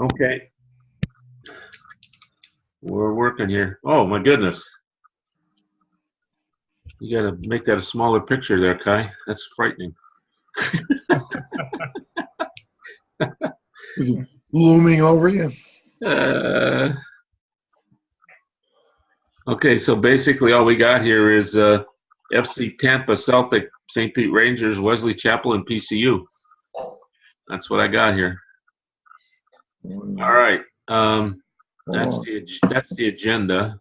Okay. We're working here. Oh, my goodness. You got to make that a smaller picture there, Kai. That's frightening. Is it looming over you? Okay, so basically all we got here is FC Tampa, Celtic, St. Pete Rangers, Wesley Chapel, and PCU. That's what I got here. All right. That's the agenda.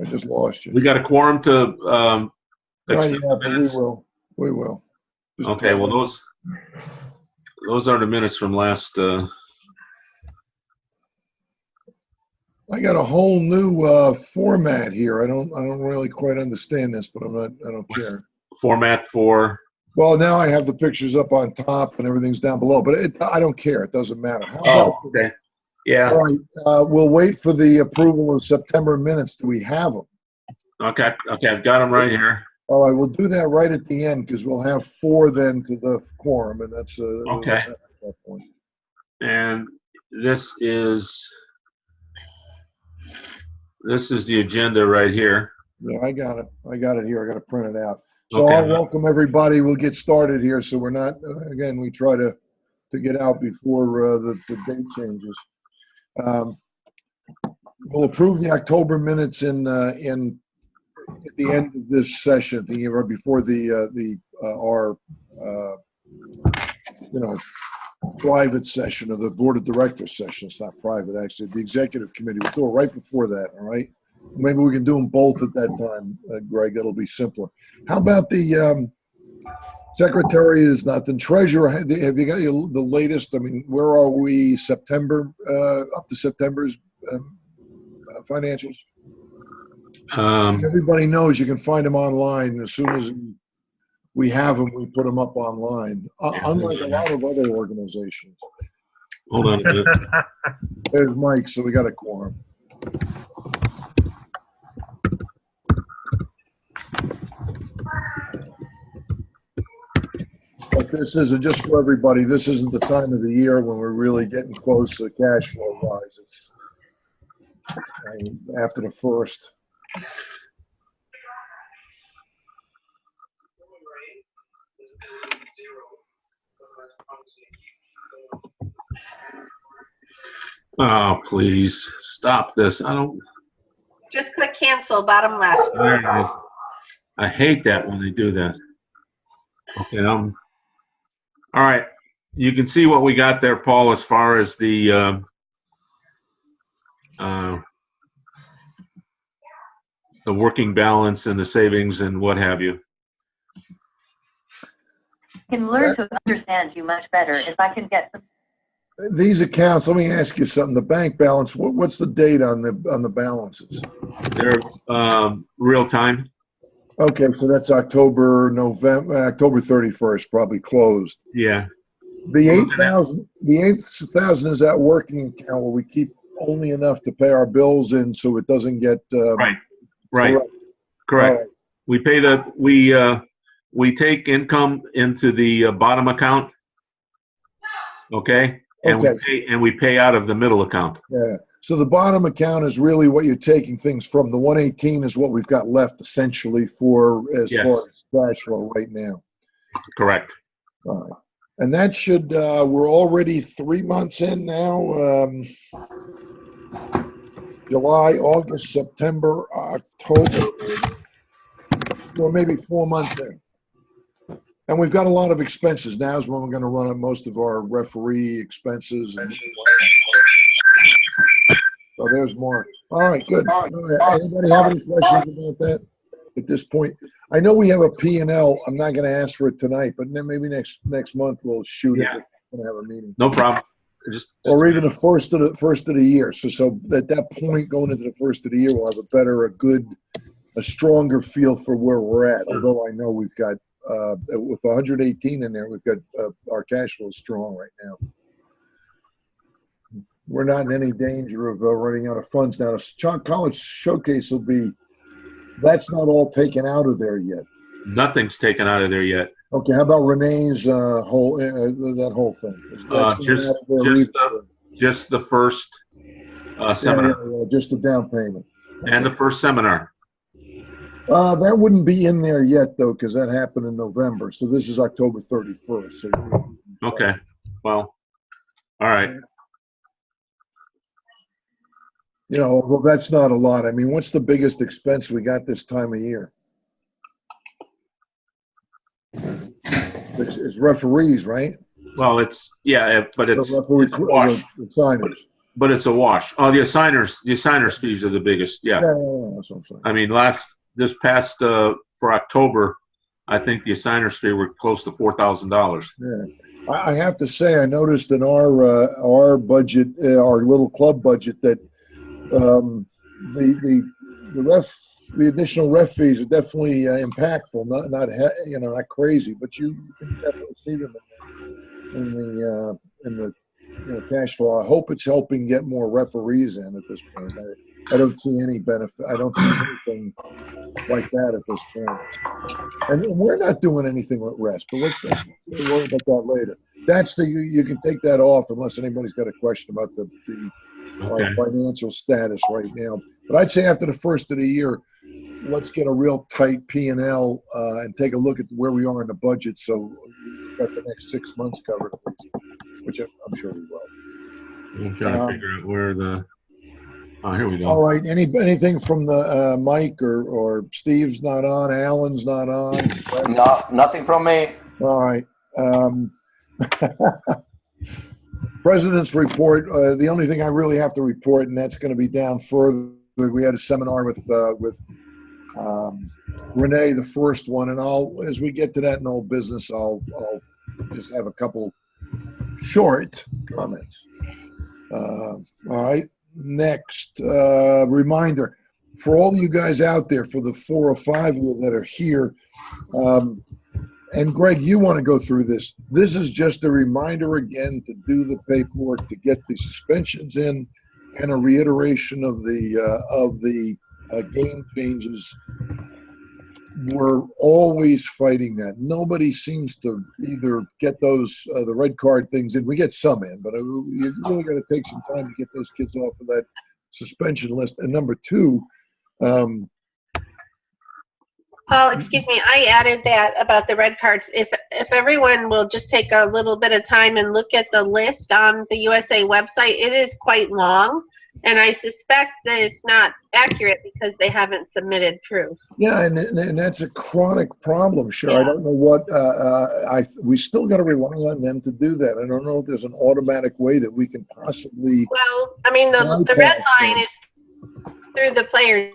I just lost you. We got a quorum to Not accept yet, the but minutes? we will. Just Okay, well those are the minutes from last. I got a whole new format here. I don't really quite understand this, but I don't care. Format for. Well, now I have the pictures up on top and everything's down below, but I don't care. It doesn't matter. How about, Okay. Yeah. all right, we'll wait for the approval of September minutes. Do we have them? Okay. I've got them right here. All right, we'll do that right at the end because we'll have 4 then to the quorum, and that's Okay. at that point. And this is the agenda right here. Yeah, I got it. I got it here. I got to print it out. So Okay. I'll welcome everybody. We'll get started here. So we're not, again, we try to get out before the date changes. We'll approve the October minutes in at the end of this session, before our private session of the board of directors session. It's not private, actually. The executive committee. We'll do it right before that. All right. Maybe we can do them both at that time, Greg. That'll be simpler. How about the secretary is nothing. Treasurer, have you got the latest? I mean, where are we? September, up to September's financials? Everybody knows you can find them online. As soon as we have them, we put them up online. Unlike a lot of other organizations. Hold on a minute. There's Mike, so we got a quorum. But this isn't just for everybody. This isn't the time of the year when we're really getting close to cash flow rises. After the first. Oh, please stop this. I don't. Just click cancel, bottom left. There it is. I hate that when they do that. Okay. All right. You can see what we got there, Paul, as far as the working balance and the savings and what have you. I can learn to understand you much better if I can get some. These accounts, let me ask you something. The bank balance, what's the date on the balances? They're real time. Okay, so that's October 31st, probably closed. Yeah. The 8,000 is that working account where we keep only enough to pay our bills in, so it doesn't get right. Correct. We pay we take income into the bottom account. Okay. And we pay out of the middle account. Yeah. So the bottom account is really what you're taking things from. The 118 is what we've got left essentially for as far as cash flow right now. Correct. All right. And that should, we're already 3 months in now. July, August, September, October. Or maybe 4 months in. And we've got a lot of expenses. Now is when we're going to run up most of our referee expenses. And so there's more. All right, good. All right. Anybody have any questions about that at this point? I know we have a P&L. I'm not going to ask for it tonight, but then maybe next month we'll shoot it. We're going to have a meeting. No problem. Or even the first of the year. So at that point, going into the first of the year, we'll have a stronger feel for where we're at. Although I know we've got with 118 in there, we've got our cash flow strong right now. We're not in any danger of running out of funds now. The college showcase that's not all taken out of there yet. Nothing's taken out of there yet. Okay, how about Renee's whole that whole thing? That's not Just out of there just either. just the first seminar Yeah, just the down payment. and the first seminar. That wouldn't be in there yet though, because that happened in November. So this is October 31st. So Okay. Well, all right. you know, well, that's not a lot. I mean, what's the biggest expense we got this time of year? It's referees, right? Well, it's but it's The referee, a wash. the signers. But it's a wash. Oh, the assigners fees are the biggest. Yeah. Yeah, that's what I'm saying. I mean, this past for October, I think the assigners fee were close to $4,000. Yeah, I have to say, I noticed in our budget, our little club budget, that the additional ref fees are definitely impactful. Not crazy, but you can definitely see them in the cash flow. I hope it's helping get more referees in at this point. I don't see any benefit. I don't see anything like that at this point. And we're not doing anything with rest, but let's worry about that later. That's you can take that off unless anybody's got a question about our financial status right now. But I'd say after the first of the year, let's get a real tight P&L and take a look at where we are in the budget, so we've got the next 6 months covered at least, which I'm sure we will. I'm trying to figure out where the. Oh, here we go. All right. Anything from the Mike or Steve's not on? Alan's not on? No, nothing from me. All right. President's report. The only thing I really have to report, and that's going to be down further. We had a seminar with Renee, the first one, and as we get to that in old business, I'll just have a couple short comments. All right. Next, reminder for all you guys out there, for the 4 or 5 of you that are here, and Greg, you want to go through this. This is just a reminder again to do the paperwork to get the suspensions in, and a reiteration of the game changes. We're always fighting that. Nobody seems to either get those the red card things in. We get some in, but you really got to take some time to get those kids off of that suspension list. And number 2, Paul, excuse me, I added that about the red cards. If everyone will just take a little bit of time and look at the list on the USA website, it is quite long, and I suspect that it's not accurate because they haven't submitted proof. yeah, and that's a chronic problem. Sure, Yeah. I don't know what we still got to rely on them to do that. I don't know if there's an automatic way that we can possibly. Well, I mean, the red line is through the player's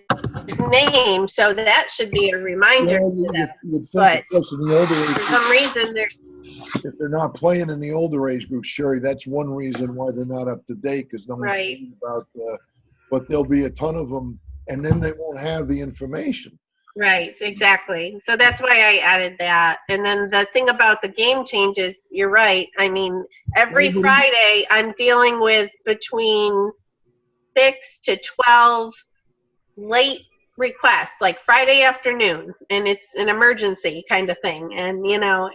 name, so that should be a reminder to them. You'd think, But of course, in the older age, for some reason, if they're not playing in the older age group, Sherry, that's one reason why they're not up to date, because no one's Right. talking about. But there'll be a ton of them, and then they won't have the information. right, exactly. So that's why I added that. And then the thing about the game changes, you're right. I mean, every Mhm. Friday, I'm dealing with between 6 to 12 late requests, like Friday afternoon, and it's an emergency kind of thing. And,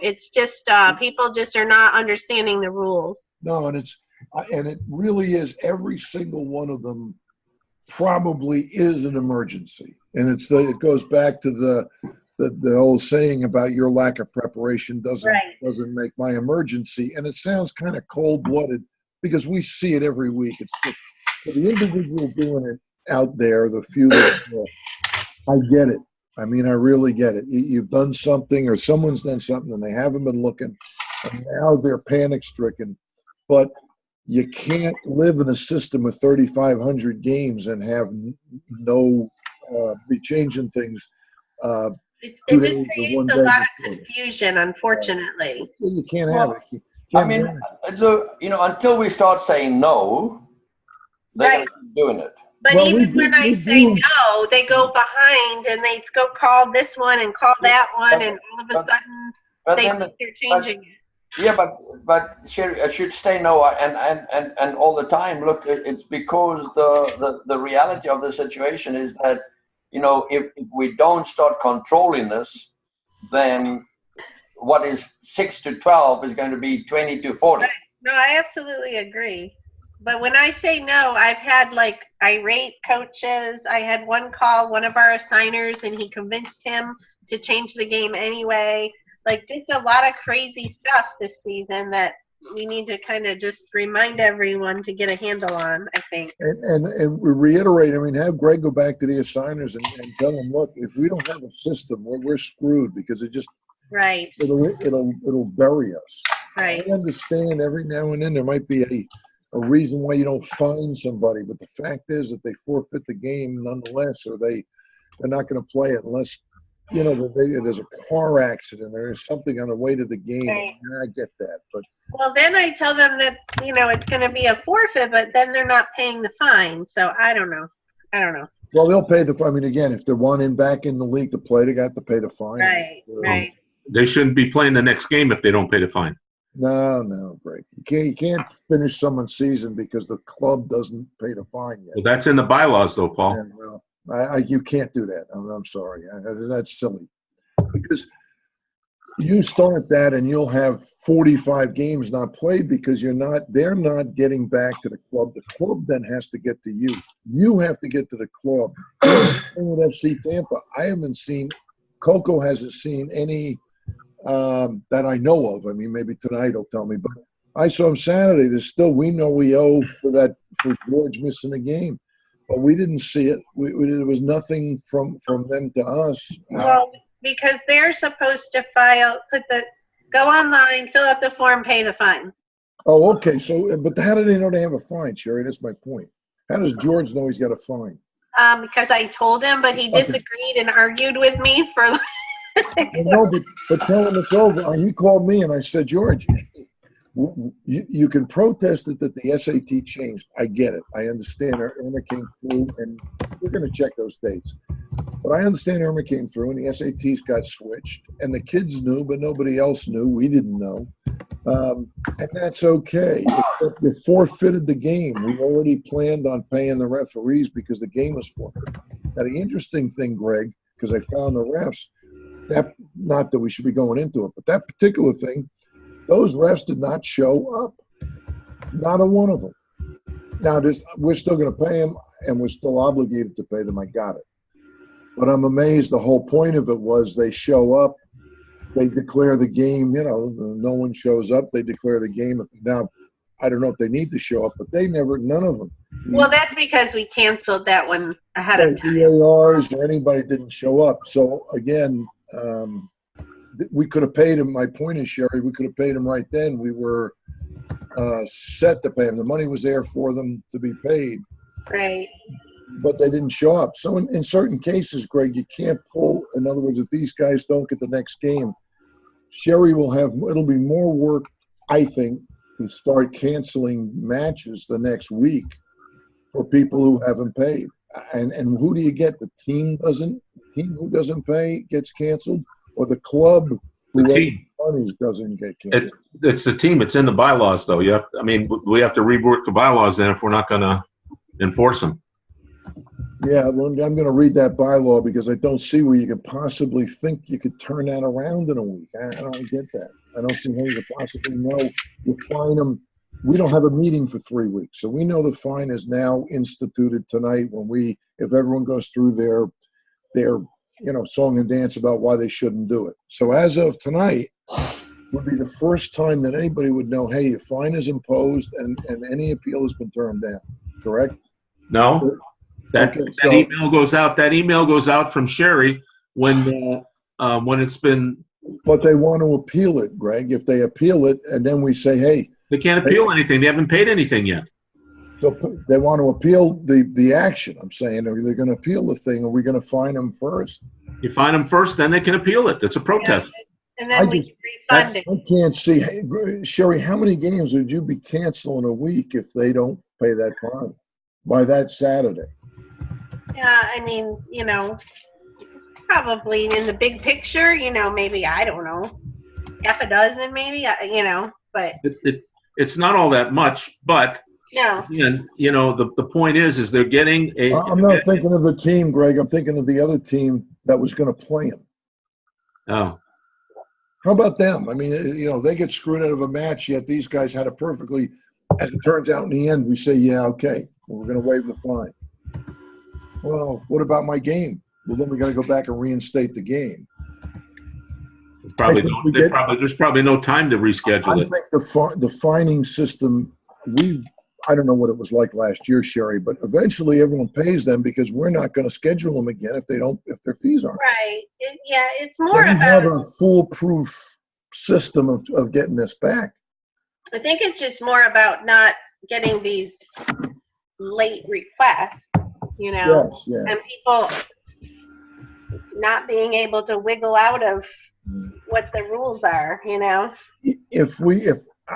it's just people just are not understanding the rules. No, and it really is. Every single one of them probably is an emergency, and it goes back to the old saying about your lack of preparation doesn't make my emergency. And it sounds kind of cold-blooded because we see it every week. It's just for the individual doing it out there, the few that I get it. I mean, I really get it. You've done something, or someone's done something, and they haven't been looking, and now they're panic-stricken. But you can't live in a system with 3,500 games and have be changing things. It just creates a lot of confusion, unfortunately. You can't have it. You I can't mean, manage it. look, until we start saying no, they're Right. gonna keep doing it. But Well, even when I say no, they go behind and they go call this one and call that one, and all of a sudden they think they're changing it. Yeah, but Sherry, I should stay no, and all the time. Look, it's because the reality of the situation is that if we don't start controlling this, then what is 6 to 12 is going to be 20 to 40. Right. No, I absolutely agree. But when I say no, I've had like irate coaches. I had one call one of our assigners and he convinced him to change the game anyway. Like just a lot of crazy stuff this season that we need to kind of just remind everyone to get a handle on, I think. And reiterate, I mean, have Greg go back to the assigners and tell them, look, if we don't have a system, we're screwed because it just Right. it'll bury us. Right. I understand every now and then there might be a reason why you don't fine somebody, but the fact is that they forfeit the game nonetheless, or they're not going to play it unless, you know, there's a car accident or there's something on the way to the game. Right. I get that, but Well, then I tell them that, you know, it's going to be a forfeit, but then they're not paying the fine. So I don't know. well, they'll pay the. I mean, again, if they're wanting back in the league to play, they got to pay the fine. Right. Right. They shouldn't be playing the next game if they don't pay the fine. No, Greg. You can't finish someone's season because the club doesn't pay the fine yet. Well, that's in the bylaws, though, Paul. Yeah, well, you can't do that. I'm sorry. That's silly. Because you start that and you'll have 45 games not played because they're not getting back to the club. The club then has to get to you. You have to get to the club. With FC Tampa, I haven't seen, Coco hasn't seen any that I know of. I mean, maybe tonight he'll tell me, but I saw him Saturday. We know we owe for George missing the game, but we didn't see it. There was nothing from them to us. Well, because they're supposed to go online, fill out the form, pay the fine. Oh, okay. So, but how do they know they have a fine, Sherry? That's my point. How does George know he's got a fine? Because I told him, but he disagreed and argued with me for. No, but tell him it's over. He called me and I said, George, you can protest it that the SAT changed. I get it. I understand Irma came through, and we're going to check those dates. But I understand Irma came through, and the SATs got switched, and the kids knew, but nobody else knew. We didn't know. And that's okay. Except you forfeited the game. We already planned on paying the referees because the game was forfeited. Now, the interesting thing, Greg, because I found the refs, not that we should be going into it, but that particular thing, those refs did not show up. Not a one of them. Now, we're still going to pay them, and we're still obligated to pay them. I got it. But I'm amazed. The whole point of it was they show up, they declare the game. You know, no one shows up. They declare the game. Now, I don't know if they need to show up, but none of them. Well, that's because we canceled that one ahead of time. VARs or anybody didn't show up. So, again, we could have paid him. My point is, Sherry, we could have paid him right then. We were set to pay him. The money was there for them to be paid. Right. But they didn't show up. So in certain cases, Greg, you can't pull. In other words, if these guys don't get the next game, Sherry it'll be more work, I think, to start canceling matches the next week for people who haven't paid. And who do you get? The team who doesn't pay gets canceled, or the club who owes money doesn't get canceled? It's the team. It's in the bylaws, though. We have to rework the bylaws then if we're not going to enforce them. Yeah, well, I'm going to read that bylaw because I don't see where you could possibly think you could turn that around in a week. I don't get that. I don't see how you could possibly know. You fine them. We don't have a meeting for 3 weeks, so we know the fine is now instituted tonight. If everyone goes through their song and dance about why they shouldn't do it. So as of tonight, would be the first time that anybody would know, hey, a fine is imposed and any appeal has been turned down. Correct? No. That email goes out. That email goes out from Sherry when it's been. But they want to appeal it, Greg. If they appeal it, and then we say, hey, they can't appeal anything. They haven't paid anything yet. So they want to appeal the action. I'm saying, are they going to appeal the thing? Are we going to fine them first? You fine them first, then they can appeal it. It's a protest. Yeah, and then we refund it. I can't see. Hey, Sherry, how many games would you be canceling a week if they don't pay that fine by that Saturday? Yeah, I mean, probably in the big picture, maybe, I don't know, half a dozen maybe, but. It's not all that much, but. No. The point is they're getting a. I'm not thinking of the team, Greg. I'm thinking of the other team that was going to play him. Oh. How about them? I mean, they get screwed out of a match, yet these guys had it perfectly. As it turns out, in the end, we say, yeah, okay, we're going to waive the fine. Well, what about my game? Well, then we got to go back and reinstate the game. There's probably no time to reschedule I it. think the fining system, I don't know what it was like last year, Sherry, but eventually everyone pays them because we're not going to schedule them again if their fees aren't. Right. It's more We have about. a foolproof system of getting this back. I think it's just more about not getting these late requests, Yes, yeah. and people not being able to wiggle out of what the rules are, If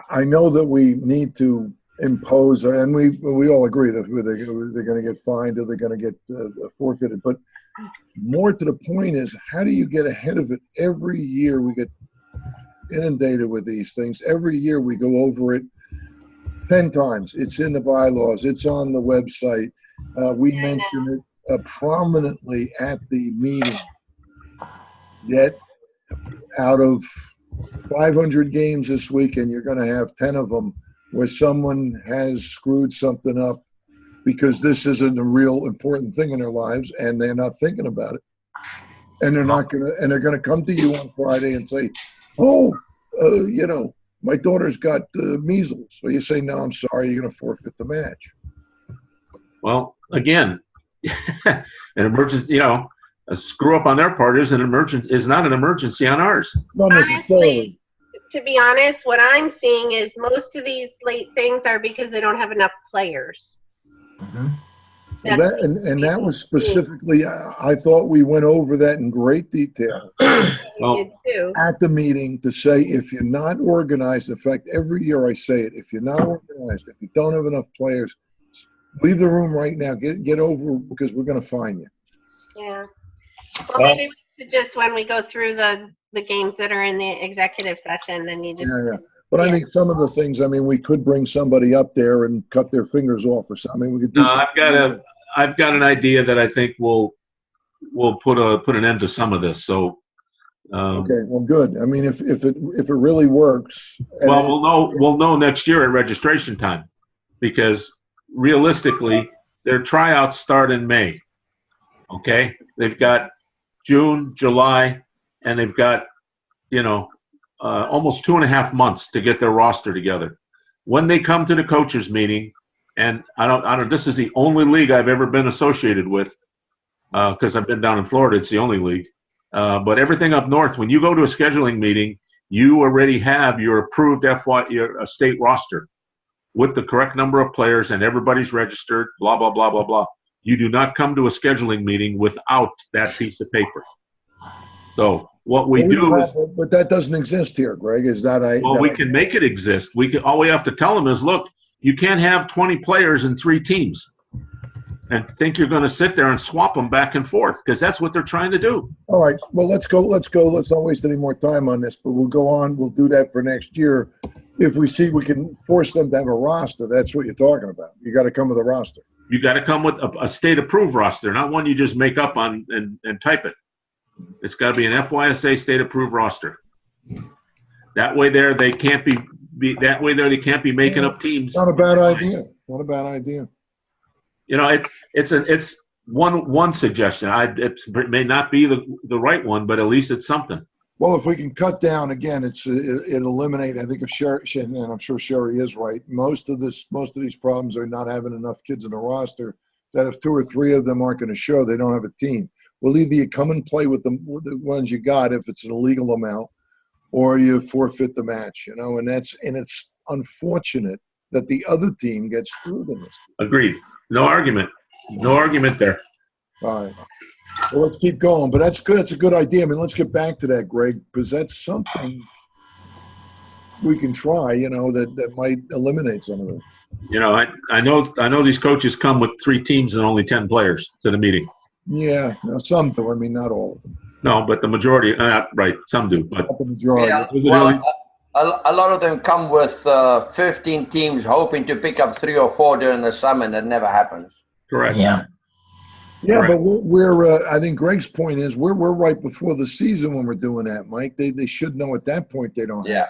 I know that we need to impose, and we all agree that they're going to get fined or they're going to get forfeited, but more to the point is, how do you get ahead of it? Every year we get inundated with these things. Every year we go over it 10 times. It's in the bylaws. It's on the website. We mention it prominently at the meeting. Yet, out of 500 games this weekend, you're going to have 10 of them where someone has screwed something up because this isn't a real important thing in their lives, and they're not thinking about it. And they're going to come to you on Friday and say, "Oh, my daughter's got measles." So you say, "No, I'm sorry, you're going to forfeit the match." Well, again, an emergency, a screw up on their part is not an emergency on ours. Not necessarily. Honestly, to be honest, what I'm seeing is most of these late things are because they don't have enough players. Mm-hmm. That was specifically, I thought we went over that in great detail at the meeting to say, if you're not organized, in fact, every year I say it, if you're not organized, if you don't have enough players, leave the room right now. Get over, because we're going to fine you. Yeah. Well, maybe we should just, when we go through the games that are in the executive session, then you just. Yeah. But I think some of the things, we could bring somebody up there and cut their fingers off or something. We could do. I've got an idea that I think will put an end to some of this. So. Okay. Well, good. If it really works. Well, we'll know next year at registration time, because realistically, their tryouts start in May. Okay, they've got June, July, and they've got almost 2.5 months to get their roster together. When they come to the coaches meeting, and I don't. This is the only league I've ever been associated with, because I've been down in Florida. It's the only league. But everything up north, when you go to a scheduling meeting, you already have your approved your state roster with the correct number of players, and everybody's registered. Blah blah blah blah blah. You do not come to a scheduling meeting without that piece of paper. So what we do is, but that doesn't exist here, Greg. Is that we can make it exist. All we have to tell them is, look, you can't have 20 players in 3 teams and think you're going to sit there and swap them back and forth, because that's what they're trying to do. All right. Well, let's go. Let's not waste any more time on this, but we'll go on. We'll do that for next year. If we see we can force them to have a roster, that's what you're talking about. You got to come with a roster. You got to come with a state-approved roster, not one you just make up on and type it. It's got to be an FYSA state-approved roster. That way, they can't be they can't be making up teams. Not a bad idea. Not a bad idea. It's one suggestion. It may not be the right one, but at least it's something. Well, if we can cut down again, it eliminate. I think if Sherry, and I'm sure Sherry is right, most of these problems are not having enough kids in the roster. That if 2 or 3 of them aren't going to show, they don't have a team. Well, either you come and play with the ones you got if it's an illegal amount, or you forfeit the match. And it's unfortunate that the other team gets screwed in this. Agreed. No argument. No argument there. All right. Well, let's keep going. But that's good. It's a good idea. Let's get back to that, Greg, because that's something we can try, that might eliminate some of them. I know these coaches come with 3 teams and only 10 players to the meeting. Yeah. Some do. Not all of them. No, but the majority, right, some do. But not the majority. Yeah, well, a lot of them come with 15 teams hoping to pick up 3 or 4 during the summer, and that never happens. Correct. Yeah. Yeah, Right. but we're I think Greg's point is we're right before the season when we're doing that, Mike. They should know at that point they don't Yeah. have.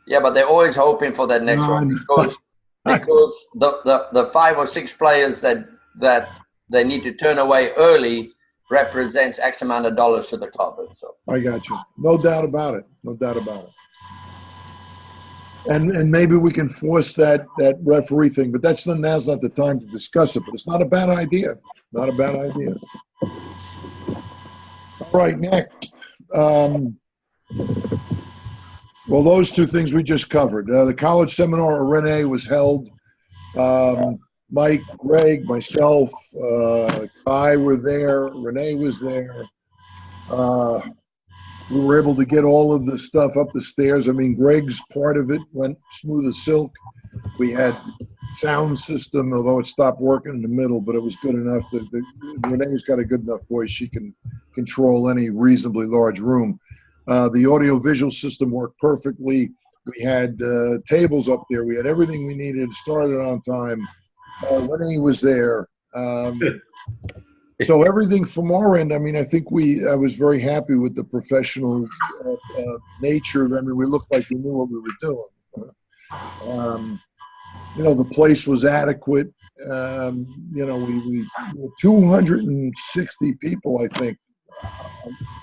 Yeah, but they're always hoping for that next No, one no. because the 5 or 6 players that they need to turn away early represents X amount of dollars to the club. And so I got you. No doubt about it. No doubt about it. And maybe we can force that referee thing, but now's not the time to discuss it. But it's not a bad idea. Not a bad idea. All right, next. Well, those two things we just covered. The college seminar at Renee was held. Mike, Greg, myself, Kai were there. Renee was there. We were able to get all of the stuff up the stairs. I mean, Greg's part of it went smooth as silk. We had sound system, although it stopped working in the middle, but it was good enough. Renee's got a good enough voice. She can control any reasonably large room. The audio-visual system worked perfectly. We had tables up there. We had everything we needed. It started on time. Renee was there. So everything from our end, I mean, I think I was very happy with the professional nature. I mean, we looked like we knew what we were doing. The place was adequate. We 260 people, I think.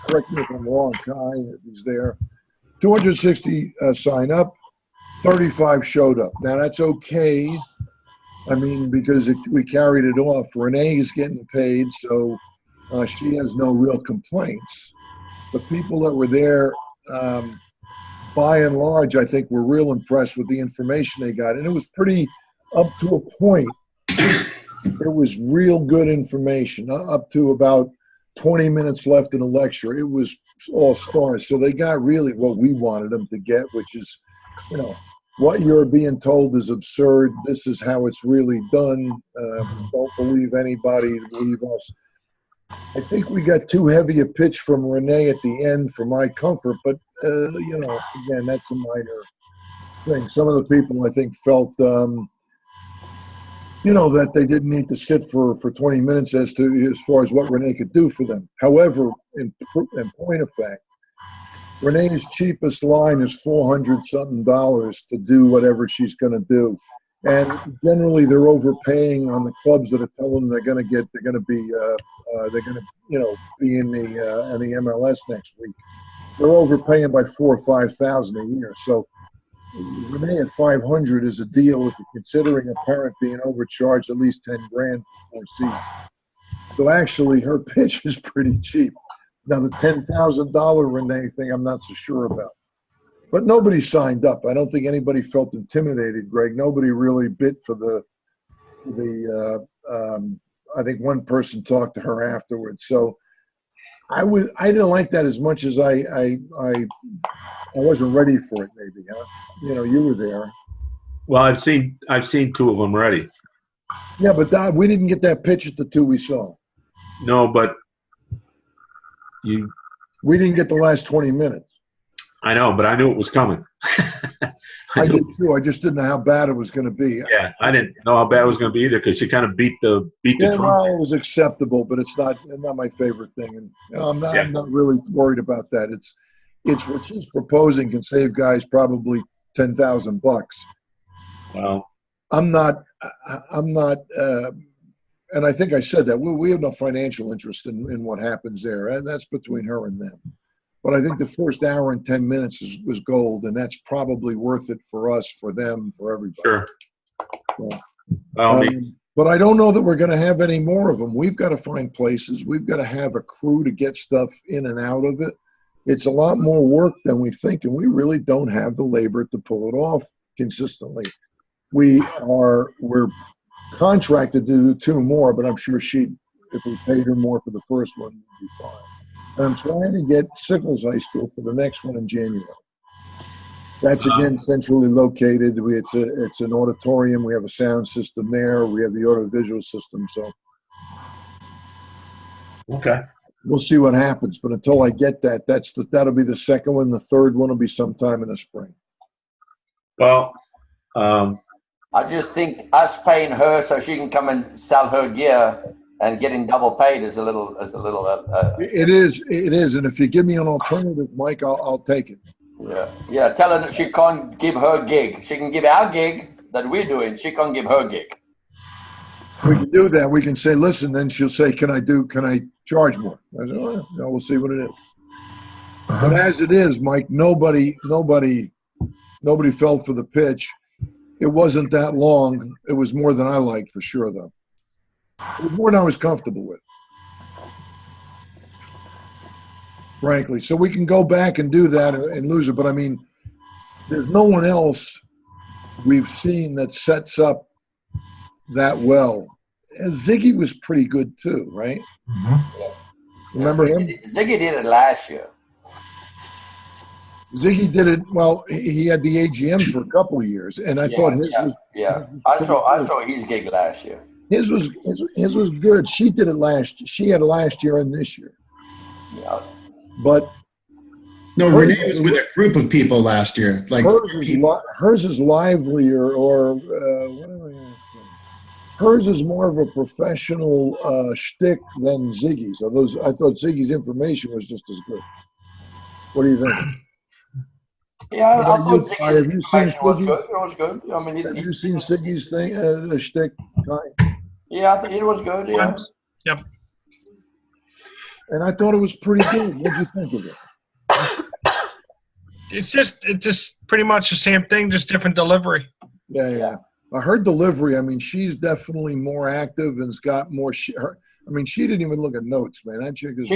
Correct me if I'm wrong, Kai was there. 260 sign up, 35 showed up. Now that's okay. I mean, because we carried it off. Renee's getting paid, so she has no real complaints. The people that were there, by and large, I think were real impressed with the information they got. And it was pretty up to a point. It was real good information up to about 20 minutes left in the lecture. It was all stars. So they got really what we wanted them to get, which is, what you're being told is absurd. This is how it's really done. Don't believe anybody. Believe us. I think we got too heavy a pitch from Renee at the end for my comfort, but, again, that's a minor thing. Some of the people, I think, felt, that they didn't need to sit for 20 minutes as far as what Renee could do for them. However, in point of fact, Renee's cheapest line is $400-something to do whatever she's going to do. And generally they're overpaying on the clubs that are telling them they're going to be in the MLS next week. They're overpaying by $4,000 or $5,000 a year. So Renee at $500 is a deal if you're considering a parent being overcharged at least $10,000 for 4 seasons. So actually her pitch is pretty cheap. Now, the $10,000 Renee thing, I'm not so sure about. But nobody signed up. I don't think anybody felt intimidated, Greg. Nobody really bit for I think one person talked to her afterwards. So I didn't like that as much as I wasn't ready for it, maybe. Huh? You were there. Well, I've seen 2 of them already. Yeah, but we didn't get that pitch at the 2 we saw. No, but we didn't get the last 20 minutes. I know, but I knew it was coming. I did too. I just didn't know how bad it was going to be. Yeah, I didn't know how bad it was going to be either because she kind of beat the drum. Well, it was acceptable, but it's not my favorite thing, and I'm not really worried about that. It's what she's proposing can save guys probably $10,000. Well, I'm not, and I think I said that we have no financial interest in what happens there, and that's between her and them. But I think the first hour and 10 minutes was gold, and that's probably worth it for us, for them, for everybody. Sure. Yeah. But I don't know that we're going to have any more of them. We've got to find places. We've got to have a crew to get stuff in and out of it. It's a lot more work than we think, and we really don't have the labor to pull it off consistently. We're contracted to do 2 more, but I'm sure if we paid her more for the first one, we'd be fine. And I'm trying to get Sickles High School for the next one in January. That's again centrally located. It's an auditorium. We have a sound system there. We have the audiovisual system. So okay, we'll see what happens. But until I get that, that'll be the second one. The third one will be sometime in the spring. Well, I just think us paying her so she can come and sell her gear and getting double paid is a little. It is, and if you give me an alternative, Mike, I'll take it. Yeah. Tell her that she can't give her gig. She can give our gig that we're doing. She can't give her gig. We can do that. We can say, listen, then she'll say, can I charge more? I said, well, we'll see what it is. But as it is, Mike, nobody fell for the pitch. It wasn't that long. It was more than I liked for sure, though. It was more than I was comfortable with, frankly. So we can go back and do that and lose it. But I mean, there's no one else we've seen that sets up that well. And Ziggy was pretty good too, right? Remember him? Ziggy did it last year. Ziggy did it well. He had the AGM for a couple of years, and I thought his was. Yeah, I saw his gig last year. His was good. She did it she had it last year and this year. Yeah. But no, Renee was with a group of people last year. Like hers is livelier, or whatever. Hers is more of a professional shtick than Ziggy's. I thought Ziggy's information was just as good. What do you think? Yeah, I thought have you seen was good. It was good. I mean, have you seen Ziggy's thing, shtick guy? Yeah, I think it was good. Yeah. Yep. And I thought it was pretty good. What did you think of it? It's just pretty much the same thing, just different delivery. Yeah. Her delivery, I mean, she's definitely more active and's got more. She didn't even look at notes, man. That chick is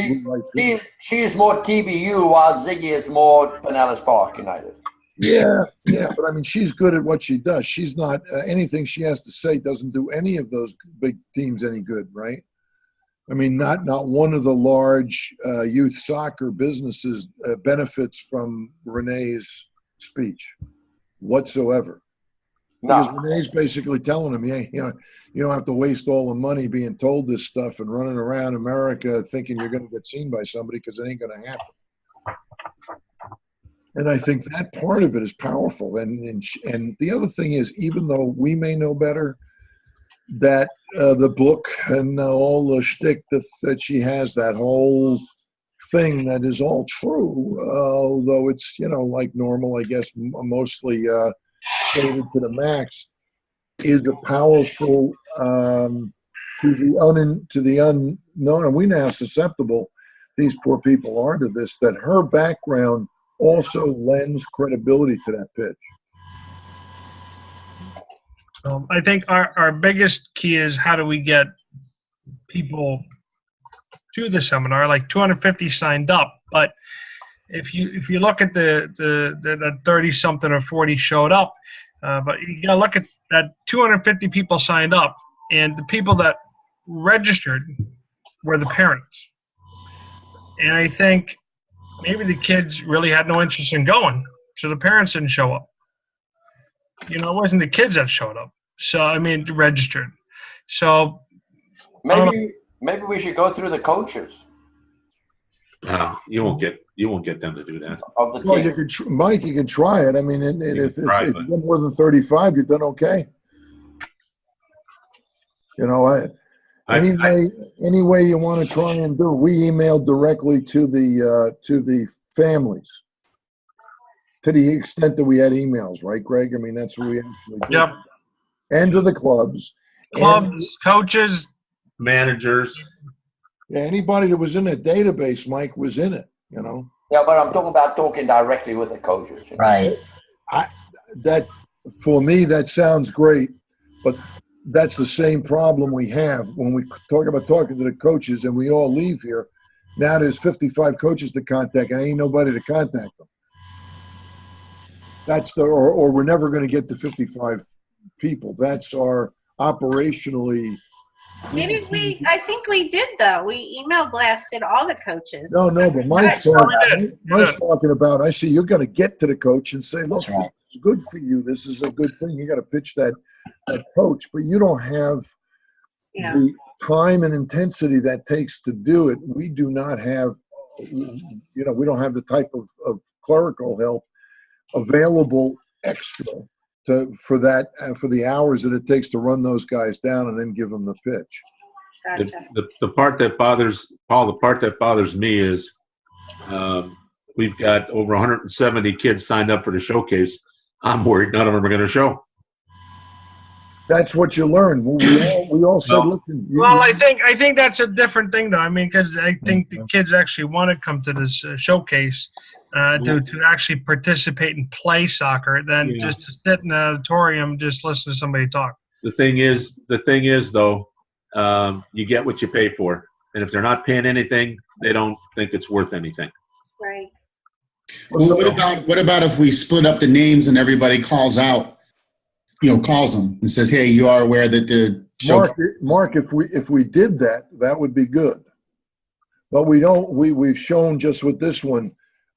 she's more TBU while Ziggy is more Pinellas Park United. Yeah, but I mean, she's good at what she does. She's not anything she has to say doesn't do any of those big teams any good, right? I mean, not one of the large youth soccer businesses benefits from Renee's speech whatsoever. No. Because Renee's basically telling him, yeah, you don't have to waste all the money being told this stuff and running around America thinking you're going to get seen by somebody, because it ain't going to happen. And I think that part of it is powerful. And the other thing is, even though we may know better, that the book and all the shtick that she has, that whole thing that is all true, although it's, like normal, I guess, mostly stated to the max, is a powerful to the unknown. And we know how susceptible these poor people are to this, that her background also lends credibility to that pitch. I think our biggest key is, how do we get people to the seminar? Like 250 signed up, but if you look at the 30-something or 40 showed up, but you got to look at that 250 people signed up, and the people that registered were the parents. And I think maybe the kids really had no interest in going, so the parents didn't show up. It wasn't the kids that showed up. So, I mean, registered. So maybe we should go through the coaches. No, you won't get them to do that. Of the Well, team. you could, Mike. You can try it. I mean, if you've done more than 35, you've done okay. Any way you want to try and do it. We emailed directly to the families, to the extent that we had emails, right, Greg? I mean, that's what we actually did. Yep. And to the clubs, coaches, managers. Yeah, anybody that was in that database, Mike, was in it. Yeah, but I'm talking about talking directly with the coaches. Right. That for me, that sounds great, but that's the same problem we have when we talk about talking to the coaches, and we all leave here. Now there's 55 coaches to contact, and ain't nobody to contact them. That's or we're never going to get to 55 people. That's our operationally. Didn't we? I think we did, though. We email blasted all the coaches. No, but Mike's talking about, I see you're going to get to the coach and say, look, this is good for you. This is a good thing. You got to pitch that coach, but you don't have the time and intensity that takes to do it. We do not have, we don't have the type of clerical help available extra for the hours that it takes to run those guys down and then give them the pitch. Gotcha. The part that bothers Paul, the part that bothers me is we've got over 170 kids signed up for the showcase. I'm worried none of them are going to show. That's what you learn. We all said, Well, listen. Well, I think that's a different thing, though. I mean, because I think the kids actually want to come to this showcase to actually participate and play soccer than just to sit in an auditorium just listen to somebody talk. The thing is though, you get what you pay for, and if they're not paying anything, they don't think it's worth anything. Right. Well, what about if we split up the names and everybody calls out, calls them and says, "Hey, you are aware that the show." Mark, if we did that, that would be good. But we don't. We've shown just with this one,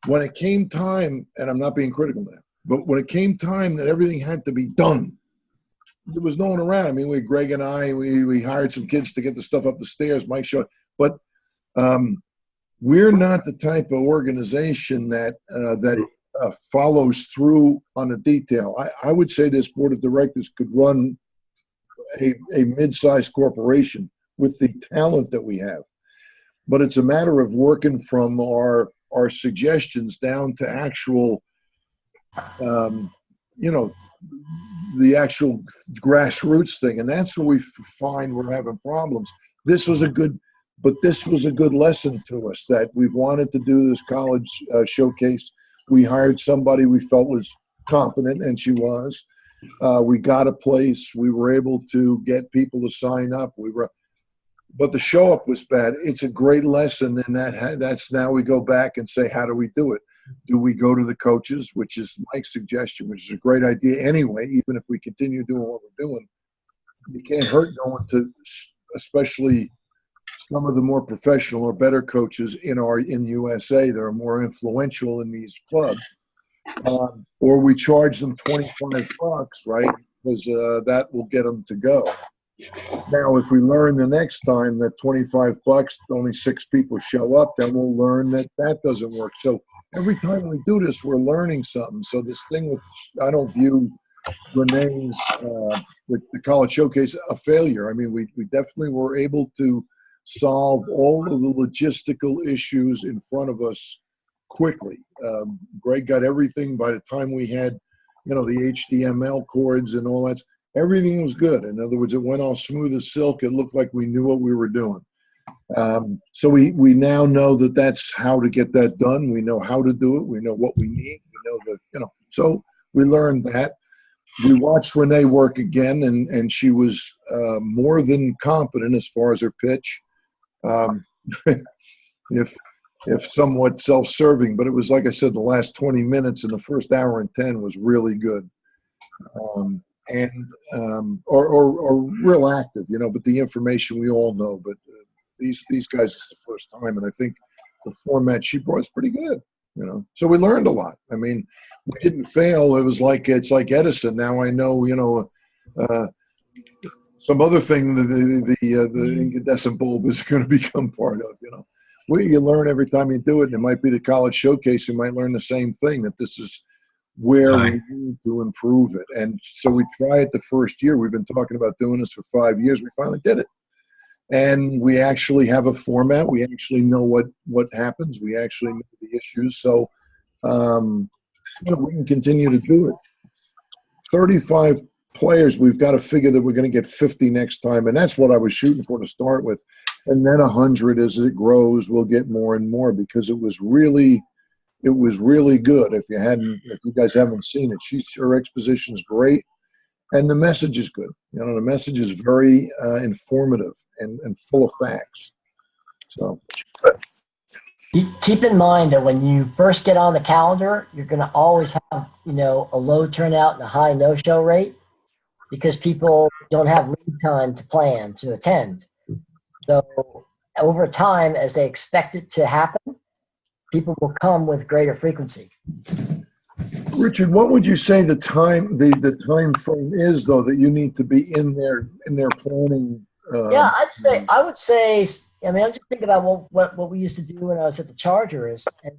when it came time, and I'm not being critical now, but when it came time that everything had to be done, there was no one around. I mean, Greg and I, we hired some kids to get the stuff up the stairs. Mike showed, but we're not the type of organization that follows through on a detail. I would say this board of directors could run a mid-sized corporation with the talent that we have, but it's a matter of working from our suggestions down to actual, the actual grassroots thing, and that's where we find we're having problems. This was a good lesson to us that we've wanted to do this college showcase. We hired somebody we felt was competent, and she was. We got a place. We were able to get people to sign up. But the show up was bad. It's a great lesson, and that's now we go back and say, how do we do it? Do we go to the coaches, which is Mike's suggestion, which is a great idea anyway, even if we continue doing what we're doing. You can't hurt going to, especially some of the more professional or better coaches in USA that are more influential in these clubs. Or we charge them $25, right? Because that will get them to go. Now, if we learn the next time that $25, only 6 people show up, then we'll learn that doesn't work. So every time we do this, we're learning something. So this thing with, I don't view Renee's, the college showcase a failure. I mean, we definitely were able to solve all of the logistical issues in front of us quickly. Greg got everything by the time we had, the HTML cords and all that. Everything was good. In other words, it went all smooth as silk. It looked like we knew what we were doing. So we now know that that's how to get that done. We know how to do it. We know what we need. We know so we learned that. We watched Renee work again, and she was more than competent as far as her pitch. If somewhat self-serving, but it was, like I said, the last 20 minutes and the first hour and 10 was really good. Or real active, but the information we all know, but these guys, it's the first time, and I think the format she brought is pretty good, so we learned a lot. I mean, we didn't fail. It's like Edison. Now I know, some other thing the incandescent bulb is going to become part of, you learn every time you do it, and it might be the college showcase. You might learn the same thing, that this is where we need to improve it. And so we try it the first year. We've been talking about doing this for 5 years. We finally did it. And we actually have a format. We actually know what happens. We actually know the issues. So, we can continue to do it. 35 players, we've got to figure that we're going to get 50 next time. And that's what I was shooting for to start with. And then 100 as it grows, we'll get more and more, because it was really good. If you guys haven't seen it, her exposition is great, and the message is good. The message is very informative and full of facts. So keep in mind that when you first get on the calendar, you're going to always have a low turnout and a high no-show rate, because people don't have lead time to plan to attend. So over time, as they expect it to happen, people will come with greater frequency. Richard, what would you say the time time frame is, though, that you need to be in their planning? I would say. I mean, I'm just thinking about what we used to do when I was at the Chargers, and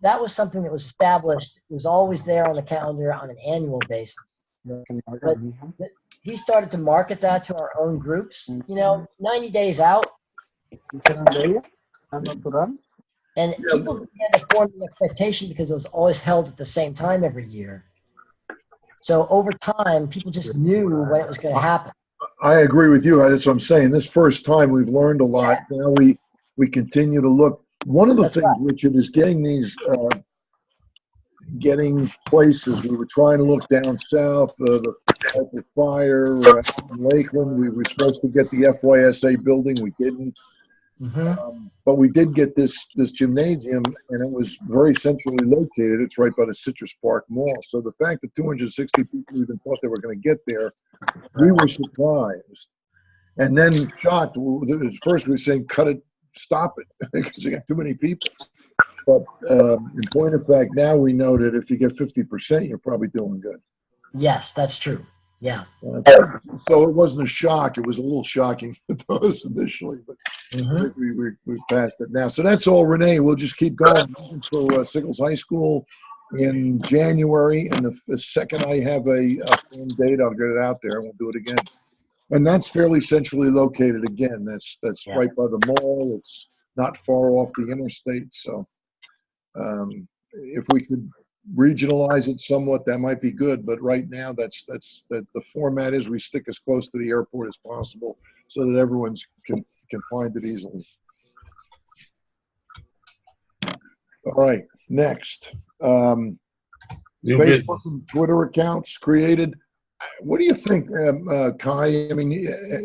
that was something that was established. It was always there on the calendar on an annual basis. But we started to market that to our own groups, 90 days out. And people began to form the expectation because it was always held at the same time every year. So over time, people just knew when it was going to happen. I agree with you. That's what I'm saying. This first time we've learned a lot. Yeah. Now we continue to look. One of the That's things, right. Richard, is getting places. We were trying to look down south, the Piper Fire, in Lakeland. We were supposed to get the FYSA building. We didn't. But we did get this gymnasium, and it was very centrally located. It's right by the Citrus Park Mall. So the fact that 260 people even thought they were going to get there, we were surprised. And then shocked. At first we were saying, cut it, stop it, because you got too many people. But in point of fact, now we know that if you get 50%, you're probably doing good. Yes, that's true. Yeah. So it wasn't a shock. It was a little shocking to us initially, but we passed it now. So that's all, Renee. We'll just keep going for Sickles High School in January. And the second I have a firm date, I'll get it out there and we'll do it again. And that's fairly centrally located again. That's right by the mall. It's not far off the interstate. So if we could regionalize it somewhat, that might be good. But right now, that's the format is we stick as close to the airport as possible so that everyone can find it easily. All right, next. Facebook and Twitter accounts created. What do you think, Kai? I mean,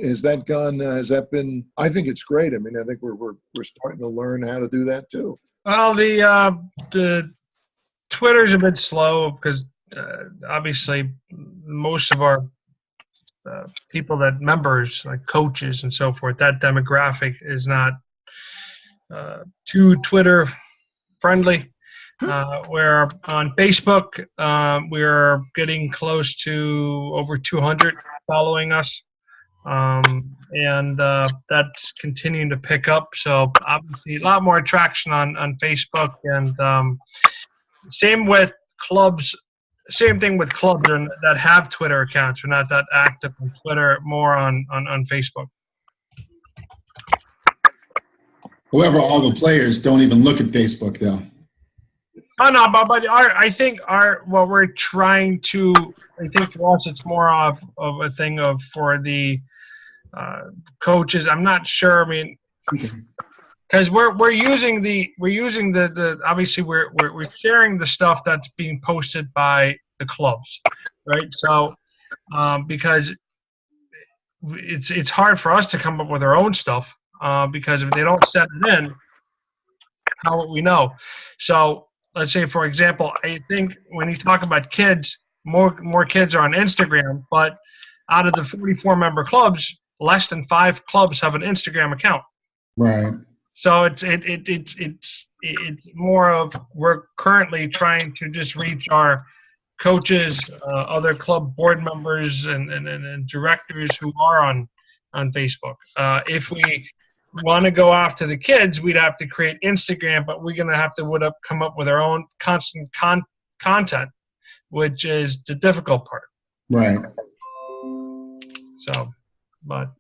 has that been? I think it's great. I mean, I think we're starting to learn how to do that too. Well, the Twitter's a bit slow because obviously most of our people members, like coaches and so forth, that demographic is not too Twitter friendly. Where on Facebook, we're getting close to over 200 following us. And that's continuing to pick up. So obviously a lot more traction on Facebook, and same with clubs. Same thing with clubs that have Twitter accounts. We're not that active on Twitter, more on Facebook. However, all the players don't even look at Facebook, though. Oh no, but I think what we're trying to. I think for us, it's more of a thing for the coaches. I'm not sure. I mean, because we're using the obviously we're sharing the stuff that's being posted by the clubs, right? So because it's hard for us to come up with our own stuff because if they don't set it in, how would we know? So let's say, for example, I think when you talk about kids, more kids are on Instagram, but out of the 44 member clubs, less than 5 clubs have an Instagram account. Right. So it's more of we're currently trying to just reach our coaches, other club board members, and directors who are on Facebook. If we want to go after the kids, we'd have to create Instagram, but we're going to have to come up with our own constant content, which is the difficult part. Right. So, but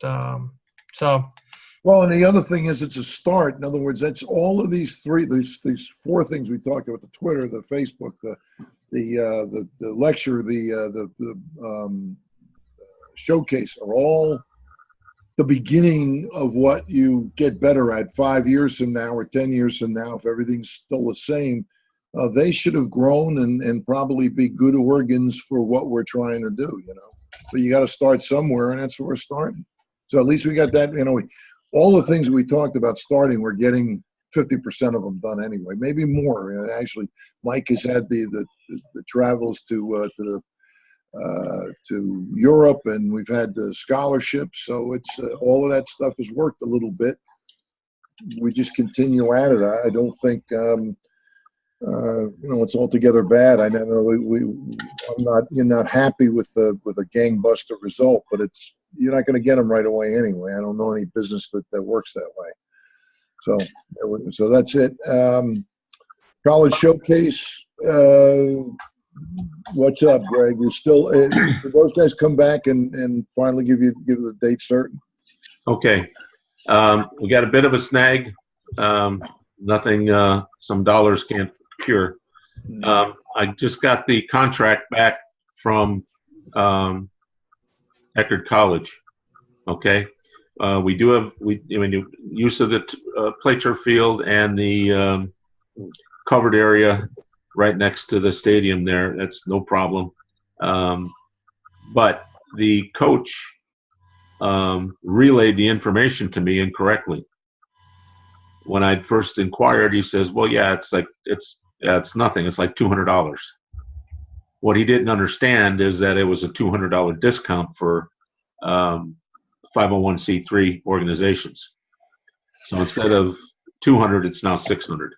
well, and the other thing is it's a start. In other words, that's all of these 4 things we talked about: the Twitter, the Facebook, the lecture, the showcase are all the beginning of what you get better at 5 years from now or 10 years from now. If everything's still the same, they should have grown and probably be good organs for what we're trying to do, But you got to start somewhere, and that's where we're starting. So at least we got that, all the things we talked about starting, we're getting 50% of them done anyway, maybe more. Actually, Mike has had the travels to Europe, and we've had the scholarships. So it's all of that stuff has worked a little bit. We just continue at it. I don't think it's altogether bad. I know you're not happy with a gangbuster result, but you're not going to get them right away anyway. I don't know any business that works that way. So that's it. College Showcase. What's up, Greg? We're still, did those guys come back and finally give the date certain? Okay. We got a bit of a snag. Nothing, some dollars can't cure. I just got the contract back from Eckerd College. Okay. We do have use of the play turf field and the covered area right next to the stadium there. That's no problem. But the coach relayed the information to me incorrectly. When I first inquired, he says, "Well, yeah, it's nothing. It's like $200." What he didn't understand is that it was a $200 discount for 501c3 organizations. So instead of 200, it's now 600.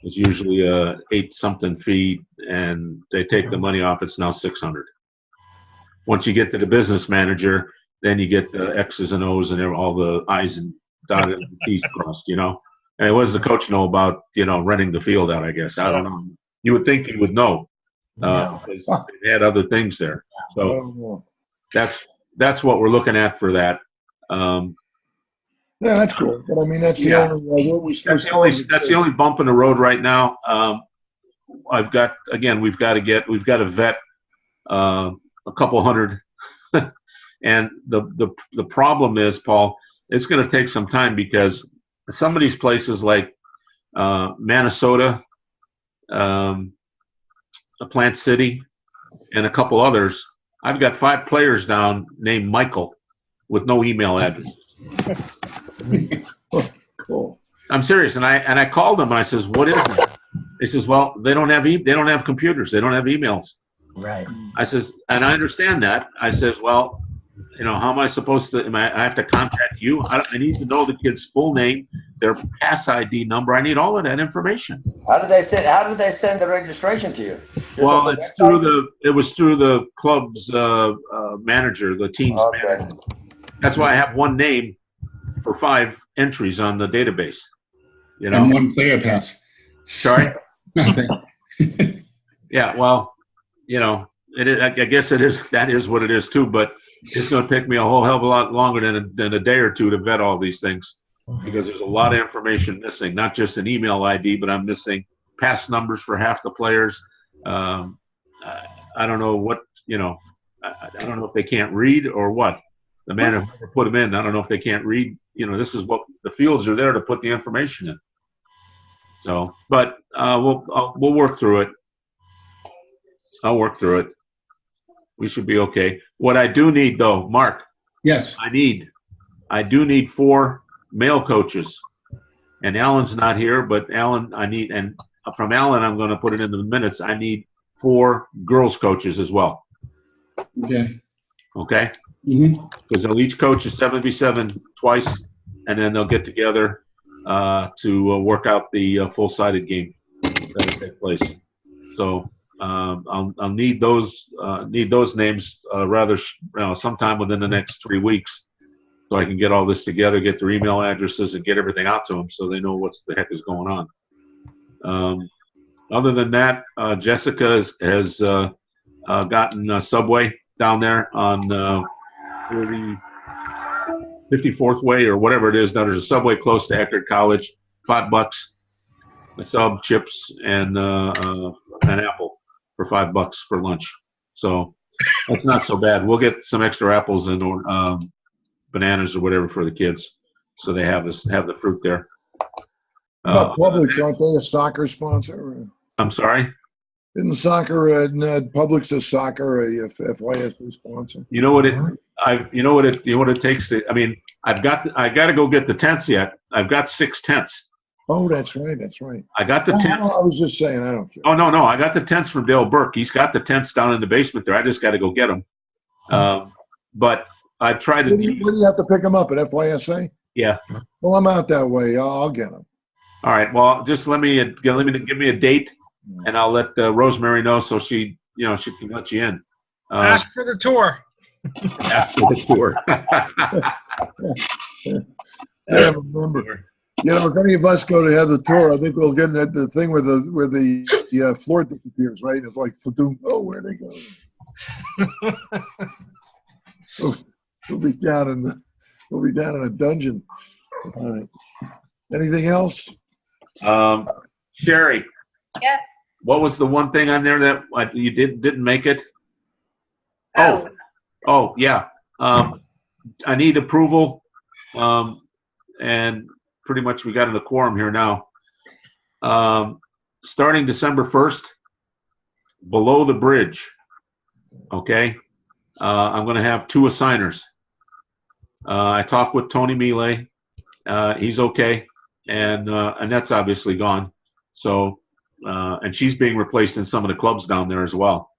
It's usually a 8-something fee, and they take the money off. It's now 600. Once you get to the business manager, then you get the X's and O's and all the I's and dotted and T's crossed, you know. And what does the coach know about, renting the field out, I guess? I don't know. You would think he would know, because they had other things there. So that's what we're looking at for that. Yeah, that's cool. But I mean, that's the only. That's the only bump in the road right now. We've got to vet a couple hundred, and the problem is, Paul, it's going to take some time because some of these places like Minnesota, Plant City, and a couple others, I've got 5 players down named Michael with no email address. Cool. I'm serious, and I called them and I says, "What is it?" He says, "Well, they don't have computers, they don't have emails." Right. I says, and I understand that. I says, "Well, how am I supposed to? I have to contact you? I need to know the kid's full name, their pass ID number. I need all of that information." How did they send the registration to you? Well, it was through the club's manager, the team's manager. That's why I have one name for 5 entries on the database. And one player pass. Sorry? Nothing. Yeah, well, I guess that is what it is too, but it's going to take me a whole hell of a lot longer than a day or two to vet all these things, because there's a lot of information missing, not just an email ID, but I'm missing pass numbers for half the players. I don't know what, I don't know if they can't read or what. The man who put them in, I don't know if they can't read. This is what the fields are there to put the information in. So, but we'll work through it. I'll work through it. We should be okay. What I do need, though, Mark. Yes. I do need 4 male coaches, and Alan's not here, but Alan, and from Alan, I'm going to put it in the minutes. I need 4 girls coaches as well. Okay. Okay. Mm-hmm. Because they'll each coach a 7v7 twice, and then they'll get together to work out the full-sided game that will take place. So I'll need those names rather sometime within the next 3 weeks, so I can get all this together, get their email addresses, and get everything out to them so they know what the heck is going on. Other than that, Jessica has gotten a Subway down there on 54th Way or whatever it is. Now there's a Subway close to Eckerd College. $5, a sub, chips, and an apple for $5 for lunch. So that's not so bad. We'll get some extra apples and bananas or whatever for the kids, so they have the fruit there. Publix, aren't they a soccer sponsor? I'm sorry? Isn't soccer, Publix a soccer, a FYSC sponsor? You know what it takes to, I got to go get the tents yet. I've got 6 tents. Oh, that's right. I got the tents. I was just saying, I don't care. Oh, no, I got the tents from Dale Burke. He's got the tents down in the basement there. I just got to go get them. But I've tried to. Where do you have to pick them up, at FYSA? Yeah. Well, I'm out that way. I'll get them. All right. Well, just give me a date, and I'll let Rosemary know so she can let you in. Ask for the tour. Ask for the tour. Damn, remember. You know, if any of us go to have the tour, I think we'll get that the thing where the floor disappears, right? It's like, oh, where'd they go? We'll be down in a dungeon. All right. Anything else? Sherry. Yes. What was the one thing on there that you didn't make it? Oh, yeah. I need approval, and pretty much we got in a quorum here now. Starting December 1st, below the bridge, okay, I'm going to have 2 assigners. I talked with Tony Mile. He's okay, and Annette's obviously gone. So, and she's being replaced in some of the clubs down there as well.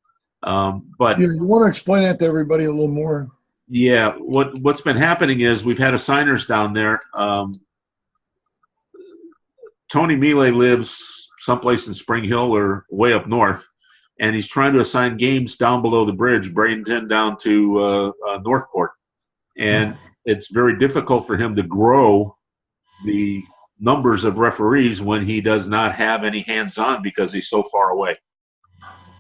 But You want to explain that to everybody a little more? yeah, what's been happening is we've had assigners down there. Tony Mile lives someplace in Spring Hill or way up north, and he's trying to assign games down below the bridge, Bradenton down to Northport. And it's very difficult for him to grow the numbers of referees when he does not have any hands-on because he's so far away.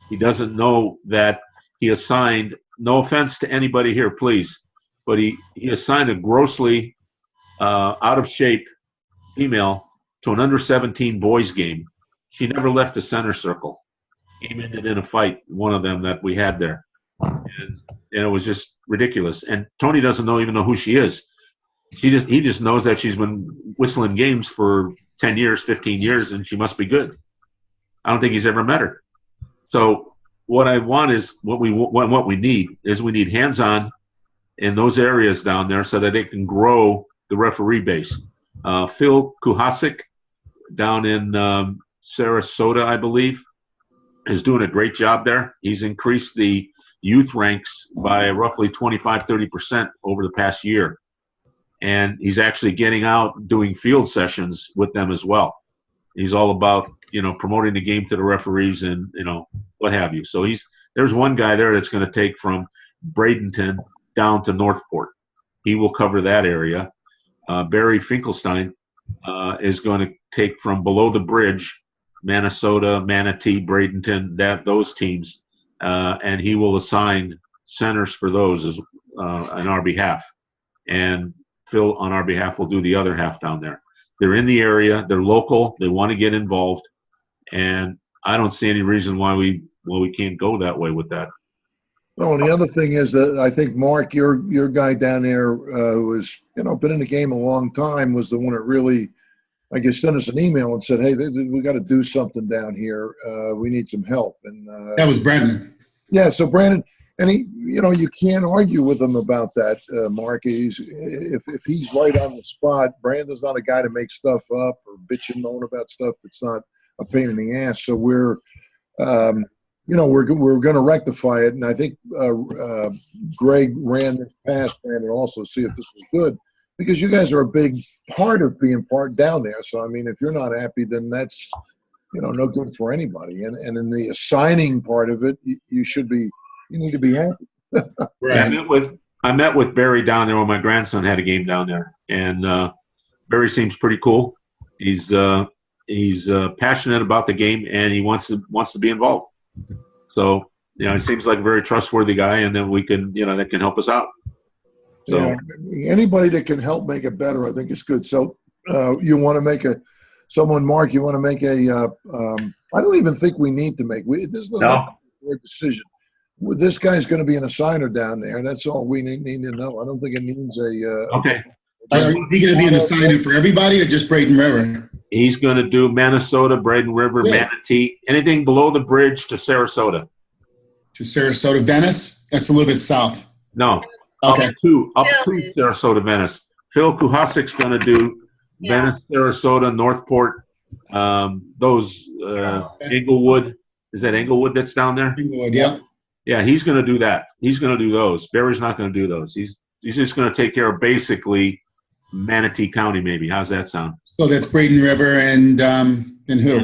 He doesn't know that he assigned, no offense to anybody here, please, but he assigned a grossly out-of-shape female to an under-17 boys game. She never left the center circle. He ended in a fight, one of them that we had there. And it was just ridiculous. And Tony doesn't even know who she is. He just knows that she's been whistling games for 10 years, 15 years, and she must be good. I don't think he's ever met her. So what I want is what we need is we need hands-on in those areas down there so that they can grow the referee base. Phil Kuhasik down in Sarasota, I believe, is doing a great job there. He's increased the youth ranks by roughly 25-30% over the past year. And he's actually getting out doing field sessions with them as well. He's all about, promoting the game to the referees and, what have you. So there's one guy there that's going to take from Bradenton down to Northport. He will cover that area. Barry Finkelstein is going to take from below the bridge, Minnesota, Manatee, Bradenton, those teams, and he will assign centers for those on our behalf. And Phil, on our behalf, will do the other half down there. They're in the area. They're local. They want to get involved. And I don't see any reason why we can't go that way with that. Oh, and the other thing is that I think Mark, your guy down there was, been in the game a long time, was the one that really, I guess, sent us an email and said, hey, we got to do something down here. We need some help. And that was Brandon. Yeah, so Brandon, and he, you can't argue with him about that, Mark. If he's right on the spot, Brandon's not a guy to make stuff up or bitch and moan about stuff that's not a pain in the ass. So we're going to rectify it. And I think Greg ran this past Brandon also, see if this was good, because you guys are a big part of being part down there. So, I mean, if you're not happy, then that's, no good for anybody. And in the assigning part of it, you need to be happy. Right. Yeah, I met with Barry down there when my grandson had a game down there, and Barry seems pretty cool. He's passionate about the game, and he wants to be involved. So he seems like a very trustworthy guy, and then we can that can help us out. So anybody that can help make it better, I think is good. So you want to make Mark? You want to make I don't even think we need to make. This is not a decision. This guy's going to be an assigner down there. That's all we need to know. I don't think it needs a. Okay. Is he going to be an assigner for everybody or just Braden River? He's going to do Minnesota, Braden River, Manatee, anything below the bridge to Sarasota. To Sarasota, Venice? That's a little bit south. No. Okay. Up to Sarasota, Venice. Phil Kuhasik's going to do Venice, Sarasota, Northport, those Englewood. Is that Englewood that's down there? Englewood, yeah. Yeah, he's going to do that. He's going to do those. Barry's not going to do those. He's just going to take care of basically Manatee County, maybe. How's that sound? So that's Braden River and who?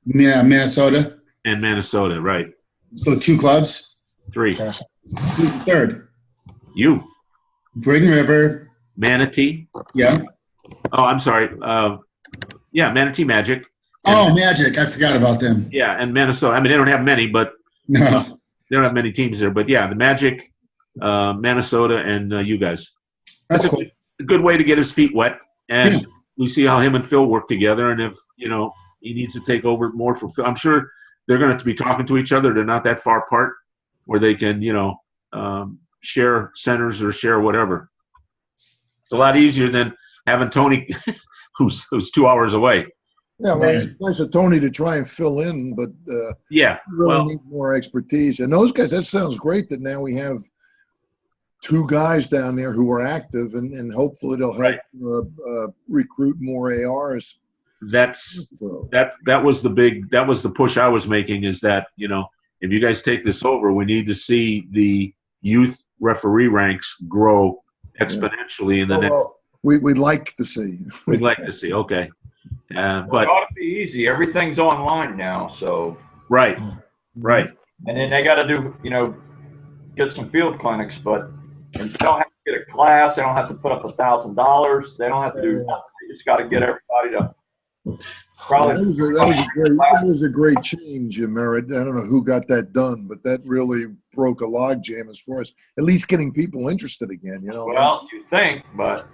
Minnesota? And Minnesota, right. So 2 clubs? 3. Who's the third? You. Braden River. Manatee. Yeah. Oh, I'm sorry. Yeah, Manatee Magic. Oh, Magic. I forgot about them. Yeah, and Minnesota. I mean, they don't have many, but No. they don't have many teams there. But yeah, the Magic, Minnesota, and you guys. That's It's cool. a good way to get his feet wet, and Yeah. we see how him and Phil work together. And if he needs to take over more for Phil, I'm sure they're going to be talking to each other. They're not that far apart, where they can share centers or share whatever. It's a lot easier than having Tony, who's 2 hours away. Yeah, well, Right. it's nice of Tony to try and fill in, but Yeah, we really well, need more expertise. And those guys, that sounds great that now we have 2 guys down there who are active, and hopefully they'll help recruit more ARs. that was the push I was making, is that if you guys take this over, we need to see the youth referee ranks grow exponentially in the next. Well, we'd like to see. We'd like to see. Okay, Well, but it ought to be easy. Everything's online now, so. right. And then they got to do, get some field clinics, but they don't have to get a class. They don't have to put up $1,000. They don't have to do nothing. They just got to get everybody to probably. That was a great change, Merritt. I don't know who got that done, but that really broke a logjam as far as at least getting people interested again. Well, you think, but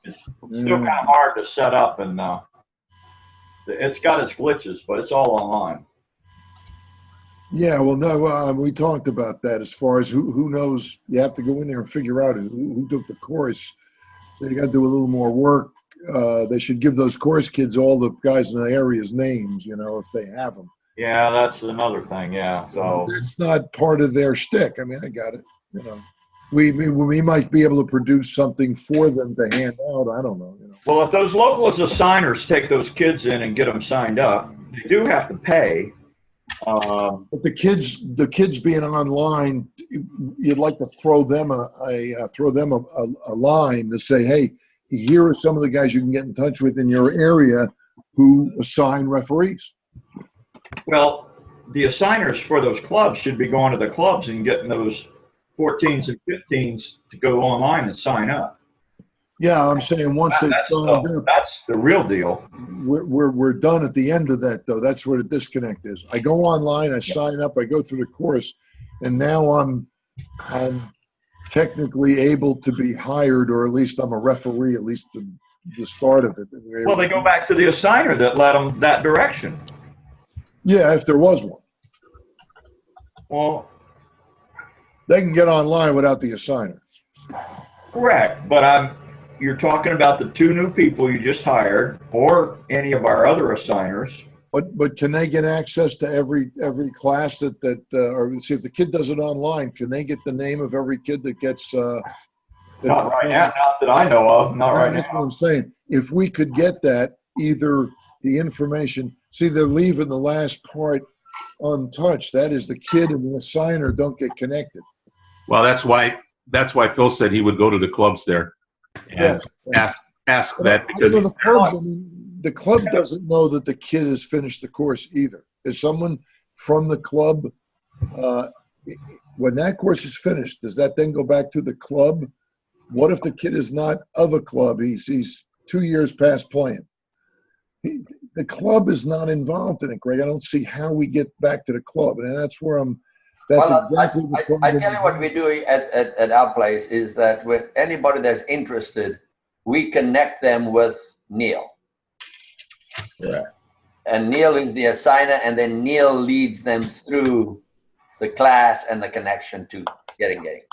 it's still kind of hard to set up, and it's got its glitches, but it's all online. Yeah, well, no, we talked about that as far as who knows. You have to go in there and figure out who took the course. So you got to do a little more work. They should give those course kids all the guys in the area's names, if they have them. Yeah, that's another thing. Yeah, so it's not part of their shtick. I mean, I got it. We might be able to produce something for them to hand out. I don't know. Well, if those local assigners take those kids in and get them signed up, they do have to pay. But the kids being online, you'd like to throw them a line to say, hey, here are some of the guys you can get in touch with in your area who assign referees. Well, the assigners for those clubs should be going to the clubs and getting those 14s and 15s to go online and sign up. Yeah, I'm saying once they've signed up, that's the real deal. We're done at the end of that, though. That's where the disconnect is. I go online, I sign up, I go through the course, and now I'm technically able to be hired, or at least I'm a referee, at least the start of it. Well, they go back to the assigner that led them that direction. Yeah, if there was one. Well, they can get online without the assigner. Correct, but you're talking about the 2 new people you just hired, or any of our other assigners. But can they get access to every class or see if the kid does it online? Can they get the name of every kid that gets? Not right now, not that I know of. Not right now. That's what I'm saying. If we could get that, either the information. See, they're leaving the last part untouched. That is, the kid and the assigner don't get connected. Well, that's why Phil said he would go to the clubs there and ask that, because the club doesn't know that the kid has finished the course either. Is someone from the club, when that course is finished, does that then go back to the club? What if the kid is not of a club? He's 2 years past playing. The club is not involved in it, Greg. I don't see how we get back to the club, and that's where I'm. That's exactly the problem. I tell you what we do at our place is that with anybody that's interested, we connect them with Neil. Yeah. And Neil is the assigner, and then Neil leads them through the class and the connection to getting games.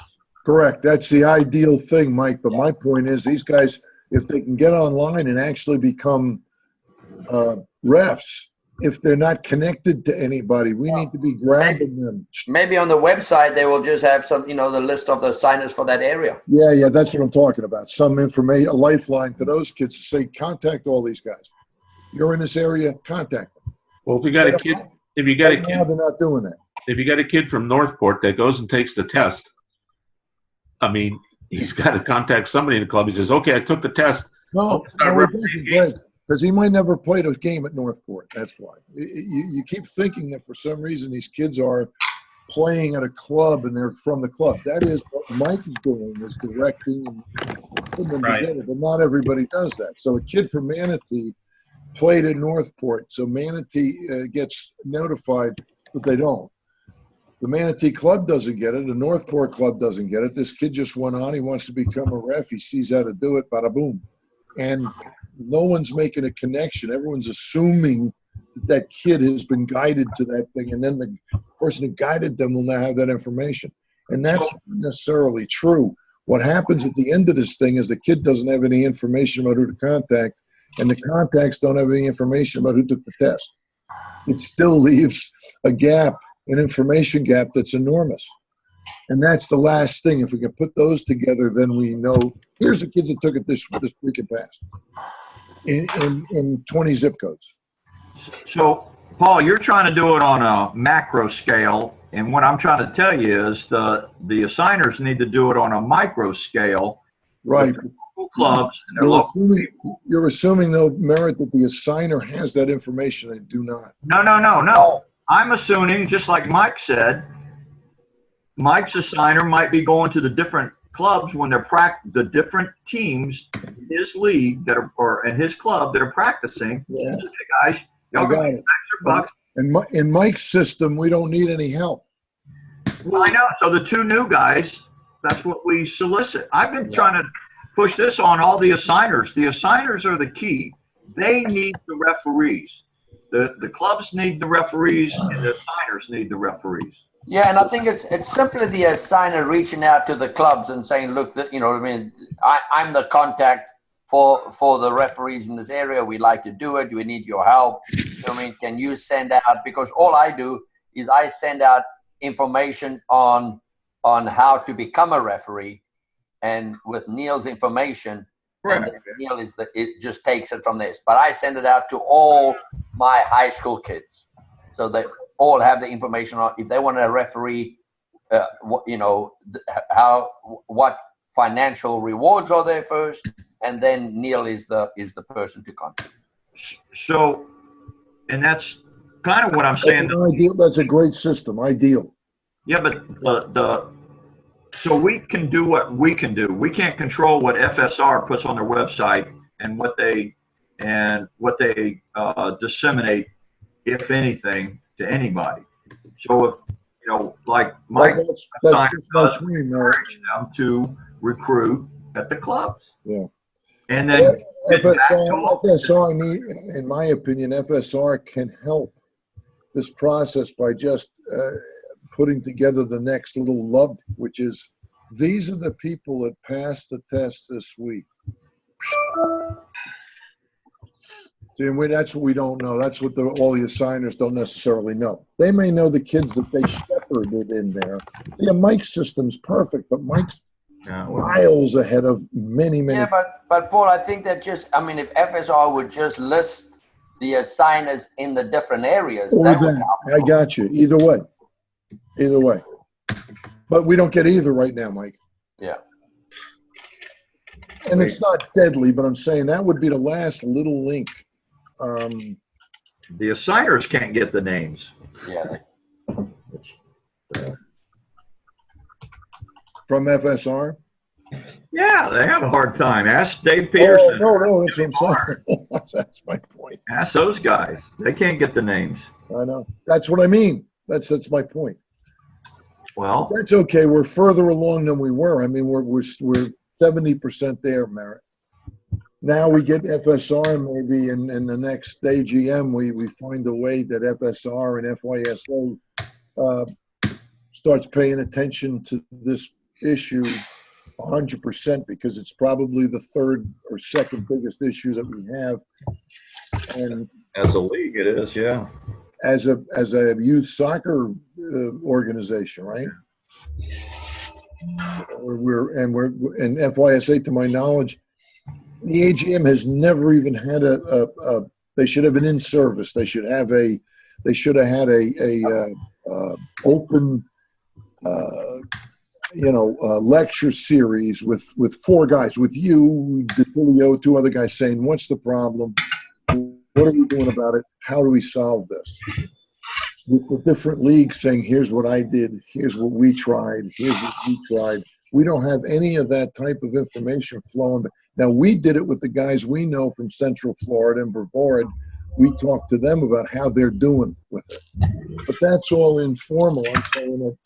Correct. That's the ideal thing, Mike. But my point is, these guys, if they can get online and actually become refs, if they're not connected to anybody, we need to be grabbing them. Maybe on the website they will just have some, the list of the signers for that area. Yeah, that's what I'm talking about. Some information, a lifeline to those kids to say, contact all these guys. You're in this area, contact them. Well, if you got a kid, now they're not doing that. If you got a kid from Northport that goes and takes the test, I mean, he's got to contact somebody in the club. He says, "Okay, I took the test." No, because he might never played a game at Northport. That's why. You keep thinking that for some reason these kids are playing at a club and they're from the club. That is what Mike is doing, is directing and putting them Right. together, but not everybody does that. So a kid from Manatee played at Northport, so Manatee gets notified, but they don't. The Manatee club doesn't get it. The Northport club doesn't get it. This kid just went on. He wants to become a ref. He sees how to do it. Bada boom. And no one's making a connection. Everyone's assuming that kid has been guided to that thing, and then the person who guided them will now have that information. And that's not necessarily true. What happens at the end of this thing is the kid doesn't have any information about who to contact, and the contacts don't have any information about who took the test. It still leaves a gap, an information gap that's enormous. And that's the last thing. If we can put those together, then we know, here's the kids that took it this week and past in 20 zip codes. So, Paul, you're trying to do it on a macro scale, and what I'm trying to tell you is the assigners need to do it on a micro scale. Right. Clubs and their local You're assuming, though, Merritt, that the assigner has that information. They do not. No. I'm assuming, just like Mike said, Mike's assigner might be going to the different clubs when they're the different teams in his league that are, or in his club that are practicing. Yeah. Hey guys, y'all got extra bucks. In Mike's system, we don't need any help. Well, I know. So the two new guys, that's what we solicit. I've been trying to push this on all the assigners. The assigners are the key. They need the referees. The clubs need the referees, and the assigners need the referees. Yeah, and I think it's simply the assigner reaching out to the clubs and saying, look, you know, I mean, I'm the contact for the referees in this area. We'd like to do it. We need your help. You know what I mean? Can you send out, because all I do is I send out information on how to become a referee, and with Neil's information, Right. and Neil it just takes it from this. But I send it out to all my high school kids, so they all have the information on if they want a referee, you know, what financial rewards are there first, and then Neil is the person to contact. So, and that's kind of what I'm saying. That's an ideal. That's a great system. Ideal. Yeah, but so we can do what we can do. We can't control what FSR puts on their website and what they disseminate, if anything, to anybody. So if, you know, like Mike That's does, encourage them to recruit at the clubs. Yeah. And then FSR need, in my opinion, FSR can help this process by just putting together the next little lub, which is, these are the people that passed the test this week. See, and that's what we don't know. That's what all the assigners don't necessarily know. They may know the kids that they shepherded in there. Yeah, Mike's system's perfect, but Mike's miles ahead of many. Yeah, but Paul, I think that if FSR would just list the assigners in the different areas, that would help. I got you. Either way. But we don't get either right now, Mike. Yeah. And it's not deadly, but I'm saying that would be the last little link. The assigners can't get the names. Yeah. From FSR? Yeah, they have a hard time. Ask Dave Peterson. No, that's what I'm saying. That's my point. Ask those guys. They can't get the names. I know. That's what I mean. That's my point. Well, but that's okay. We're further along than we were. I mean, we're 70% there, Merritt. Now we get FSR, maybe in the next AGM, we find a way that FSR and FYSO starts paying attention to this issue 100%, because it's probably the third or second biggest issue that we have. And as a league, it is, yeah. As a youth soccer organization, right? And FYSA, to my knowledge, the AGM has never even had they should have an in-service. They should have had a open, lecture series with four guys, with you, DeTilio, two other guys, saying, what's the problem? What are we doing about it? How do we solve this? With the different leagues saying, here's what I did, here's what we tried, here's what we tried. We don't have any of that type of information flowing. Now, we did it with the guys we know from Central Florida and Brevard. We talked to them about how they're doing with it. But that's all informal. I'm saying that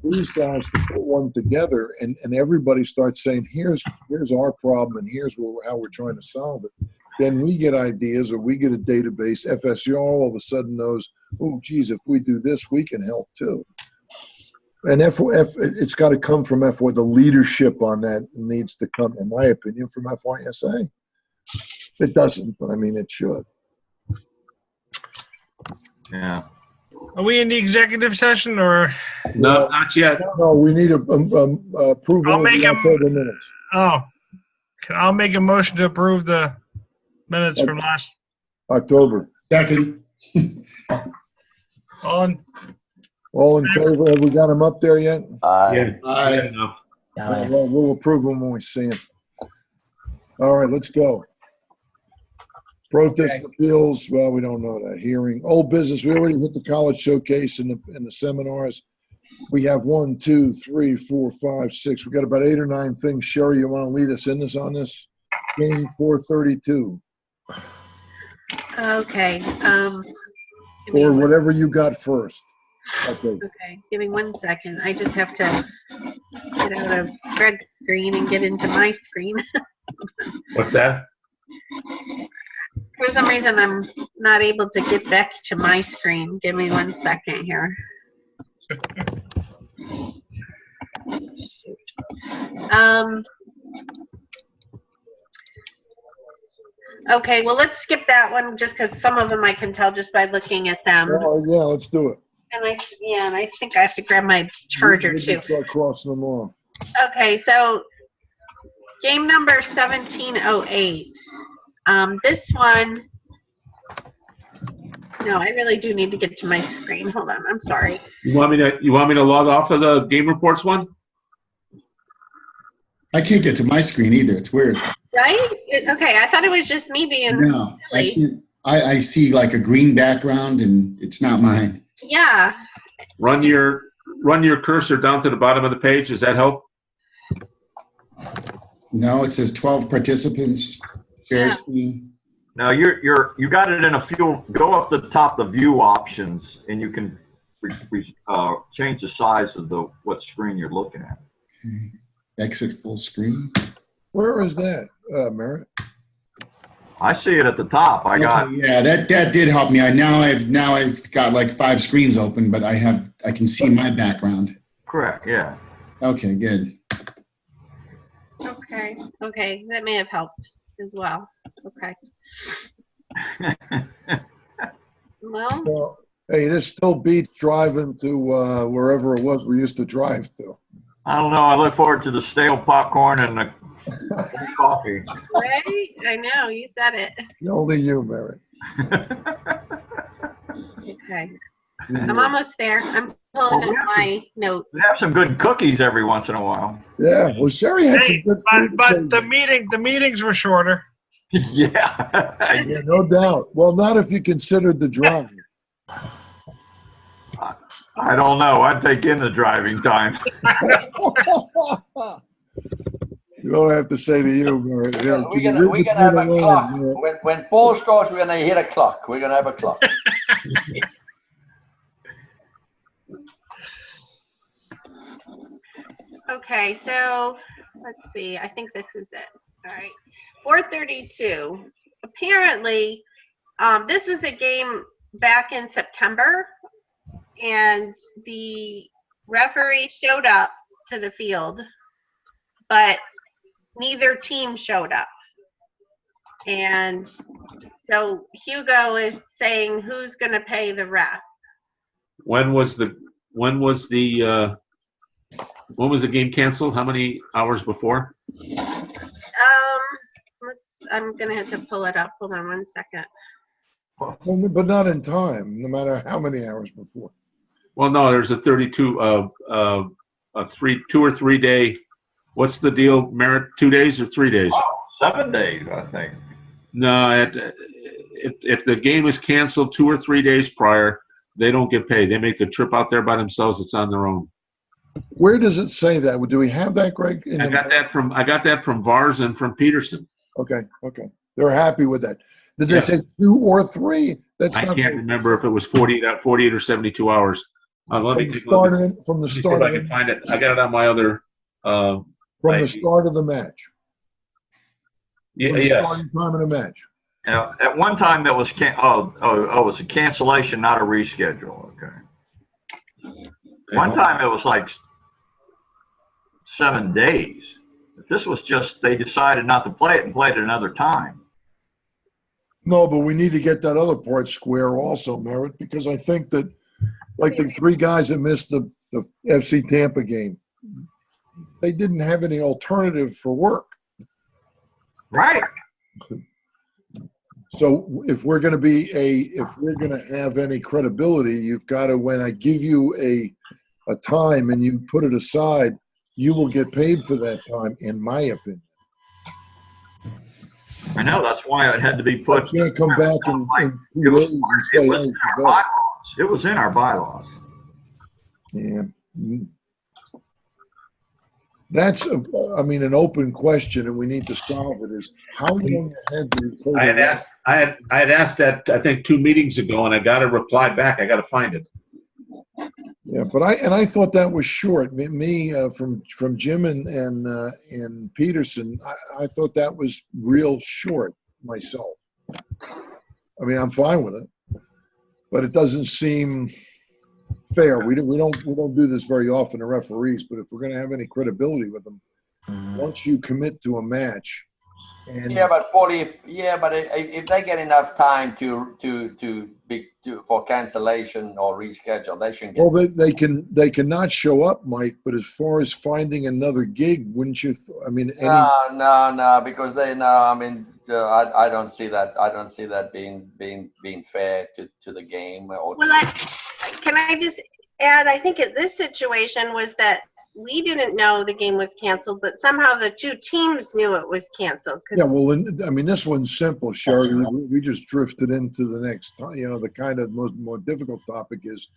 these guys can put one together and everybody starts saying, here's our problem and here's how we're trying to solve it. Then we get ideas or we get a database. FSU all of a sudden knows, oh, geez, if we do this, we can help too. And it's got to come from FY. The leadership on that needs to come, in my opinion, from FYSA. It doesn't, but I mean, it should. Yeah. Are we in the executive session or? No, not yet. No, we need approval of the October minutes. Oh, I'll make a motion to approve the minutes from last. October. Second. All in favor? Have we got them up there yet? Yeah. Aye. Well, we'll approve them when we see them. All right, let's go. Protest appeals, well, we don't know that. Hearing. Old business, we already hit the college showcase and the seminars. We have 1, 2, 3, 4, 5, 6. We got about 8 or 9 things. Sherry, you want to lead us in on this? Game 432. Okay. Or whatever you got first. Okay. Give me 1 second. I just have to get out of Greg's screen and get into my screen. What's that? For some reason, I'm not able to get back to my screen. Give me 1 second here. Okay, well, let's skip that one just because some of them I can tell just by looking at them. Oh, yeah, let's do it. And I think I have to grab my charger too. Start crossing them off. Okay, so game number 1708. This one, no, I really do need to get to my screen. Hold on, I'm sorry. You want me to log off of the game reports one? I can't get to my screen either. It's weird. Right? Okay, I thought it was just me being No, silly. I see like a green background and it's not mine. Yeah. Run your cursor down to the bottom of the page. Does that help? No, it says 12 participants. Share screen. Now you got it in a few. Go up the top, the view options, and you can change the size of what screen you're looking at. Okay. Exit full screen. Where is that, Merritt? I see it at the top. Yeah, that did help me. Now I've got like 5 screens open, but I can see my background. Correct. Yeah. Okay, good. Okay, that may have helped as well. Okay. Well, hey, this still beats driving to wherever it was we used to drive to. I don't know. I look forward to the stale popcorn and the coffee. Right? I know, you said it. Only you, Mary. Okay. I'm almost there. I'm pulling up my notes. We have some good cookies every once in a while. Yeah, well, Sherry had some good food. But the meetings were shorter. Yeah. Yeah, no doubt. Well, not if you considered the drive. I don't know. I'd take in the driving time. You all I have to say to you, Mary. Yeah, we're gonna have a clock. When Paul starts, we're gonna hit a clock. We're gonna have a clock. Okay, so let's see. I think this is it. All right. 432. Apparently, this was a game back in September, and the referee showed up to the field, but neither team showed up. And so Hugo is saying who's going to pay the ref. When was the game canceled? How many hours before? I'm going to have to pull it up. Hold on 1 second. But not in time, no matter how many hours before. Well, no, there's a 32, 2 or 3 day. What's the deal, Merritt? 2 days or 3 days? Oh, 7 days, I think. No, if the game is canceled 2 or 3 days prior, they don't get paid. They make the trip out there by themselves. It's on their own. Where does it say that? Do we have that, Greg? I got that from VARS and from Peterson. Okay. They're happy with that. Did they Yeah. say 2 or 3? That's I not can't remember if it was 48 or 72 hours. Let me take a look. from the See if start I of can the, find it. I got it on my other. from the ID. start of the match. Yeah, From the yeah. starting time of the match. Now, at one time that was it was a cancellation, not a reschedule. Okay. One time it was like 7 days. If this was just they decided not to play it and played it another time. No, but we need to get that other part square also, Merritt, because I think that, like the 3 guys that missed the FC Tampa game, they didn't have any alternative for work. Right. So if we're going to have any credibility, you've got to, when I give you a time and you put it aside, you will get paid for that time, in my opinion. I know, that's why it had to be put. You can't come back in 2 days and say, hey, forget it. It was in our bylaws. Yeah. That's, an open question, and we need to solve it. Is how long ahead do we pay? I had asked that, I think, 2 meetings ago, and I got a reply back. I got to find it. Yeah, but I thought that was short. From Jim and Peterson, I thought that was real short myself. I'm fine with it, but it doesn't seem fair. We don't do this very often to referees, but if we're going to have any credibility with them, once you commit to a match, and but if they get enough time for cancellation or reschedule, they shouldn't get. Well, they cannot show up, Mike. But as far as finding another gig, wouldn't you? No, because I don't see that. I don't see that being fair to the game. Can I just add? I think this situation was that we didn't know the game was canceled, but somehow the 2 teams knew it was canceled. Yeah, well, this one's simple, Sherry. We just drifted into the next. The kind of more difficult topic is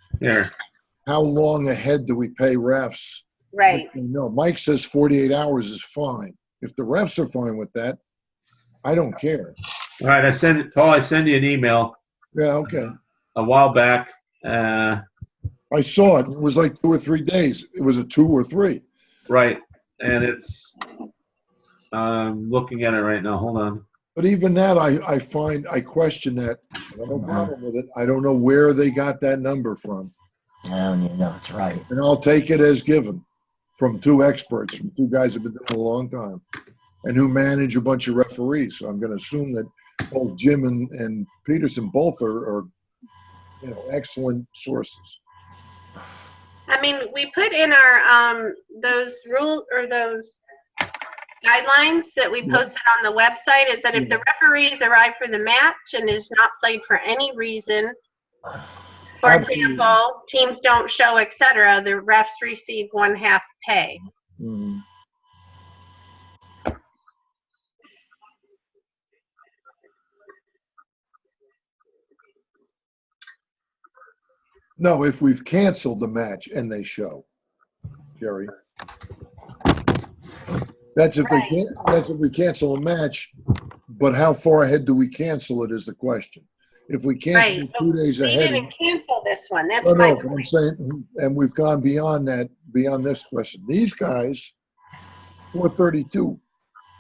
how long ahead do we pay refs? Right. No, Mike says 48 hours is fine. If the refs are fine with that, I don't care. All right, I send you an email. Yeah, okay. A while back. I saw it. It was like 2 or 3 days. It was a 2 or 3. Right, and it's. I'm looking at it right now. Hold on. But even that, I question that. I have no problem with it. I don't know where they got that number from. That's right. And I'll take it as given from 2 experts, from 2 guys who've been doing it a long time, and who manage a bunch of referees. So I'm going to assume that both Jim and Peterson both are excellent sources. We put in our those rules or those guidelines that we posted on the website is that if the referees arrive for the match and is not played for any reason, for example, teams don't show, etc., the refs receive 1/2 pay. Mm-hmm. No, if we've canceled the match and they show, Jerry. That's if we cancel a match, but how far ahead do we cancel it is the question. If we cancel it 2 days ahead. We didn't cancel this one. That's no, my but point. I'm saying, and we've gone beyond that, beyond this question. These guys, 432,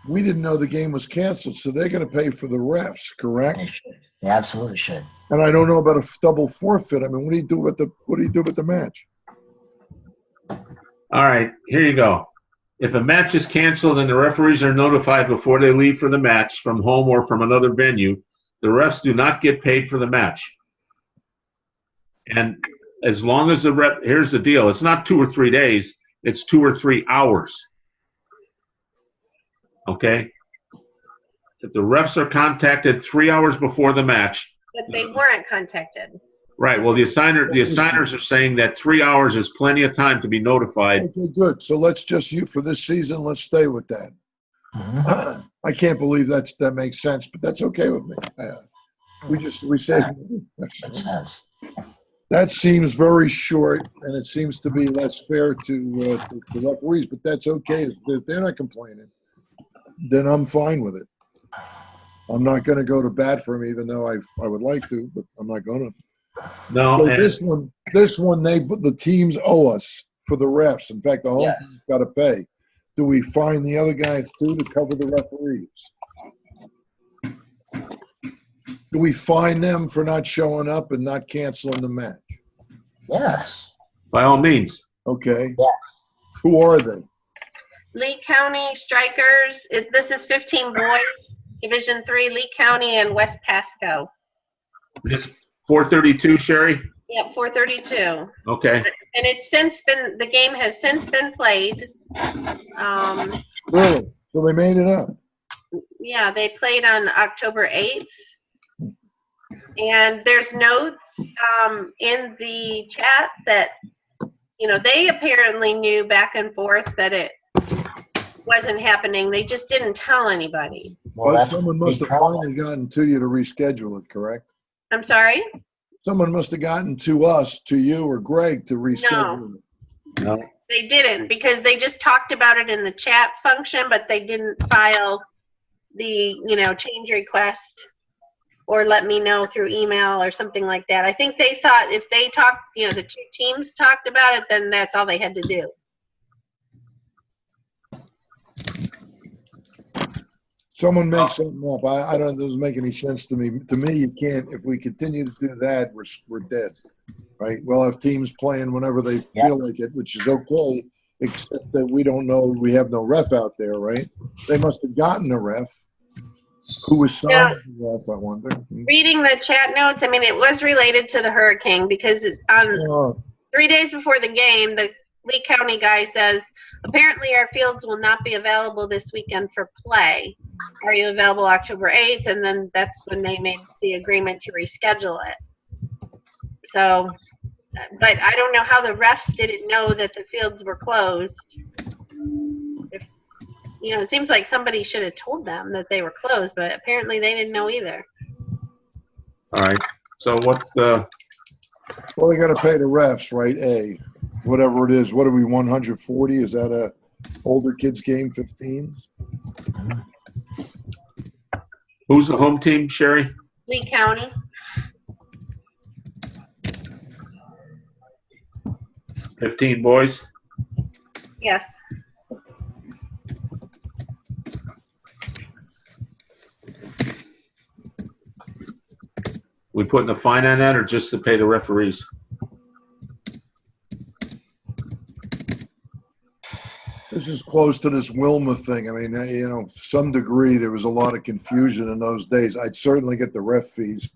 we didn't know the game was canceled, so they're going to pay for the refs, correct? They should. They absolutely should. And I don't know about a double forfeit. What do you do with the match? All right, here you go. If a match is canceled and the referees are notified before they leave for the match from home or from another venue, the refs do not get paid for the match. And as long as here's the deal, it's not 2 or 3 days, it's 2 or 3 hours. Okay? If the refs are contacted 3 hours before the match. But they weren't contacted. Right. Well, the assigners are saying that 3 hours is plenty of time to be notified. Okay, good. So let's for this season, let's stay with that. Mm-hmm. I can't believe that makes sense, but that's okay with me. We say That seems very short, and it seems to be less fair to the referees, but that's okay. If they're not complaining, then I'm fine with it. I'm not going to go to bat for them, even though I would like to, but I'm not going to. No, So and this one, the teams owe us for the refs. In fact, the home Yes. team's got to pay. Do we fine the other guys too to cover the referees? Do we fine them for not showing up and not canceling the match? Yes. by all means. Okay. Yes. Who are they? Lee County Strikers. This is 15 boys, Division 3, Lee County and West Pasco. It's 432, Sherry? Yep, 432. Okay. And the game has since been played. Really? So they made it up. Yeah, they played on October 8th. And there's notes in the chat that, they apparently knew back and forth that it wasn't happening. They just didn't tell anybody. Well, But that's someone must have finally gotten to you to reschedule it, correct? I'm sorry? Someone must have gotten to us, to you or Greg, to reschedule it. No. They didn't, because they just talked about it in the chat function, but they didn't file the, change request or let me know through email or something like that. I think they thought if they talked, the two teams talked about it, then that's all they had to do. Someone makes something up. I don't, it doesn't make any sense to me. To me, you can't, if we continue to do that, we're dead, right? We'll have teams playing whenever they feel like it, which is okay, except that we don't know, we have no ref out there, right? They must have gotten a ref. Who assigned the ref, I wonder? Reading the chat notes, it was related to the hurricane because it's on 3 days before the game, the Lee County guy says, apparently our fields will not be available this weekend for play. Are you available October 8th? And then that's when they made the agreement to reschedule it. So, but I don't know how the refs didn't know that the fields were closed. It seems like somebody should have told them that they were closed, but apparently they didn't know either. All right. So what's the? Well, they got to pay the refs, right? Whatever it is. What are we, 140? Is that a older kids game, 15? Who's the home team, Sherry? Lee County. $15 boys. Yes. We putting a fine on that, or just to pay the referees? This is close to this Wilma thing. Some degree there was a lot of confusion in those days. I'd certainly get the ref fees.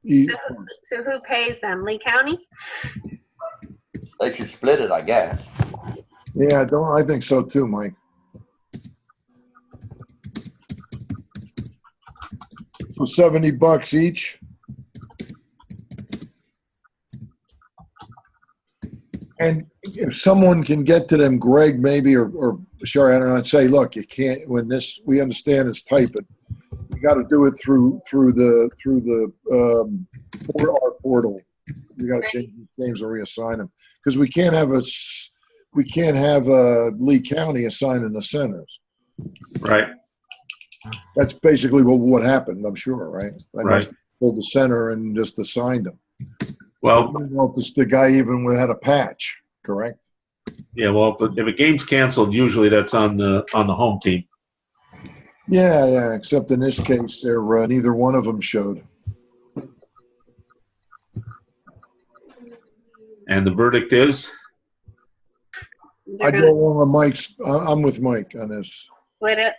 So who pays them? Lee County? They should split it, I guess. Yeah, I think so too, Mike. So $70 each. And if someone can get to them, Greg maybe, or Sherry, I don't know, and say, look, you can't, we understand it's tight, but you got to do it through our portal. You got to change these names or reassign them, because we can't have Lee County assigning the centers. Right. That's basically what happened, I'm sure, right? They Right. must have pulled the center and just assigned them. Well, I don't know if the guy even had a patch, correct? yeah. Well, if a game's canceled, usually that's on the home team. Yeah, except in this case, they're neither one of them showed. And the verdict is? They're I gonna go along with Mike's. I'm with Mike on this. split it.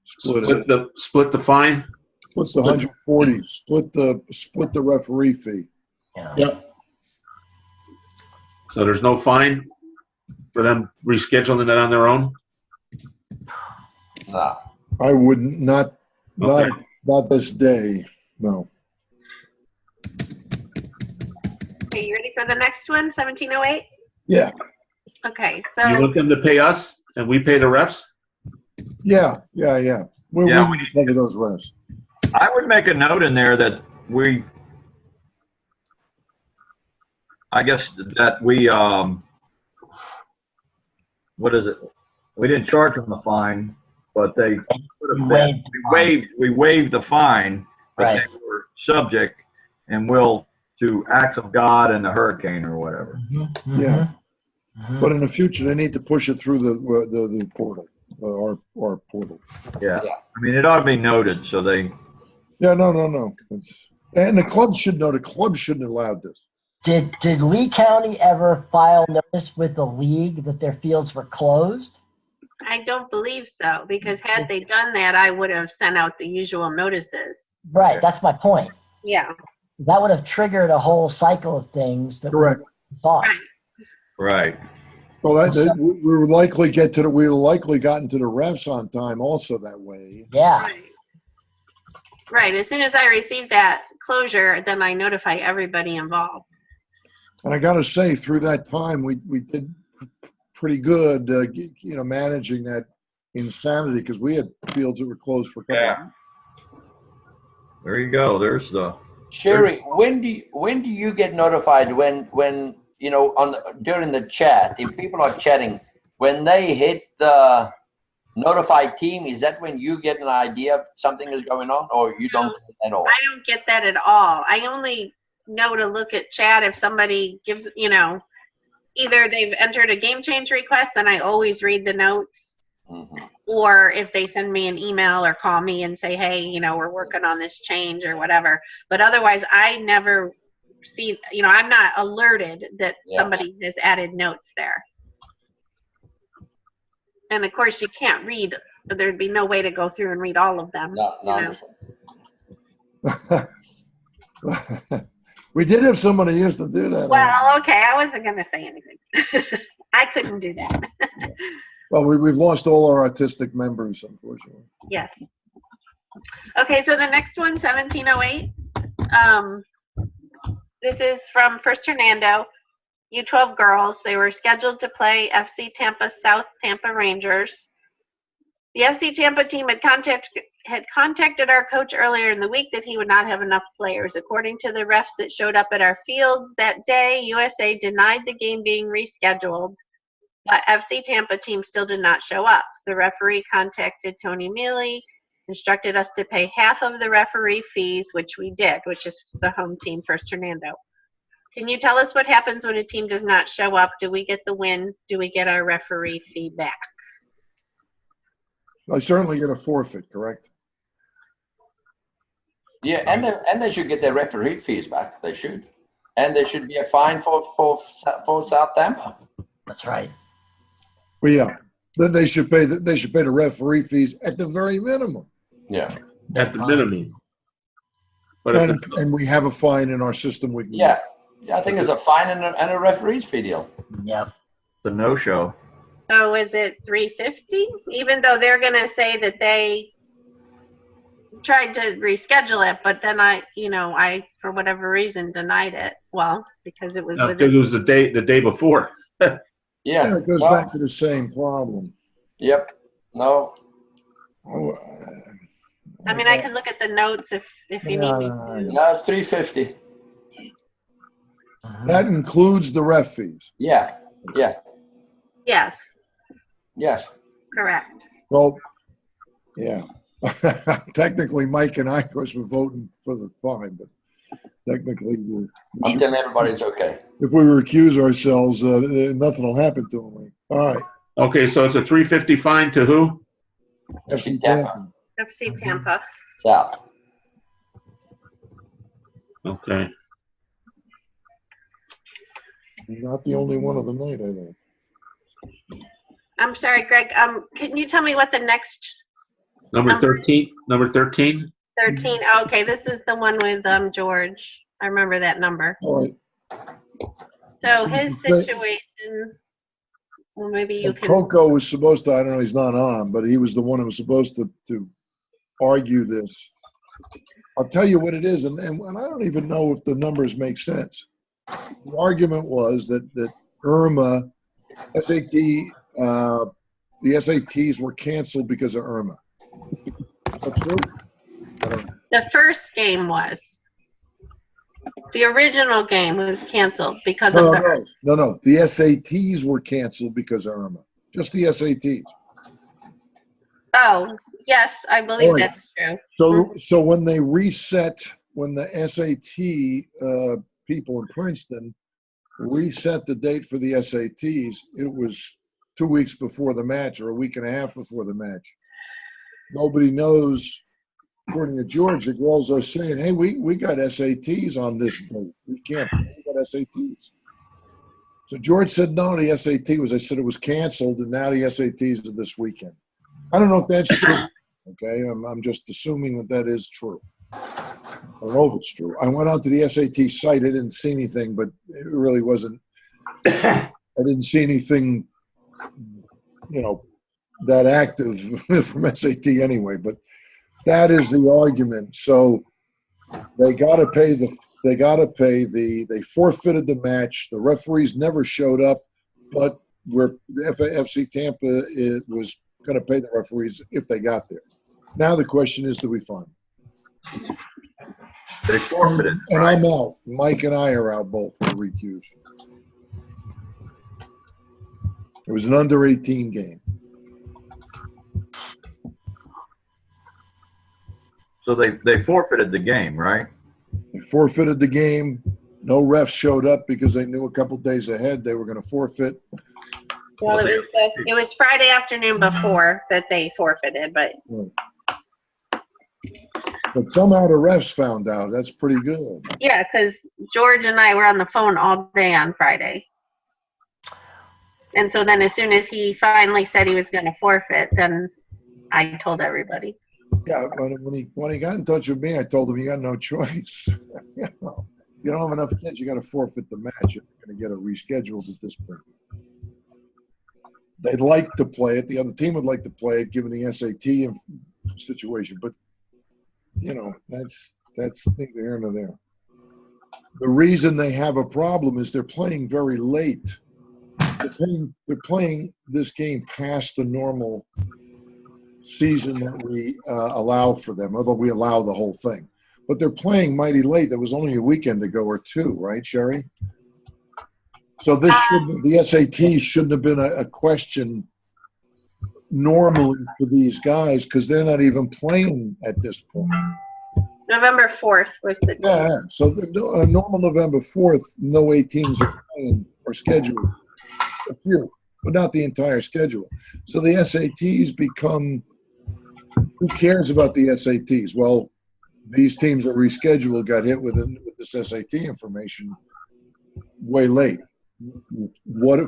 Split it. Split the fine? What's the 140? Split the referee fee. Yep. So there's no fine for them rescheduling it on their own? No. I wouldn't, not this day, no. Okay, you ready for the next one? 1708? Yeah, Okay, You so want them to pay us and we pay the refs? yeah. We Yeah, need to cover those refs. I would make a note in there that we I guess that we, what is it? We didn't charge them the fine, but they we waived the fine, but Right. they were subject and will to acts of God and the hurricane or whatever. Yeah. But in the future, they need to push it through the portal, our portal. Yeah. I mean, it ought to be noted so they. Yeah, no. And the clubs should know. The clubs shouldn't have allowed this. Did Lee County ever file notice with the league that their fields were closed? I don't believe so, because had they done that, I would have sent out the usual notices. Right, that's my point. Yeah. That would have triggered a whole cycle of things that Correct. we thought. Right. Well, we were likely gotten to the refs on time also that way. Yeah. Right. As soon as I received that closure, then I notify everybody involved. And I got to say, through that time, we did pretty good, managing that insanity, because we had fields that were closed for a couple of weeks. There you go. There's the. Sherry, when do you get notified when during the chat, if people are chatting, when they hit the notified team, is that when you get an idea something is going on, or you don't get it at all? I don't get that at all. I only know to look at chat if somebody gives, either they've entered a game change request, then I always read the notes. Or if they send me an email or call me and say, hey, we're working on this change or whatever. But otherwise, I never see, I'm not alerted that somebody has added notes there. And of course, you can't read. There'd be no way to go through and read all of them. We did have somebody used to do that. Well, okay, I wasn't going to say anything. I couldn't do that. Well, we've lost all our autistic members, unfortunately. Yes. Okay, so the next one, 1708. This is from First Hernando, U12 girls. They were scheduled to play FC Tampa South Tampa Rangers. The FC Tampa team had contacted our coach earlier in the week that he would not have enough players. According to the refs that showed up at our fields that day, USA denied the game being rescheduled, but FC Tampa team still did not show up. The referee contacted Tony Mealy, instructed us to pay half of the referee fees, which we did, which is the home team, First Hernando. Can you tell us what happens when a team does not show up? Do we get the win? Do we get our referee fee back? I certainly get a forfeit, correct? Yeah, and they should get their referee fees back. They should, and there should be a fine for South Tampa. That's right. Well, yeah. Then they should pay the referee fees at the very minimum. Yeah. At the minimum. But and we have a fine in our system. We can Yeah, I think there's a fine and a referee's fee deal. Yep. The no-show. So is it $350? Even though they're going to say that they tried to reschedule it, but then I for whatever reason denied it. Well, because it was it was the day before. Yeah, it goes back to the same problem. Yep. No. I mean, I can look at the notes if you need me. No, it's $350. That includes the ref fees. Yeah. Yes. Yes. Correct. Well, yeah. Technically, Mike and I, of course, were voting for the fine, but technically, I'm telling everybody it's okay. If we recuse ourselves, nothing will happen to them. All right. Okay, so it's a $350 fine to who? FC Tampa. FC Tampa. South. Okay. Not the only one of the night, I think. I'm sorry, Greg. Can you tell me what the next Number 13? Number 13? 13. Oh, okay, this is the one with George. I remember that number. All right. So his situation, well, maybe you can. Coco was supposed to, I don't know, he's not on, but he was the one who was supposed to argue this. I'll tell you what it is, and I don't even know if the numbers make sense. The argument was that Irma, the SATs were canceled because of Irma. Is that true? The first game was. The original game was canceled because of the. No. The SATs were canceled because of Irma. Just the SATs. Oh, yes, I believe Right. that's true. So when they reset, when the SAT people in Princeton reset the date for the SATs, it was 2 weeks before the match or a week and a half before the match. Nobody knows. According to George, the girls are saying, "Hey, we got SATs on this date. We can't. We got SATs." So George said, "No, the SAT was." I said it was canceled, and now the SATs are this weekend. I don't know if that's true. Okay, I'm just assuming that is true. I don't know if it's true. I went out to the SAT site. I didn't see anything, but it really wasn't. I didn't see anything, that active from SAT anyway. But that is the argument. So they got to pay they forfeited the match. The referees never showed up, but the FC Tampa was going to pay the referees if they got there. Now the question is, do we fine them? They forfeited. And I'm out. Mike and I are out both. We're recused. It was an under 18 game. So they forfeited the game, right? They forfeited the game. No refs showed up because they knew a couple days ahead they were going to forfeit. Well, it was Friday afternoon before that they forfeited, but. But somehow the refs found out. That's pretty good. Yeah, because George and I were on the phone all day on Friday. And so then as soon as he finally said he was going to forfeit, then I told everybody. Yeah, when he got in touch with me, I told him you got no choice. You don't have enough kids, you got to forfeit the match. You're going to get it rescheduled at this point. They'd like to play it. The other team would like to play it, given the SAT situation. But that's neither here nor there. The reason they have a problem is they're playing very late. They're playing this game past the normal season that we allow for them, although we allow the whole thing. But they're playing mighty late. There was only a weekend ago or two, right, Sherry? So the SATs shouldn't have been a question normally for these guys because they're not even playing at this point. November 4th was the date. Yeah, so the normal November 4th, no 18s are playing or scheduled. A few, but not the entire schedule. So the SATs become, who cares about the SATs? Well, these teams that rescheduled got hit with this SAT information way late.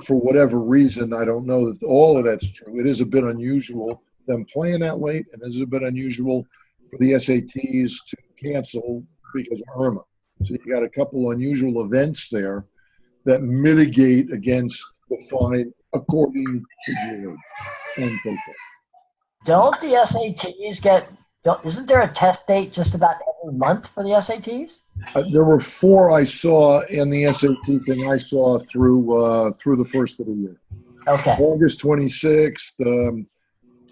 For whatever reason, I don't know that all of that's true. It is a bit unusual them playing that late, and it is a bit unusual for the SATs to cancel because of Irma. So you got a couple unusual events there that mitigate against the fine, according to George and Coco. Don't the SATs isn't there a test date just about every month for the SATs? There were 4 I saw in the SAT thing I saw through the first of the year. Okay. August 26th,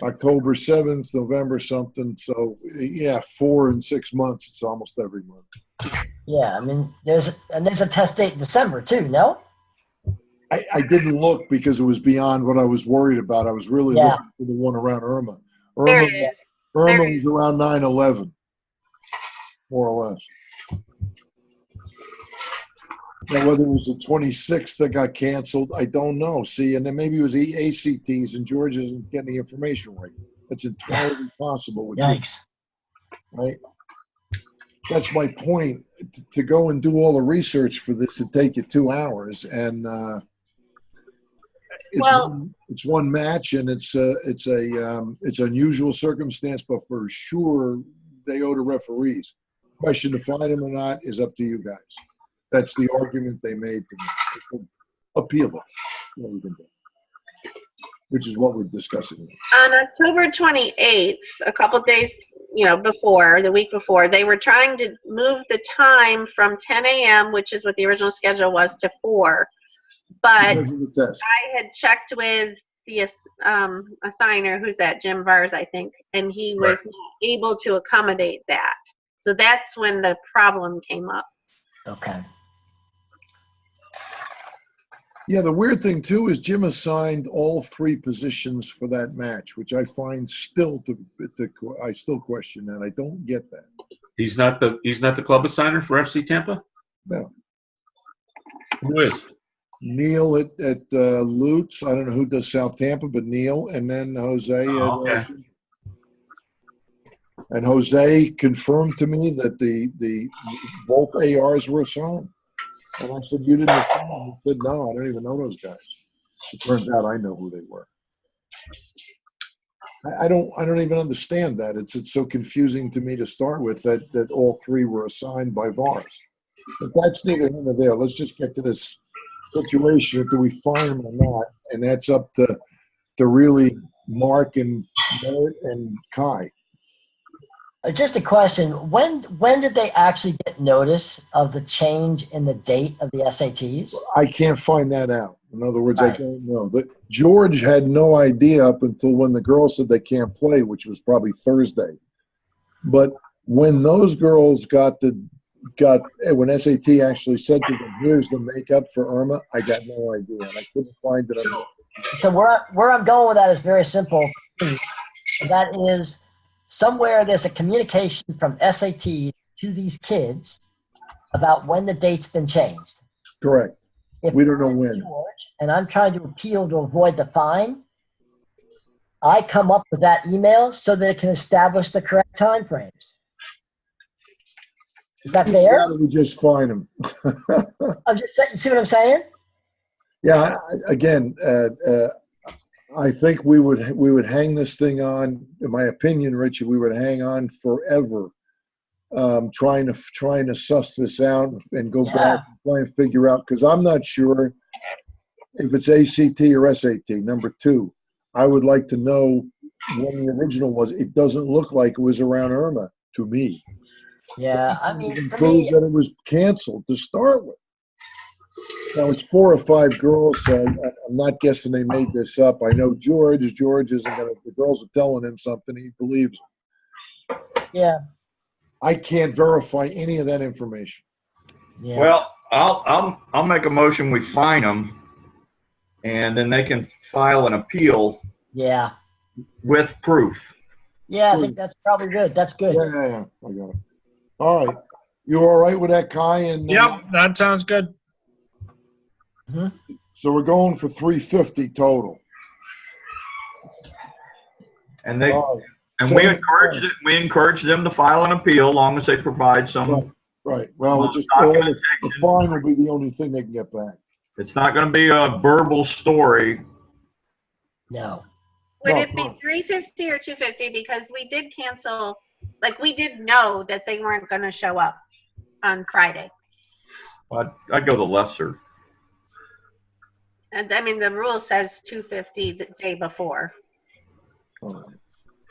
October 7th, November something. So, yeah, 4 and 6 months. It's almost every month. Yeah, I mean, there's a test date in December too, no? I didn't look because it was beyond what I was worried about. I was really looking for the one around Irma. Irma was around 9/11, more or less. Now, whether it was the 26th that got canceled, I don't know. See, and then maybe it was the ACTs and George isn't getting the information right. That's entirely possible with Yikes. Right? That's my point. To go and do all the research for this would take you 2 hours, and it's one match, and it's unusual circumstance, but for sure they owe to referees. Question to fine them or not is up to you guys. That's the argument they made to me. Appeal it, which is what we're discussing. On October 28th, a couple days, before, the week before, they were trying to move the time from 10 a.m., which is what the original schedule was, to 4. But I had checked with the assigner, who's at Jim Vars, I think, and he was not able to accommodate that. So that's when the problem came up. Okay. Yeah, the weird thing too is Jim assigned all 3 positions for that match, which I find still I still question that. I don't get that. He's not the club assigner for FC Tampa? No. Who is? Neil at Lutz. I don't know who does South Tampa, but Neil, and then Jose. Okay. And Jose confirmed to me that the both ARs were assigned. And I said, "You didn't assign them?" He said, "No, I don't even know those guys." It turns out I know who they were. I don't even understand that. It's so confusing to me to start with that all 3 were assigned by VARs. But that's neither here nor there. Let's just get to this situation. Do we fine them or not? And that's up to really Mark and Merritt and Kai. Just a question. When did they actually get notice of the change in the date of the SATs? I can't find that out. In other words, Right. I don't know. George had no idea up until when the girls said they can't play, which was probably Thursday. But when those girls when SAT actually said to them, "Here's the makeup for Irma," I got no idea, and I couldn't find it. So where I'm going with that is very simple. That is, somewhere there's a communication from SAT to these kids about when the date's been changed. Correct. If We don't know I'm when. George, and I'm trying to appeal to avoid the fine, I come up with that email so that it can establish the correct time frames. Is that fair? Now that we just fine them. I'm just saying, see what I'm saying? Yeah. Again, I think we would hang this thing on. In my opinion, Richard, we would hang on forever, trying to suss this out and go back and try and figure out, because I'm not sure if it's ACT or SAT. Number 2, I would like to know when the original was. It doesn't look like it was around Irma to me. Yeah, I mean, for Prove me, that it was canceled to start with. Now it's 4 or 5 girls, so I'm not guessing they made this up. I know George isn't gonna. The girls are telling him something, he believes them. yeah, I can't verify any of that information. yeah. Well, I'll make a motion, we fine them, and then they can file an appeal Yeah. with proof. Yeah, I think that's probably good. That's good. Yeah, I got it. All right. You all right with that, Kai? And Yep, that sounds good. So we're going for 350 total. And they All right. and So- we encourage them to file an appeal, as long as they provide some. Right. Well, the fine will be the only thing they can get back. It's not going to be a verbal story. No. Would No, it be fine. 350 or 250? Because we did cancel, like we did know that they weren't going to show up on Friday. I'd go the lesser. And I mean, the rule says 250 the day before. All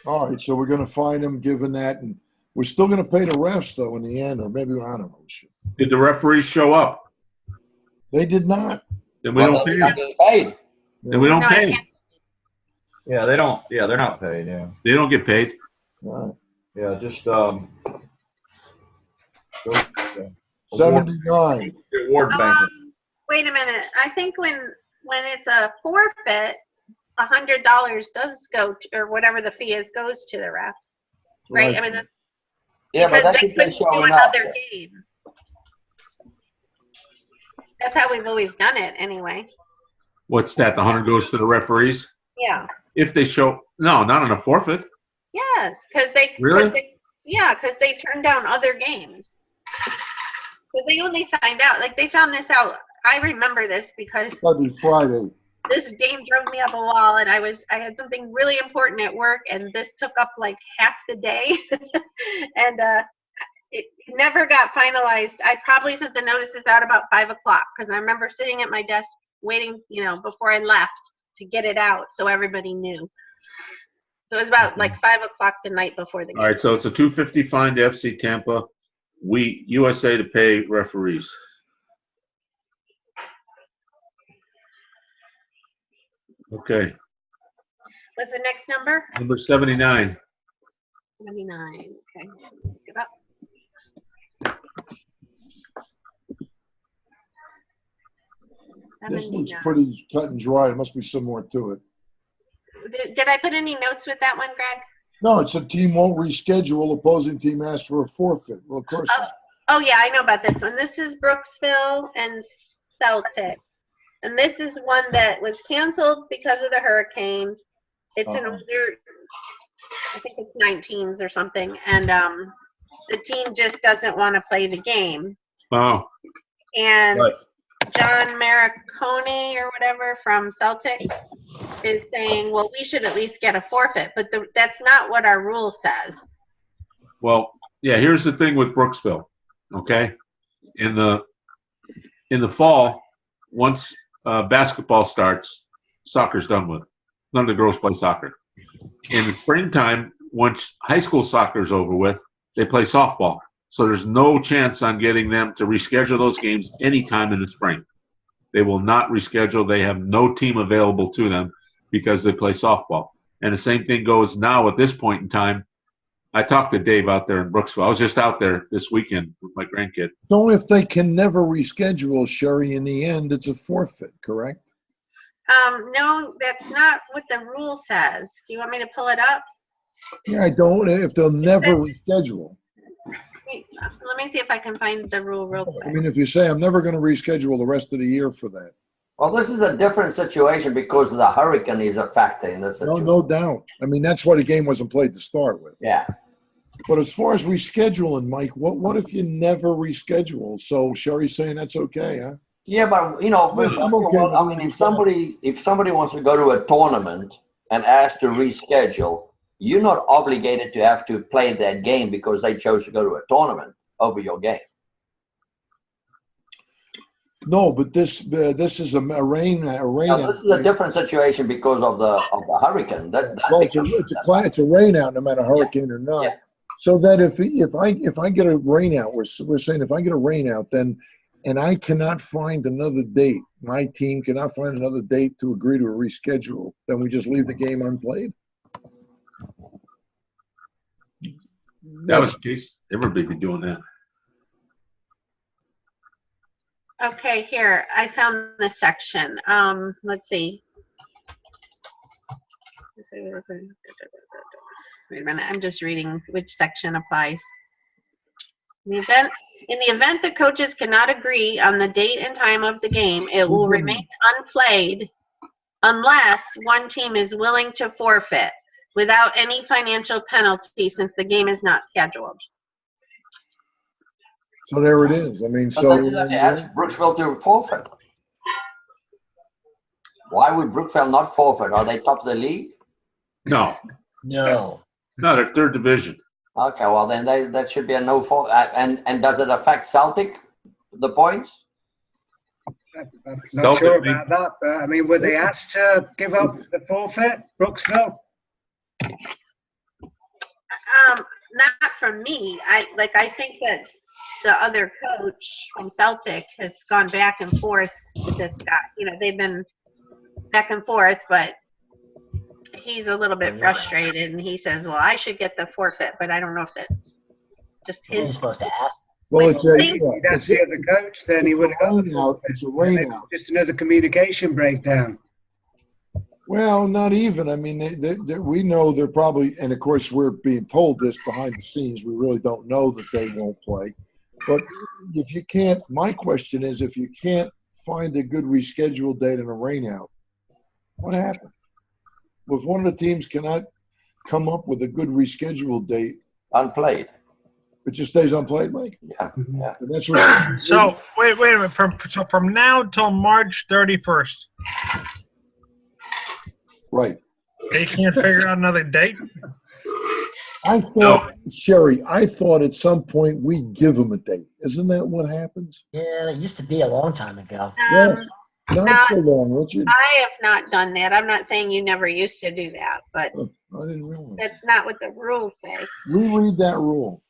right. So we're going to fine them given that, and we're still going to pay the refs though in the end, or maybe I don't know. Did the referees show up? They did not. Then we don't pay them. Paid. Then we don't No, I pay them. can't. Yeah, they don't. Yeah, they're not paid. Yeah. They don't get paid. All right. Yeah, just 79. the award bank. Wait a minute. I think when it's a forfeit, $100 does go to, or whatever the fee is, goes to the refs, right? I mean, Yeah, but because that's they if they're couldn't do showing up. another game. That's how we've always done it, anyway. What's that? The 100 goes to the referees? Yeah. If they show, no, not on a forfeit. Yes, because they. Really? Because they turned down other games. Because they only find out, like they found this out. I remember this because That'd be Friday. this dame drove me up a wall, and I had something really important at work, and this took up like half the day, and it never got finalized. I probably sent the notices out about 5 o'clock because I remember sitting at my desk waiting, before I left to get it out so everybody knew. So it was about like 5 o'clock the night before the game. All right, so it's a $250 fine to FC Tampa. USA to pay referees. Okay, What's the next number? number 79. 79. Okay. Look it up. This looks 79. pretty cut and dry. There must be some more to it. Did I put any notes with that one, Greg? No, it's a team won't reschedule. Opposing team asks for a forfeit. Well, of course. Oh yeah, I know about this one. This is Brooksville and Celtic. And this is one that was canceled because of the hurricane. It's an older, I think it's 19s or something. And the team just doesn't want to play the game. Oh, And Right. John Maracone or whatever from Celtic is saying, well, we should at least get a forfeit. But that's not what our rule says. well, yeah, here's the thing with Brooksville, okay? In the fall, once basketball starts, soccer's done with. None of the girls play soccer. In the springtime, once high school soccer's over with, they play softball. So there's no chance on getting them to reschedule those games anytime in the spring. They will not reschedule. They have no team available to them because they play softball. And the same thing goes now at this point in time. I talked to Dave out there in Brooksville. I was just out there this weekend with my grandkid. So if they can never reschedule, Sherry, in the end, it's a forfeit, correct? No, that's not what the rule says. Do you want me to pull it up? Yeah, I don't. If they'll never reschedule. Let me see if I can find the rule real I quick. mean, if you say, I'm never going to reschedule the rest of the year for that. Well, this is a different situation because the hurricane is a factor in this No, situation. no doubt. I mean, that's why the game wasn't played to start with. Yeah. But as far as rescheduling, Mike, what if you never reschedule? So Sherry's saying that's okay, huh? Yeah, but you know, Yeah, I'm okay with I mean, doing if somebody wants to go to a tournament and ask to reschedule, you're not obligated to have to play that game because they chose to go to a tournament over your game. No, but this is a rain. Now, this is a different situation because of the hurricane. Well, it's a rain out, no matter hurricane or not. Yeah. So that if I get a rain out, we're saying if I get a rain out, then and I cannot find another date, my team cannot find another date to agree to a reschedule, then we just leave the game unplayed. That was the case. Everybody be doing that. Okay, here, I found this section. Let's see. Wait a minute, I'm just reading which section applies. In the event the coaches cannot agree on the date and time of the game, it will remain unplayed unless one team is willing to forfeit without any financial penalty since the game is not scheduled. So there it is. I mean, But so then you have to ask Brooksville to forfeit. Why would Brookville not forfeit? Are they top of the league? No, No. no, they're third division. Okay, well then that should be a no for. And does it affect Celtic, the points? I'm not sure about that, but I mean, were they asked to give up the forfeit, Brooksville? Not from me. I think that the other coach from Celtic has gone back and forth with this guy. You know, they've been back and forth, but he's a little bit frustrated, and he says, "Well, I should get the forfeit," but I don't know if that's just You're his. supposed to ask. well, it's a He'd ask the other coach, then he would have rain out. It's a rain out. just another communication breakdown. Well, not even. I mean, we know they're probably, and of course, we're being told this behind the scenes. We really don't know that they won't play. But if you can't, my question is, if you can't find a good reschedule date in a rainout, what happened? Well, if one of the teams cannot come up with a good reschedule date, Unplayed. it just stays unplayed, Mike. Yeah. Yeah. And that's what. So wait a minute. From now till March 31st, Right. they can't figure out another date. I thought, Sherry, I thought at some point we'd give them a date. Isn't that what happens? Yeah, it used to be a long time ago. Yes. Not so long, Richard. I have not done that. I'm not saying you never used to do that, but I didn't realize. that's not what the rules say. Reread that rule.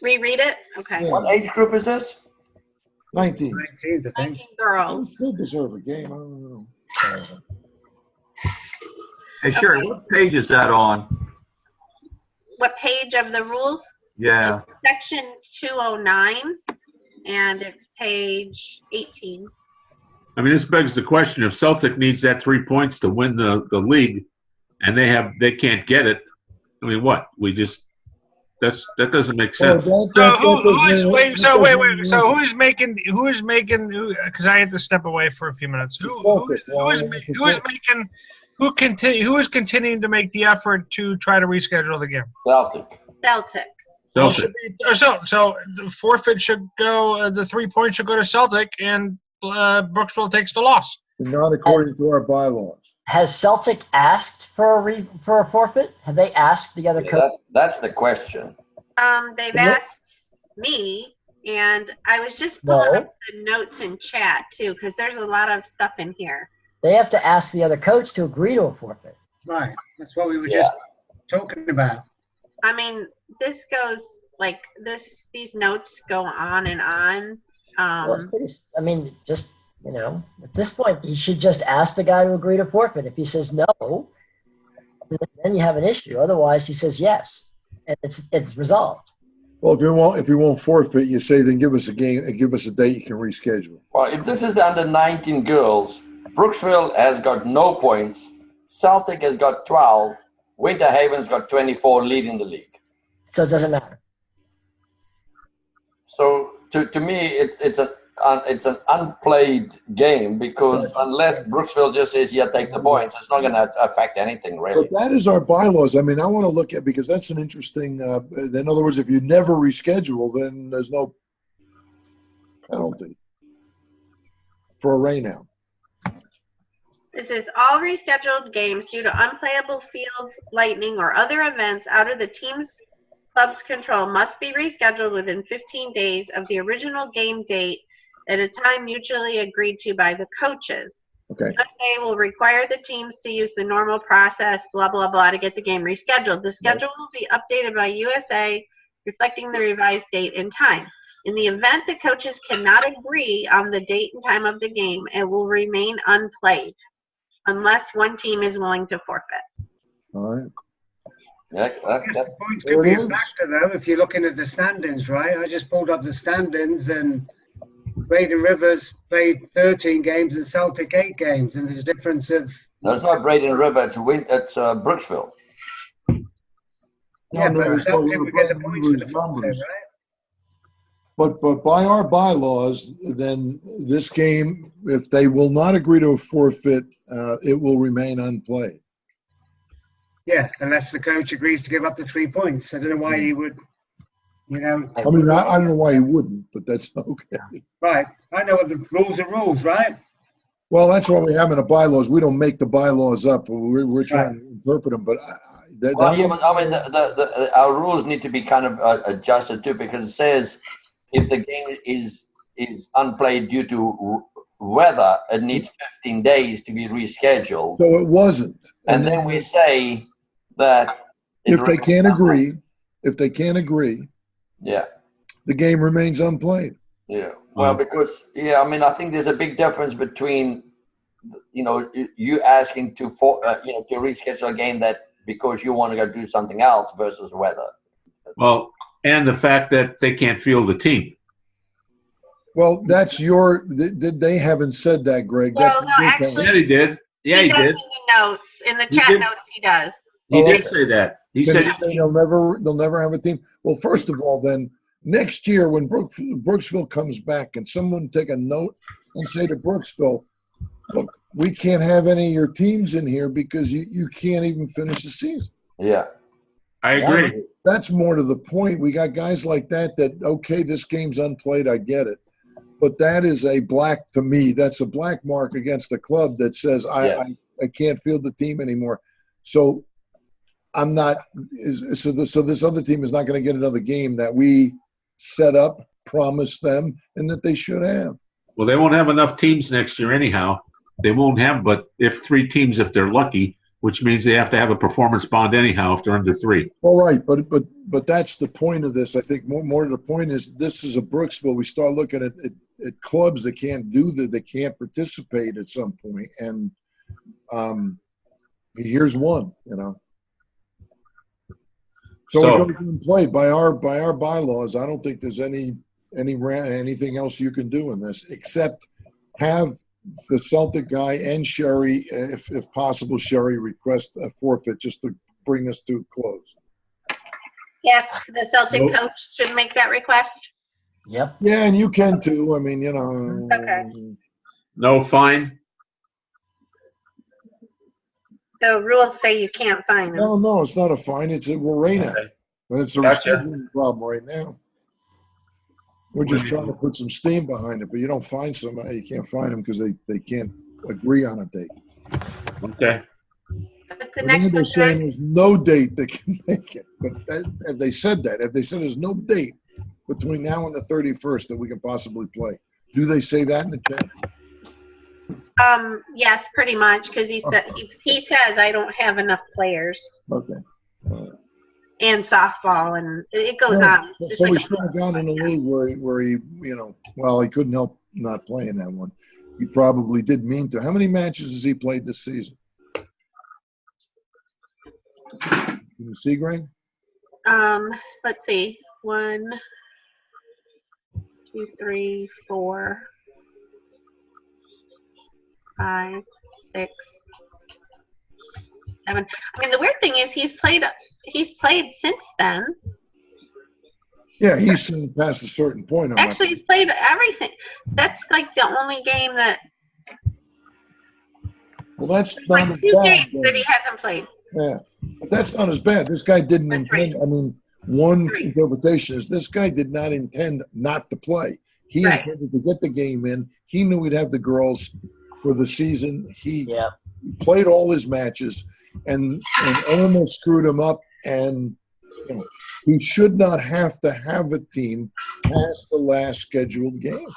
Reread it? Okay. Yeah. What age group is this? 19. 19th, I think. 19 They girls. still deserve a game. I don't know. Hey, Sherry, what page is that on? What page of the rules? Yeah. It's section 209, and it's page 18. I mean, this begs the question: if Celtic needs that 3 points to win the league, and they can't get it, I mean, what? That doesn't make sense. So who's making? Because I had to step away for a few minutes. Who is continuing to make the effort to try to reschedule the game? Celtic. So the forfeit should go. The 3 points should go to Celtic, and Brooksville takes the loss. Not according to our bylaws. Has Celtic asked for a forfeit? Have they asked the other coach? That's the question. They've asked me, and I was just pulling up the notes in chat too, because there's a lot of stuff in here. They have to ask the other coach to agree to a forfeit. Right. That's what we were just talking about. I mean, this goes like this. These notes go on and on. Well, it's pretty, I mean, just, at this point, he should just ask the guy to agree to forfeit. If he says no, then you have an issue. Otherwise, he says yes, and it's resolved. Well, if you won't forfeit, you say then give us a game and give us a date you can reschedule. Well, if this is the under-19 girls, Brooksville has got no points. Celtic has got 12. Winter Haven's got 24, leading the league. So it doesn't matter. So to me, it's an unplayed game because unless Brooksville just says, take the points, it's not going to affect anything, really. But that is our bylaws. I mean, I want to look at, because that's an interesting, in other words, if you never reschedule, then there's no penalty for a rainout. This is all rescheduled games due to unplayable fields, lightning, or other events out of the team's club's control must be rescheduled within 15 days of the original game date at a time mutually agreed to by the coaches. Okay. USA will require the teams to use the normal process, blah, blah, blah, to get the game rescheduled. The schedule will be updated by USA, reflecting the revised date and time. In the event the coaches cannot agree on the date and time of the game, it will remain unplayed unless one team is willing to forfeit. All right. I guess the points could be a factor, though, if you're looking at the standings, right? I just pulled up the standings, and Braden Rivers played 13 games and Celtic 8 games, and there's a difference of... No, it's not Braden River, it's Brooksville. Yeah, but Celtic would get the points for the forfeit, right? But by our bylaws, then this game, if they will not agree to a forfeit, it will remain unplayed. Yeah, unless the coach agrees to give up the 3 points. I don't know why he would, I mean, I don't know why he wouldn't, but that's okay. Right. I know what the rules are rules, right? Well, that's what we have in the bylaws. We don't make the bylaws up. We're trying to interpret them, but our rules need to be kind of adjusted too, because it says if the game is unplayed due to weather, it needs 15 days to be rescheduled. So it wasn't. And then we say that if they can't agree, the game remains unplayed. Yeah. Well, because I think there's a big difference between you asking to reschedule a game that because you want to go do something else versus weather. Well, and the fact that they can't field the team. Well, that's they haven't said that, Greg. Well, no, actually. Yeah, he did. Yeah, he did. In the notes, in the chat notes, he does. He did say that. He said they'll never have a team. Well, first of all, then next year when Brooksville comes back, and someone take a note and say to Brooksville, look, we can't have any of your teams in here because you can't even finish the season. Yeah. I agree. That's more to the point. We got guys like that, okay, this game's unplayed, I get it. But that is to me, that's a black mark against the club that says I can't field the team anymore. So I'm not so this other team is not going to get another game that we set up, promised them, and that they should have. Well, they won't have enough teams next year anyhow. They won't have but if 3 teams if they're lucky, which means they have to have a performance bond anyhow if they're under 3. Well, right, but that's the point of this. I think more to the point is this is a Brooksville. We start looking at clubs that can't do that, they can't participate at some point, and here's one, So we're going to play by our bylaws. I don't think there's anything else you can do in this except have the Celtic guy and Sherry, if possible, Sherry request a forfeit just to bring us to a close. Yes, the Celtic Nope. coach should make that request. Yep. Yeah, and you can too. I mean, you know. Okay. No fine? The rules say you can't fine them. No, it's not a fine. It's a Lorena. Okay. But it's a Gotcha. rescheduling problem right now. We're just trying to put some steam behind it, but you don't find somebody, you can't find them because they can't agree on a date. Okay. What's the I next think they're one, saying Greg? there's no date that can make it. But if they said that, if they said there's no date between now and the 31st that we can possibly play, do they say that in the chat? Yes, pretty much, because he says I don't have enough players Okay. and softball, and it goes Yeah, on. It's so like we a- should have gone in a league where he, you know, well, he couldn't help not playing that one. He probably did mean to. How many matches has he played this season? Can you see, Greg? Let's see. 1, 2, 3, 4, 5, 6, 7. I mean, the weird thing is he's played since then. Yeah, he's seen past a certain point. Actually, he's played everything. That's like the only game that Well, that's like not as 2 bad. games that he hasn't played. Yeah, but that's not as bad. This guy didn't That's intend. right. I mean, one Right. interpretation is this guy did not intend not to play. He Right. intended to get the game in. He knew he'd have the girls for the season. He Yep. played all his matches, and almost screwed him up. And you know, he should not have to have a team past the last scheduled game.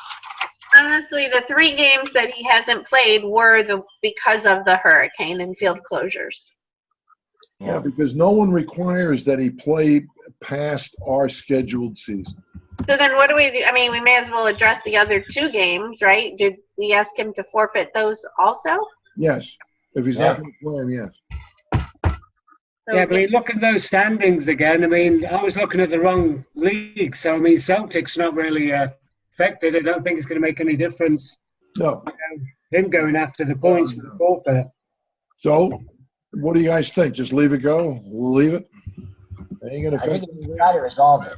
Honestly, the 3 games that he hasn't played were because of the hurricane and field closures. Yeah, because no one requires that he play past our scheduled season. So then what do we do? I mean, we may as well address the other 2 games, right? Did we ask him to forfeit those also? Yes, if he's not going to play him, yes. So, Yeah, but you look at those standings again. I mean, I was looking at the wrong league. So, I mean, Celtic's not really affected. I don't think it's going to make any difference, No. him going after the points for the forfeit. So, what do you guys think? Just leave it go? We'll leave it? Ain't going to I think affect we anything? try to resolve it.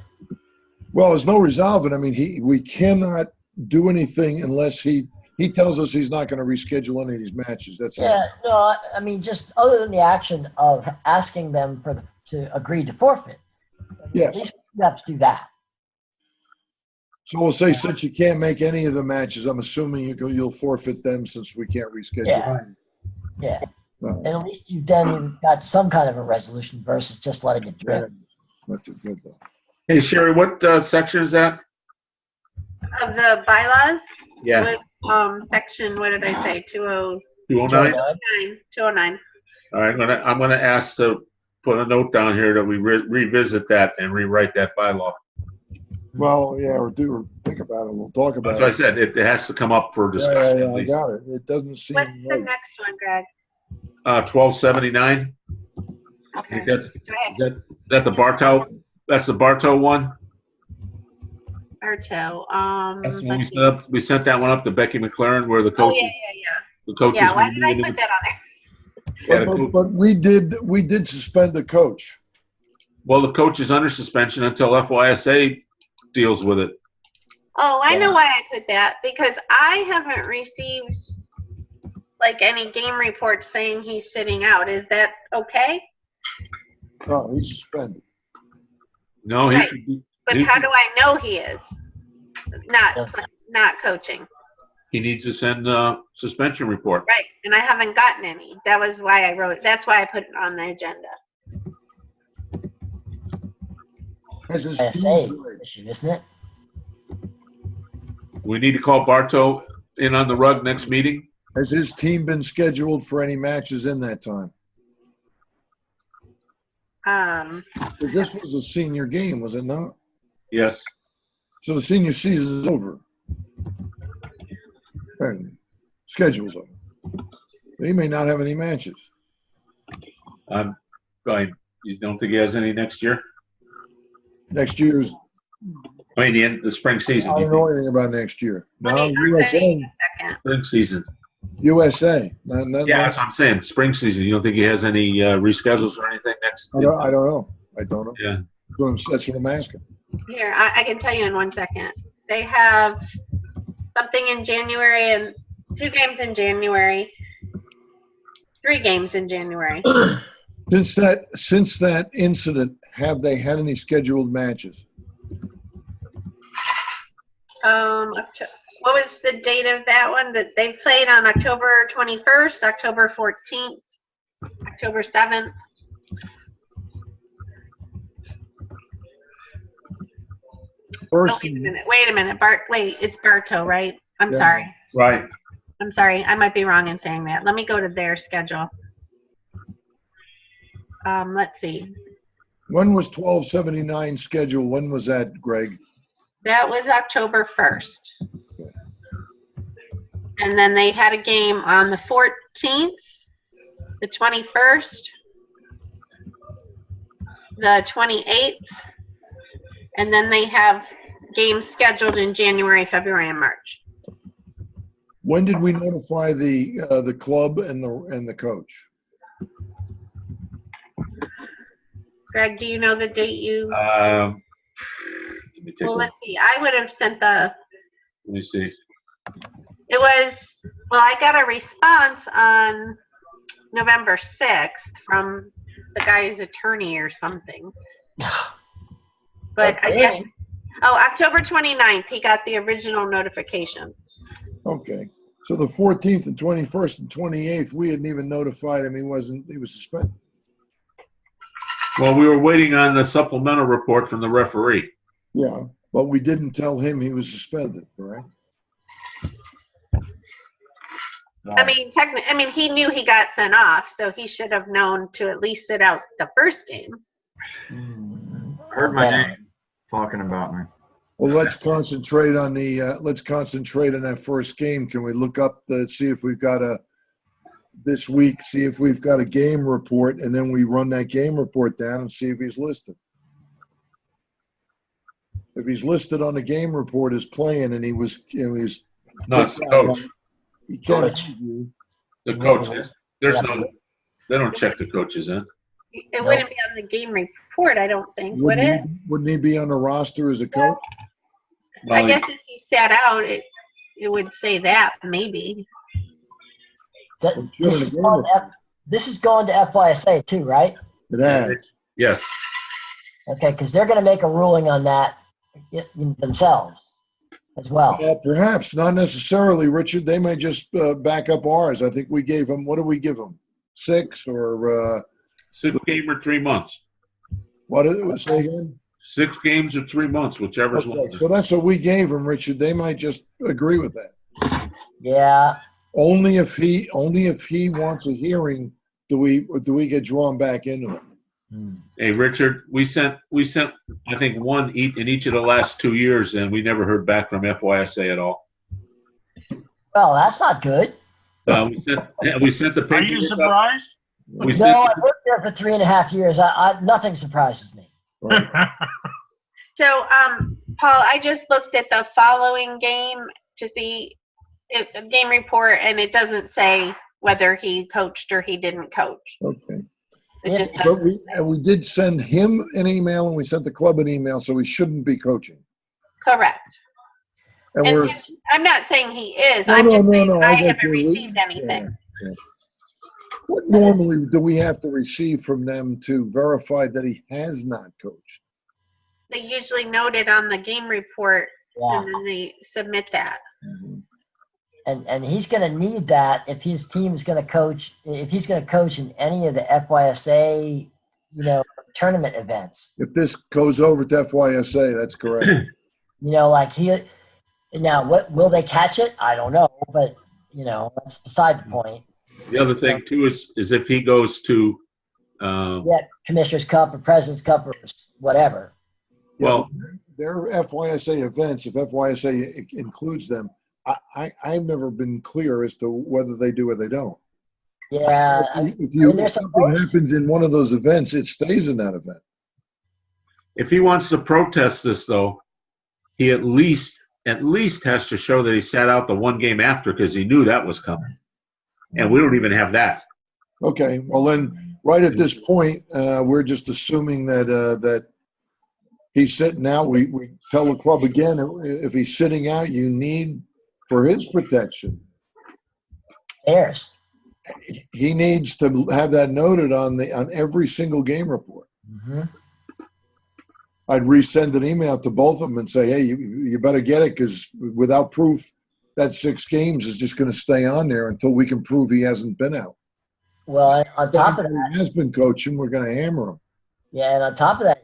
Well, there's no resolving. I mean, we cannot do anything unless he tells us he's not going to reschedule any of these matches. That's it. Yeah, no, I mean, just other than the action of asking them to agree to forfeit. Yes. At least we have to do that. So we'll say since you can't make any of the matches, I'm assuming you'll forfeit them since we can't reschedule. Yeah. Yeah. Uh, And at least you've then got some kind of a resolution versus just letting it yeah, drift. that's a good though. Hey, Sherry, what section is that? of the bylaws Yeah, was section, what did I say? 209? 209. All right, I'm gonna ask to put a note down here that we revisit that and rewrite that bylaw. Well, yeah, or think about it. We'll talk That's about what I it. said, it has to come up for Yeah, discussion at I least. got it. It doesn't seem What's the right. next one, Greg? 1279, I Okay. think that's, Go ahead. is that the Bartow? That's the Bartow one? Bartow. That's the one Let's see. we sent that one up to Becky McLaren where the Oh, coaches, yeah. the coaches. Yeah, why were did I meeting. put that on there? Yeah, the But we did suspend the coach. Well, the coach is under suspension until FYSA deals with it. Oh, I know Yeah. why I put that, because I haven't received like any game reports saying he's sitting out. Is that okay? No, he's suspended. No, he Right. should be, But he, how do I know he is Yeah. not coaching? he needs to send a suspension report. Right, and I haven't gotten any. That was why I wrote. That's why I put it on the agenda. Has his SA team played? issue, isn't it? We need to call Bartow in on the rug next meeting. Has his team been scheduled for any matches in that time? Because this was a senior game, was it not? Yes. So the senior season is over. And schedule's over. He may not have any matches. You don't think he has any next year? Next year's, I mean, the spring season. I don't know anything about next year. Let Now, me USA, second. Spring season. USA. Yeah, that's what I'm saying. Spring season. You don't think he has any reschedules or anything next? I don't know. I don't know. Yeah. That's what I'm asking. Here, I can tell you in 1 second. They have something in January and 2 games in January, 3 games in January. Since that incident, have they had any scheduled matches? What was the date of that one? That they played on October 21st, October 14th, October 7th. First, Wait a minute. It's Bartow, right? I'm Yeah. sorry. Right. I'm sorry. I might be wrong in saying that. Let me go to their schedule. Let's see. when was 1279 scheduled? When was that, Greg? That was October 1st. And then they had a game on the 14th, the 21st, the 28th, and then they have games scheduled in January, February, and March. When did we notify the club and the coach? Greg, do you know the date you? Let me take Well, a look. let's see. I would have sent the. Let me see. It was, well, I got a response on November 6th from the guy's attorney or something. But I guess, October 29th, he got the original notification. Okay. So the 14th and 21st and 28th, we hadn't even notified him he was suspended. Well, we were waiting on the supplemental report from the referee. Yeah, but we didn't tell him he was suspended, correct? I mean, he knew he got sent off, so he should have known to at least sit out the first game. I heard my name talking about me. Well, let's concentrate on that first game. Can we look up see if we've got this week, see if we've got a game report, and then we run that game report down and see if he's listed. If he's listed on the game report as playing and he's No, it's the coach. he can't Coach. interview. The coach. There's no. They don't check the coaches in. It wouldn't be on the game report, I don't think, would it? Wouldn't he be on the roster as a coach? I Well, guess if he sat out, it would say that, maybe. This is going to FYSA too, right? It has. Yes. Okay, because they're going to make a ruling on that themselves as well. Perhaps, not necessarily, Richard. They may just back up ours. I think we gave them, what did we give them? 6 or 6 games or 3 months. what did it say again? 6 games or 3 months, whichever's Okay, one. so that's what we gave them, Richard. They might just agree with that. Yeah. Only if he wants a hearing do we get drawn back into it. Hey, Richard, we sent I think one in each of the last 2 years, and we never heard back from FYSA at all. Well, that's not good. We sent the paper. Are you surprised? We No, sent, I worked there for 3.5 years. Nothing surprises me. So, Paul, I just looked at the following game to see if the game report, and it doesn't say whether he coached or he didn't coach. Okay. It just But doesn't. we did send him an email and we sent the club an email, so he shouldn't be coaching. Correct. And And we're I'm not saying he is. No, I'm no, just no, saying no, I I get haven't you. received anything. what normally do we have to receive from them to verify that he has not coached? They usually note it on the game report, Yeah. and then they submit that. And he's going to need that if his team is going to coach. If he's going to coach in any of the FYSA, tournament events. If this goes over to FYSA, that's correct. Now what will they catch it? I don't know, but that's beside the point. the other thing too is if he goes to, Commissioner's Cup or President's Cup or whatever. well, Their FYSA events, if FYSA includes them, I've never been clear as to whether they do or they don't. Yeah. If something happens in one of those events, it stays in that event. if he wants to protest this though, he at least has to show that he sat out the one game after because he knew that was coming. And we don't even have that. Okay, well then, right at this point, we're just assuming that he's sitting out. We tell the club again, if he's sitting out, you need, for his protection, Theirs. he needs to have that noted on every single game report. Mm-hmm. I'd resend an email to both of them and say, hey, you better get it, because without proof, that 6 games is just going to stay on there until we can prove he hasn't been out. Well, on top of If that, he has been coaching, we're going to hammer him. yeah, and on top of that,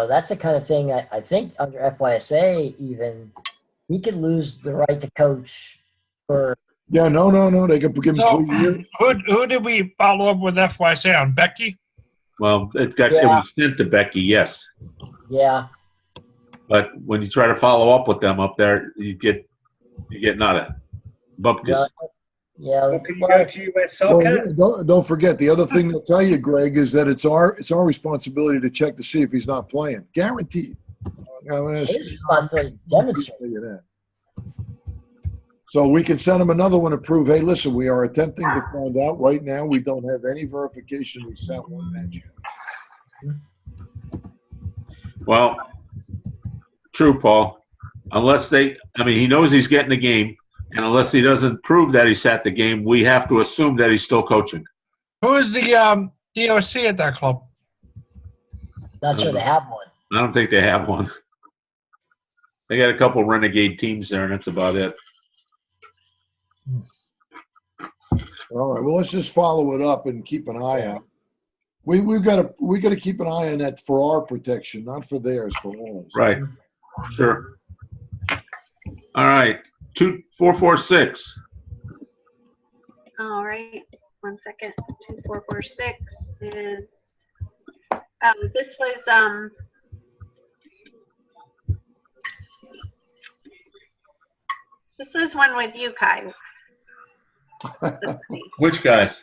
that's the kind of thing I think under FYSA even, he could lose the right to coach for. Yeah, no. They could give him So 3 years. who did we follow up with FYC on? Becky? Well, it was sent to Becky, yes. Yeah. But when you try to follow up with them up there, you get nada. Bupkis. Yeah. Or can you go to US Soccer? Well, don't forget, the other thing they'll tell you, Greg, is that it's our responsibility to check to see if he's not playing. Guaranteed. His responsibility to demonstrate. That. So we can send him another one to prove, hey, listen, we are attempting to find out. Right now, we don't have any verification we sent one match yet. Well, true, Paul. Unless he knows he's getting the game, and unless he doesn't prove that he sat the game, we have to assume that he's still coaching. Who is the DOC at that club? Not sure they have one. I don't think they have one. They got a couple renegade teams there, and that's about it. All right. Well, let's just follow it up and keep an eye out. We got to keep an eye on that for our protection, not for theirs, for ours. Right. Sure. All right. 2446. All right, 1 second. 2446 is. This was This was one with you, Kai. Which guys?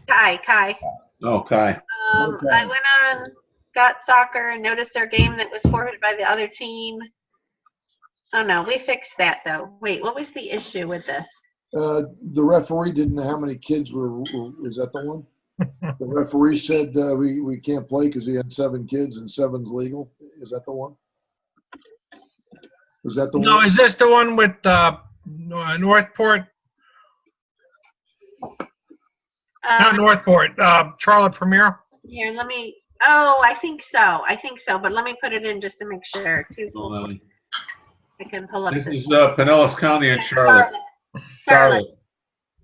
Kai. Oh, Kai. Okay. I went on Got Soccer and noticed their game that was forfeited by the other team. Oh no, we fixed that though. Wait, what was the issue with this? The referee didn't know how many kids were. Is that the one? The referee said we can't play because he had 7 kids and 7's legal. Is that the one? Is that the No, one? is this the one with Northport? Not Northport. Charlotte Premier. Here, let me. Oh, I think so. But let me put it in just to make sure. I can pull up This this. is Pinellas County and Charlotte. Charlotte.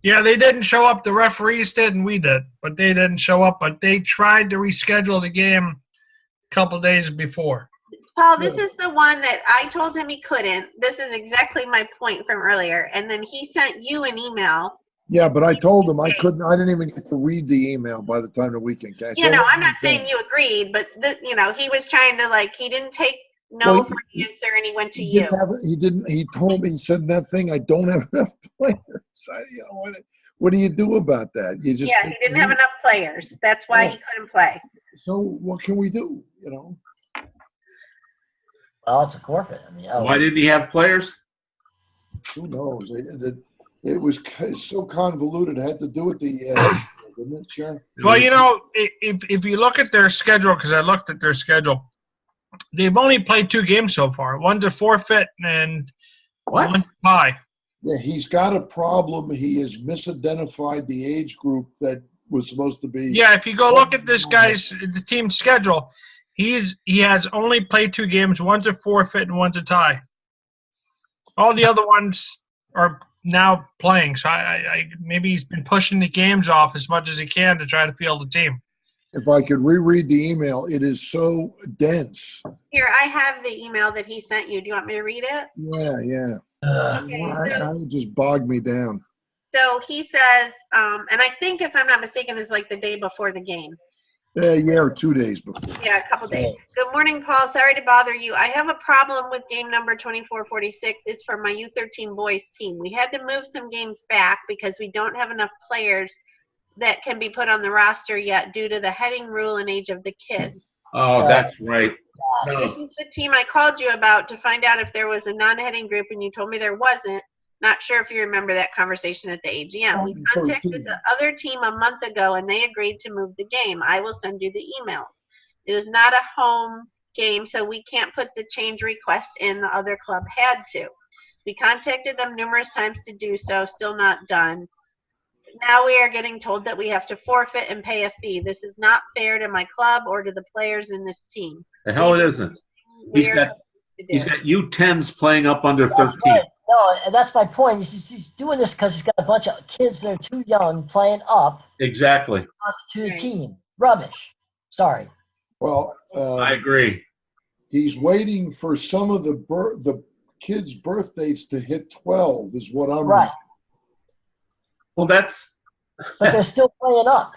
Yeah, they didn't show up. The referees did, and we did, but they didn't show up. But they tried to reschedule the game a couple days before. Paul, this is the one that I told him he couldn't. This is exactly my point from earlier. And then he sent you an email. Yeah, but I told him I couldn't. I didn't even get to read the email by the time the weekend came. I'm not saying you agreed, but he was trying to he didn't take no for an answer, and he went to you. He told me, he said that thing. I don't have enough players. What do you do about that? You just he didn't have enough players. That's why he couldn't play. So what can we do? Well, it's a forfeit. Why didn't he have players? Who knows? It was so convoluted. It had to do with the, didn't it, Sharon? Well, if you look at their schedule, because I looked at their schedule, they've only played 2 games so far. One's a forfeit and one's a tie. Yeah, he's got a problem. He has misidentified the age group that was supposed to be. Yeah, if you go look at this the team's schedule, he has only played 2 games. One's a forfeit and one's a tie. All the other ones are now playing, so I maybe he's been pushing the games off as much as he can to try to field the team. If I could reread the email, it is so dense. Here, I have the email that he sent you. Do you want me to read it? Yeah. Okay, it just bogged me down. So he says, and I think if I'm not mistaken, it's the day before the game. Or 2 days before. Yeah, a couple days. Good morning, Paul. Sorry to bother you. I have a problem with game number 2446. It's for my U13 boys team. We had to move some games back because we don't have enough players that can be put on the roster yet due to the heading rule and age of the kids. Oh, that's right. This is the team I called you about to find out if there was a non-heading group, and you told me there wasn't. Not sure if you remember that conversation at the AGM. We 13. contacted the other team a month ago and they agreed to move the game. I will send you the emails. It is not a home game, so we can't put the change request in. The other club had to. We contacted them numerous times to do so, still not done. Now we are getting told that we have to forfeit and pay a fee. This is not fair to my club or to the players in this team. The hell it isn't. He's got U10s playing up under 13. Right. No, and that's my point. He's doing this because he's got a bunch of kids that are too young playing up Exactly. to the team. Rubbish. Sorry. Well, I agree. he's waiting for some of the kids' birth dates to hit 12 is what I'm Right. Well, that's But they're still playing up.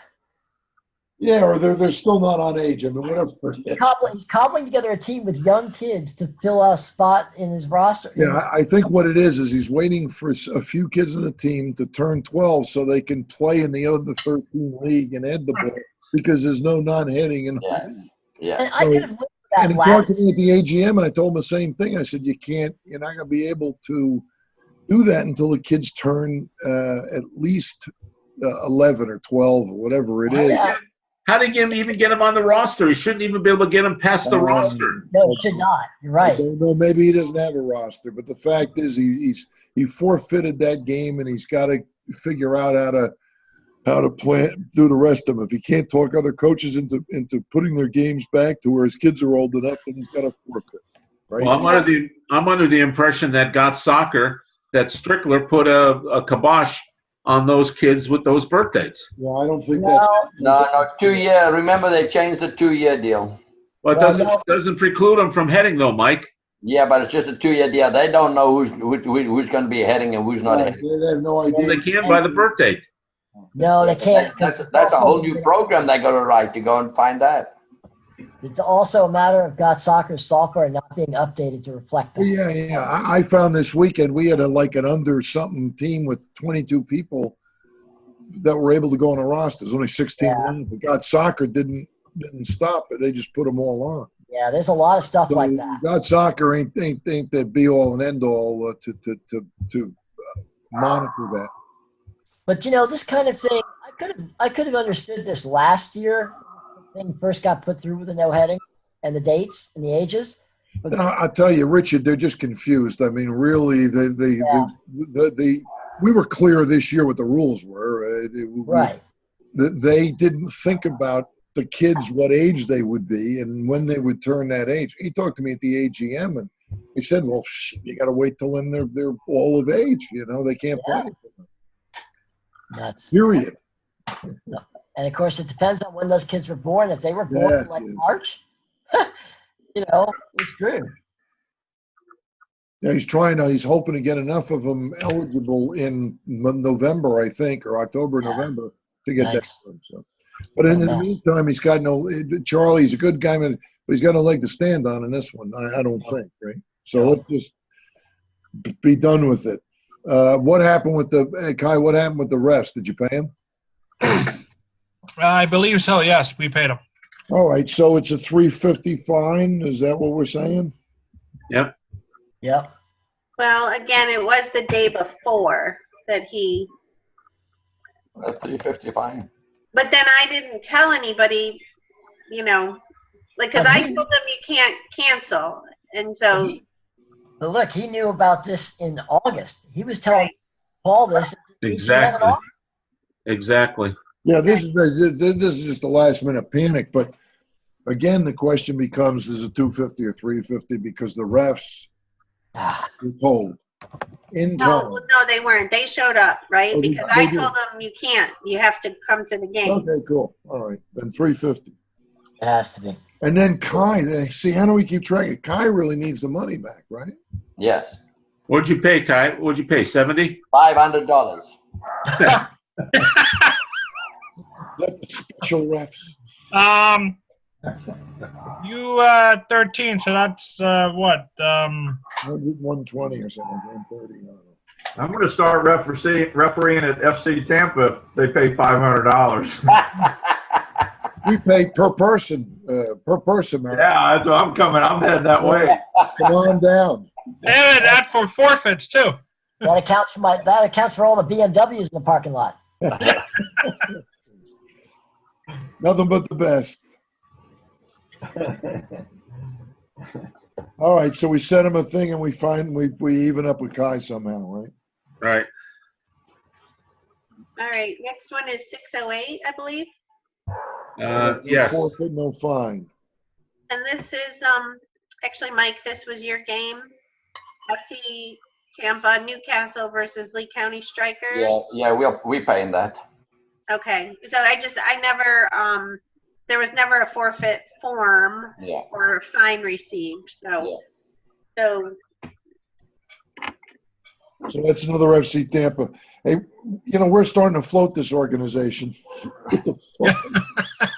Yeah, or they're still not on age. I mean, whatever it is. He's cobbling together a team with young kids to fill a spot in his roster. Yeah, I think what it is he's waiting for a few kids in the team to turn 12 so they can play in the other 13 league and add the ball because there's no non-hitting. And And I could have lived with that and he talked to me at the AGM, and I told him the same thing. I said, you're not going to be able to do that until the kids turn at least 11 or 12 or whatever it is. Yeah. how did you even get him on the roster? He shouldn't even be able to get him past the roster. No, he should not. You're right. I don't know, maybe he doesn't have a roster, but the fact is he forfeited that game, and he's got to figure out how to do the rest of them. If he can't talk other coaches into putting their games back to where his kids are old enough, then he's got to forfeit. Right? Well, I'm under the impression that Got Soccer, that Strickler put a kibosh on those kids with those birth dates. Yeah, I don't think No, 2 year. Remember, they changed the 2 year deal. Well, it doesn't preclude them from heading though, Mike. Yeah, but it's just a 2 year deal. They don't know who's going to be heading and who's not heading. They have no idea. Well, they can't by the birth date. No, they can't. That's a whole new program they got to write to go and find that. It's also a matter of Got Soccer's software not being updated to reflect that. Yeah. I found this weekend we had an under something team with 22 people that were able to go on a roster. There's only 16 left, but Got Soccer didn't stop it. They just put them all on. Yeah, there's a lot of stuff like that. Got Soccer ain't the be all and end all to monitor that. But this kind of thing, I could have understood this last year when the thing first got put through with the no heading and the dates and the ages. But I'll tell you, Richard, they're just confused. I mean, really, we were clear this year what the rules were. Right. They didn't think about the kids, what age they would be and when they would turn that age. He talked to me at the AGM, and he said, well, you got to wait till then they're all of age. They can't play. Nuts. Period. And of course, it depends on when those kids were born. If they were born in March, we're screwed. Yeah, he's hoping to get enough of them eligible in November, I think, or October, November to get that done. So. But in the meantime, he's got Charlie's a good guy, but he's got no leg to stand on in this one, I don't think, right? So let's just be done with it. What happened with Kai, what happened with the refs? Did you pay him? I believe so, yes. We paid him. All right, so it's a $350 fine. Is that what we're saying? Yep. Yep. Well, again, it was the day before that he. $350 fine. But then I didn't tell anybody, because I told them you can't cancel, and so. But look, he knew about this in August. He was telling Paul this. Exactly. Yeah, this is just a last minute panic. But again, the question becomes: is it $250 or $350? Because the refs were told in time. No, they weren't. They showed up, right? Because I told them you can't. You have to come to the game. Okay, cool. All right, then $350. It has to be. And then Kai, see, how do we keep track of Kai? Really needs the money back, right? Yes. What'd you pay, Kai? What'd you pay? $70? $500. Let the special refs. You 13, so that's what? 120 or something, 130. I don't know. I'm going to start refereeing at FC Tampa. They pay $500. We pay per person, man. Yeah, that's what I'm coming. I'm heading that way. Come on down. And that for forfeits too. That accounts for all the BMWs in the parking lot. Nothing but the best. All right, so we send him a thing and we even up with Kai somehow, right? Right. All right, next one is 608, I believe. No Yes. forfeit, no fine. And this is, actually, Mike, this was your game. FC Tampa, Newcastle versus Lee County Strikers. Yeah, we're paying that. Okay, so I never, there was never a forfeit form Yeah. or fine received, so, so So that's another FC Tampa. Hey, we're starting to float this organization. What the fuck?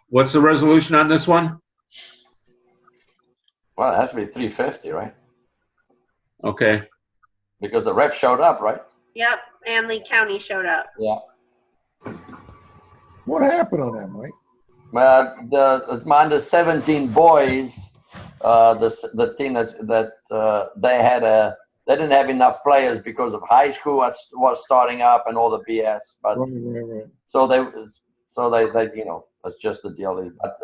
What's the resolution on this one? Well, it has to be 350, right? Okay. Because the ref showed up, right? yep, and Lee County showed up. Yeah. What happened on that, Mike? The under 17 boys, the team they didn't have enough players because of high school was starting up and all the BS. But Right. so they that's just the deal. But,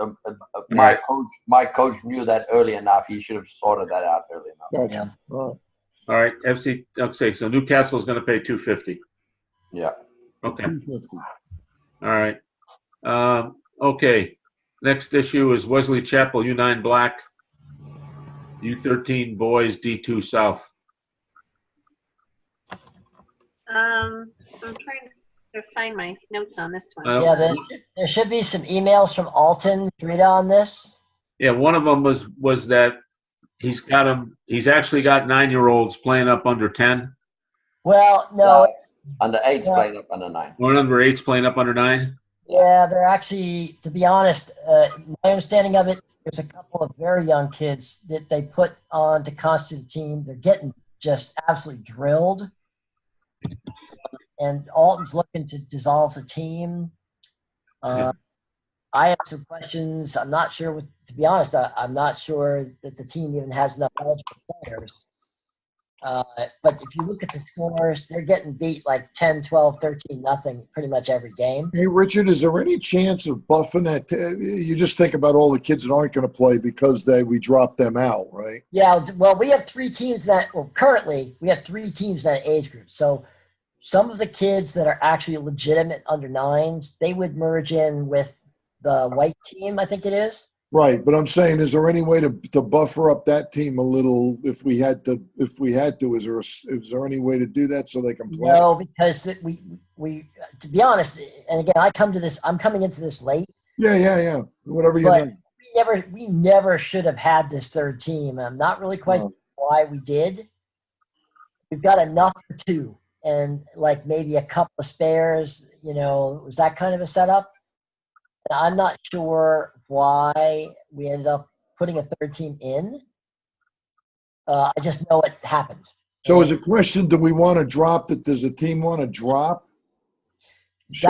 my coach knew that early enough. He should have sorted that out early enough. Gotcha. All All right. Okay. So Newcastle's going to pay $250. Yeah. Okay. right. 250. All right. Okay. Next issue is Wesley Chapel U9 Black, U13 Boys D2 South. I'm trying to find my notes on this one. Yeah, there should be some emails from Alton Rita on this. Yeah, one of them was that he's actually got 9-year-olds playing up under 10. Well, no. Under 8's playing up under 9. One under 8's playing up under 9. Yeah, they're actually, to be honest, my understanding of it, there's a couple of very young kids that they put on to constitute a team. They're getting just absolutely drilled. And Alton's looking to dissolve the team. I have some questions. I'm not sure, to be honest, I'm not sure that the team even has enough eligible players. But if you look at the scores, they're getting beat like 10, 12, 13, nothing pretty much every game. Hey, Richard, is there any chance of buffing that? You just think about all the kids that aren't going to play because we dropped them out, right? Yeah, well, we have 3 teams currently we have 3 teams in that age group. So some of the kids that are actually legitimate under 9s, they would merge in with the white team, I think it is. Right, but I'm saying, is there any way to buffer up that team a little if we had to? Is there any way to do that so they can play? No, because we to be honest, and again, I'm coming into this late. Yeah. Whatever you think. We never should have had this 3rd team. I'm not really quite sure why we did. We've got enough for 2, and like maybe a couple of spares. Was that kind of a setup? I'm not sure why we ended up putting a 3rd team in. I just know it happened. So is a question, do we want to drop that? Does a team want to drop? That's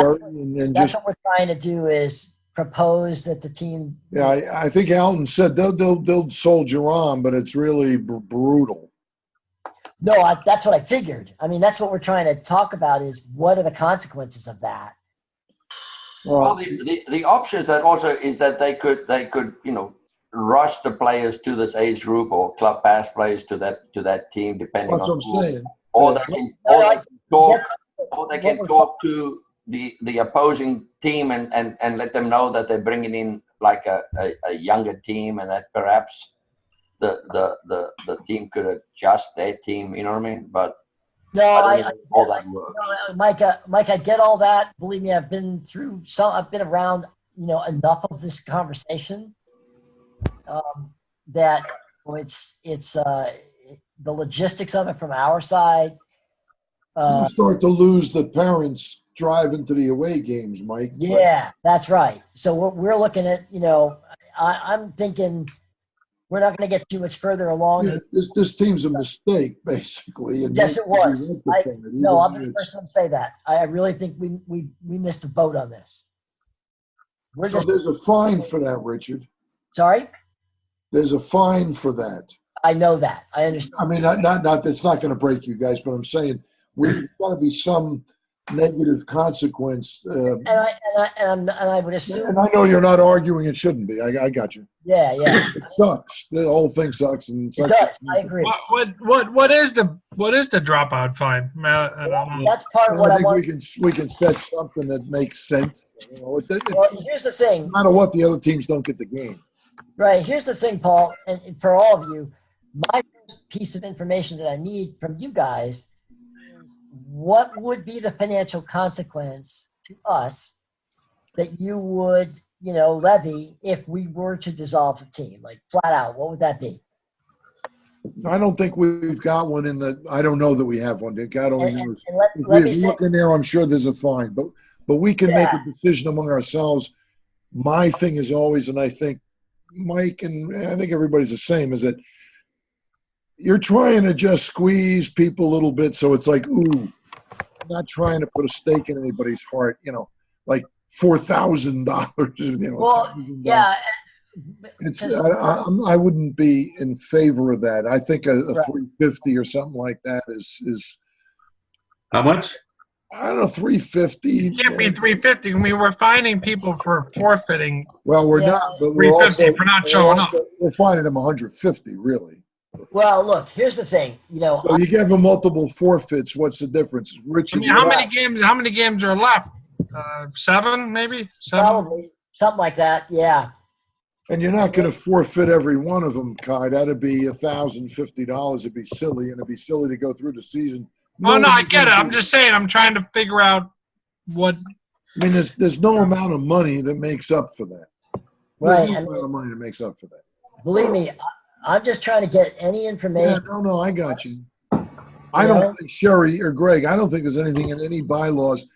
what we're trying to do is propose that the team. Yeah, I think Alton said they'll soldier on, but it's really brutal. No, that's what I figured. I mean, that's what we're trying to talk about is what are the consequences of that? Well, the options that also is that they could rush the players to this age group or club pass players to that team depending That's on what I'm saying. or they can talk to the opposing team and let them know that they're bringing in like a younger team and that perhaps the team could adjust their team, you know what I mean? But no, all that works. No, Mike, I get all that. Believe me, I've been through I've been around, enough of this conversation that it's the logistics of it from our side. You start to lose the parents driving to the away games, Mike. Yeah, that's right. So we're looking at, I'm thinking we're not going to get too much further along. Yeah, this team's a mistake, basically. And yes, it was. I'm the first one to say that. I really think we missed the boat on this. There's a fine for that, Richard. Sorry? There's a fine for that. I know that. I understand. I mean, not it's not going to break you guys, but I'm saying there's got to be some negative consequence. And I would assume. And I know you're not arguing it shouldn't be. I got you. Yeah, yeah. It sucks. The whole thing sucks. And It does. I agree. What is the dropout fine? I don't know. That's part of what I think want. we can set something that makes sense. You know, Well, here's the thing. no matter what, the other teams don't get the game. Right. Here's the thing, Paul, and for all of you, my first piece of information that I need from you guys is what would be the financial consequence to us that you would, levy if we were to dissolve the team, like flat out? What would that be? I don't think we've got one I don't know that we have one. God only knows. Let If me we say, look in there, I'm sure there's a fine, but we can make a decision among ourselves. My thing is always, and I think Mike and I think everybody's the same, is that you're trying to just squeeze people a little bit. So it's like, ooh, I'm not trying to put a stake in anybody's heart, like $4,000. well, yeah. I wouldn't be in favor of that. I think a 350 or something like that is How much? I don't know, 350. It can't be 350. We were fining people for forfeiting. Well, we're not, but we're 350 for not showing up. We're fining them 150, really. Well, look, here's the thing. So you give them multiple forfeits. What's the difference? Richard, how many games are left? 7, maybe? 7? Probably something like that. Yeah. and you're not going to forfeit every one of them, Kai. That'd be $1,050. It'd be silly, and it'd be silly to go through the season. Oh, no, I get it. I'm just saying, I'm trying to figure out what. I mean, there's no amount of money that makes up for that. There's no amount of money that makes up for that. Believe me, I'm just trying to get any information. Yeah, no, I got you. I don't think, Sherry or Greg, I don't think there's anything in any bylaws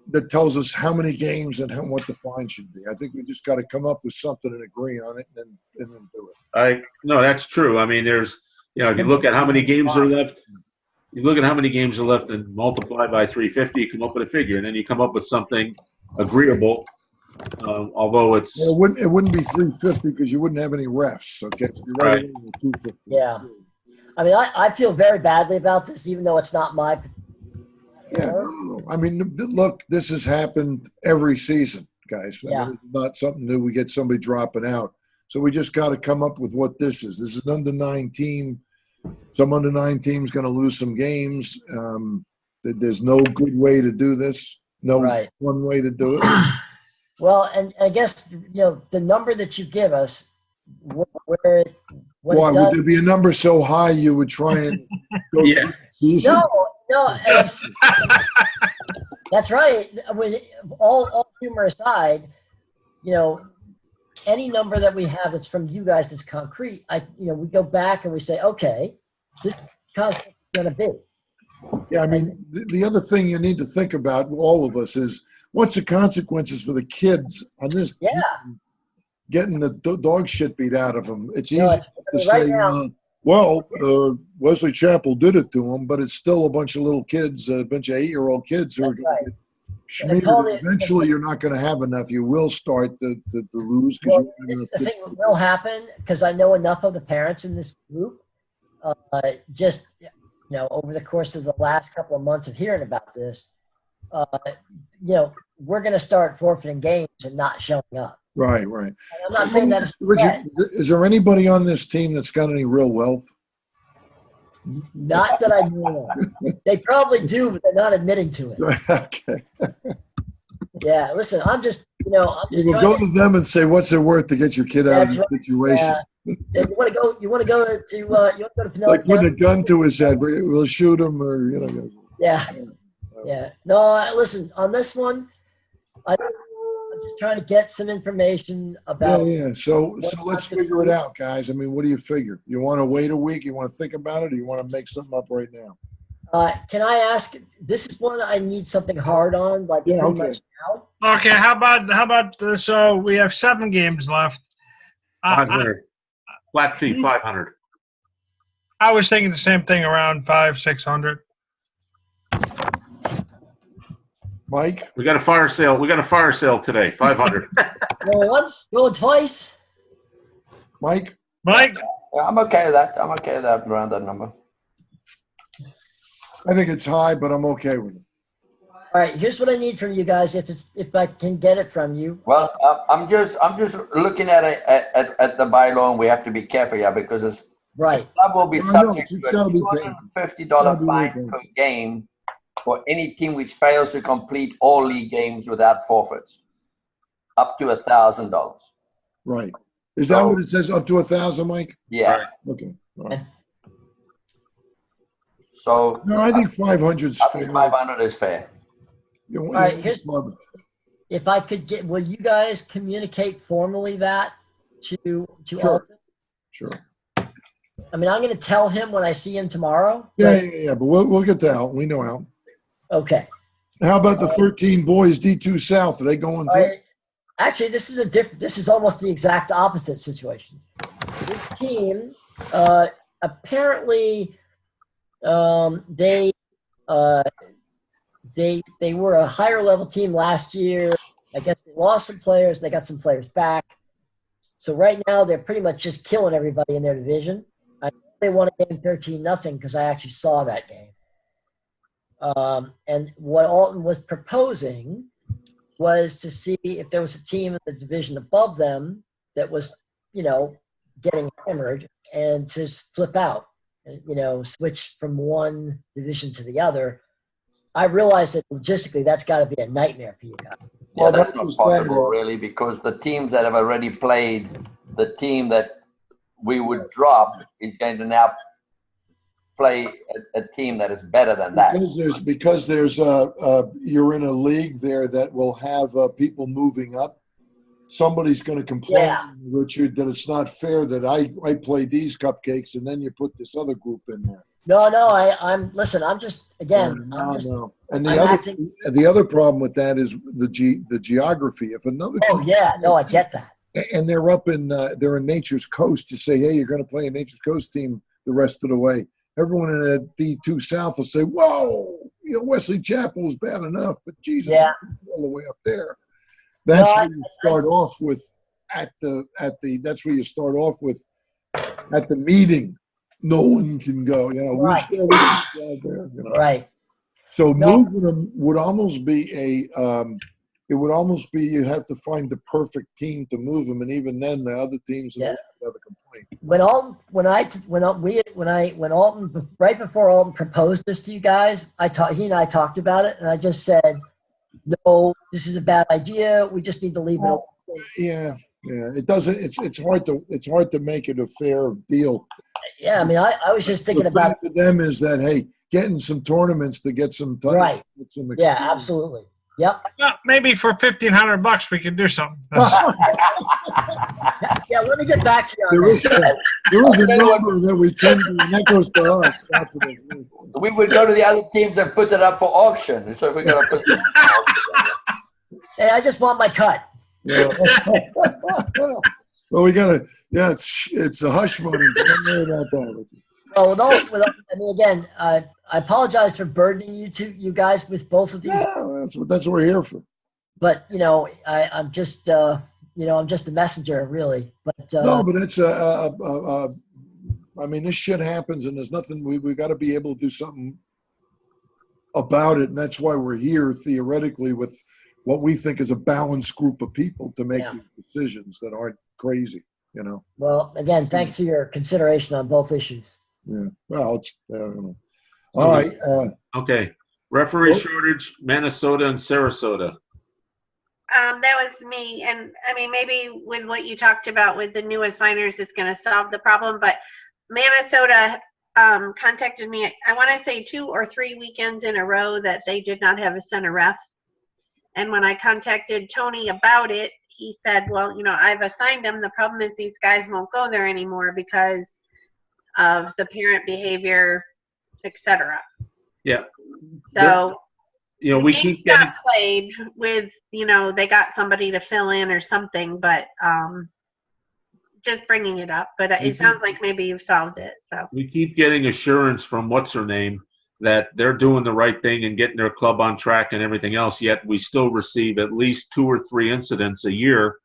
that tells us how many games and what the fine should be. I think we just got to come up with something and agree on it and then do it. No, that's true. I mean, there's, if you look at how many games are left, and multiply by 350, you come up with a figure, and then you come up with something agreeable. Although it's it wouldn't be 350 because you wouldn't have any refs. Okay, so you're right. 250. Yeah, I mean, I feel very badly about this, even though it's not my. Yeah, no. I mean, look, this has happened every season, guys. Yeah. It's not something new. We get somebody dropping out, so we just got to come up with what this is. This is an under-9 team. Some under-9 team's going to lose some games. There's no good way to do this. No one way to do it. Well, and I guess, the number that you give us, why would there be a number so high you would try and go through the season? No. That's right. All humor aside, any number that we have that's from you guys is concrete. We go back and we say, okay, this consequence is going to be. Yeah, I mean, the other thing you need to think about, all of us, is what's the consequences for the kids on this team getting the dog shit beat out of them? It's easy to say, Wesley Chapel did it to them, but it's still a bunch of little kids, a bunch of 8-year-old kids who are going to get schmeared. Eventually, you're not going to have enough. You will start to lose. The thing that will happen, because I know enough of the parents in this group, over the course of the last couple of months of hearing about this, we're going to start forfeiting games and not showing up. Right. And I'm not saying that's Richard, is there anybody on this team that's got any real wealth? Not that I know of. They probably do, but they're not admitting to it. Okay. Yeah, listen, I'm just We'll go to them and say, what's it worth to get your kid out of the situation? Yeah. You want to go to Pinellas like putting a gun to his head, we'll shoot him or, Yeah. No, listen, on this one, I'm just trying to get some information about. Yeah. So let's figure it out, guys. I mean, what do you figure? You want to wait a week? You want to think about it? Or you want to make something up right now? Can I ask? This is one I need something hard on. Okay. Okay. How about so we have 7 games left. 500. Flat fee, 500. I was thinking the same thing, around 500-600. Mike? We got a fire sale today, 500. Going once, going twice. Mike? Yeah, I'm okay with that. I'm okay with that around that number. I think it's high, but I'm okay with it. All right, here's what I need from you guys. If I can get it from you. Well, I'm just looking at it at the bylaw, and we have to be careful here because it's Right. the club will be I know, subject it's to a gotta be painful. $250 Gotta be fine painful. per game for any team which fails to complete all league games without forfeits, up to $1,000. Right. Is that So- what it says, up to 1,000, Mike? Yeah. Right. Okay. All right. So No, I think 500's I fair. think 500 is fair. You want- All right, you here's- want If I could get, will you guys communicate formally that to Sure. Alton? Sure. I mean, I'm going to tell him when I see him tomorrow. Yeah, but- yeah, but we'll get to Al. We know Al. Okay. How about the 13 boys, D2 South? Are they going All to? right. Actually, this is almost the exact opposite situation. This team, apparently, they were a higher level team last year. I guess they lost some players. They got some players back. So right now they're pretty much just killing everybody in their division. I know they won a game 13-0 because I actually saw that game. And what Alton was proposing was to see if there was a team in the division above them that was, getting hammered and to flip out, switch from one division to the other. I realize that logistically that's got to be a nightmare for you guys. Yeah, Well, that's that not was possible, bad. really, because the teams that have already played, the team that we would drop is going to now play a team that is better than that. Because there's you're in a league there that will have people moving up. Somebody's going to complain, Yeah. Richard, that it's not fair that I play these cupcakes and then you put this other group in there. No, I'm just, again, No, I'm just, no. And I'm acting. the other problem with that is the geography. If another Oh, team, yeah, no, I get that. and they're up in they're in Nature's Coast, you say, hey, you're going to play a Nature's Coast team the rest of the way. Everyone in the D2 South will say, whoa, Wesley Chapel's bad enough, but Jesus, Yeah. all the way up there. That's No, where you start off with that's where you start off with at the meeting. No one can go, Right. we can go there, Right. So No. moving them would almost be you have to find the perfect team to move them, and even then the other teams Yeah. have a complaint. When Alton, right before Alton proposed this to you guys, he and I talked about it, and I just said, no, this is a bad idea. We just need to leave it Well, open. yeah, it doesn't. It's hard to make it a fair deal. Yeah, I mean, I was just thinking The thing about, for them is that, hey, getting some tournaments to get some time, Right. get some yeah, experience. absolutely. Yep. Well, maybe for $1,500 we could do something. Yeah, let me get back to you on There that. is a number that we can do, and that goes to us. Not to the We would go to the other teams and put it up for auction. So we're going to put it Hey, I just want my cut. Yeah. Well, we gotta. Yeah, it's a hush money. So don't worry about that with you. Well, I mean, again, I apologize for burdening you guys with both of these, Yeah, that's what we're here for. but I'm just I'm just a messenger, really. But No, but it's I mean, this shit happens, and there's nothing. We got to be able to do something about it, and that's why we're here theoretically with what we think is a balanced group of people to make these decisions that aren't crazy. well, again, thanks for your consideration on both issues. Yeah. Well, it's I don't know. All right. Okay. Referee shortage, Minnesota and Sarasota. That was me. And I mean, maybe with what you talked about with the new assigners, it's going to solve the problem. But Minnesota contacted me, I want to say 2 or 3 weekends in a row that they did not have a center ref. And when I contacted Tony about it, he said, well, I've assigned them. The problem is these guys won't go there anymore because of the parent behavior, etc. Yeah. So we keep getting. got played with, they got somebody to fill in or something, but just bringing it up. But it sounds like maybe you've solved it. So We keep getting assurance from what's her name that they're doing the right thing and getting their club on track and everything else. Yet we still receive at least 2 or 3 incidents a year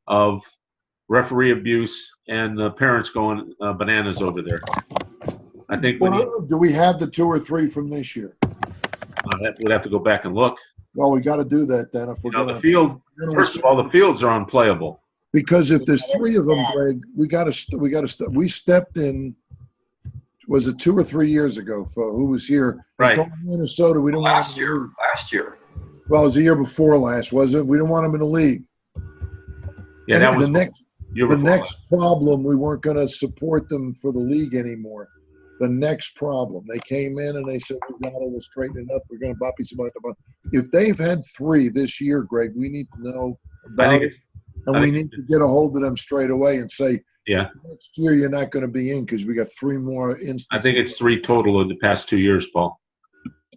of referee abuse, and the parents going bananas over there. I think Do we have the 2 or 3 from this year? we'd have to go back and look. Well, we got to do that then if we're You know, going the field. First of all, the fields are unplayable. Because if there's 3 of them, Greg, we stepped in. Was it 2 or 3 years ago? For who was here? Right. I told Minnesota we don't want Last them in the year. league. Last year. Well, it was the year before last, was it? We didn't want them in the league. Yeah, And that was the next. year The before next problem, we weren't going to support them for the league anymore. The next problem, they came in and they said, we got to straighten it up. We're going to boppy somebody. If they've had 3 this year, Greg, we need to know about it. And we need to get a hold of them straight away and say, Yeah, next year you're not going to be in because we got 3 more instances. I think it's 3 total in the past 2 years, Paul.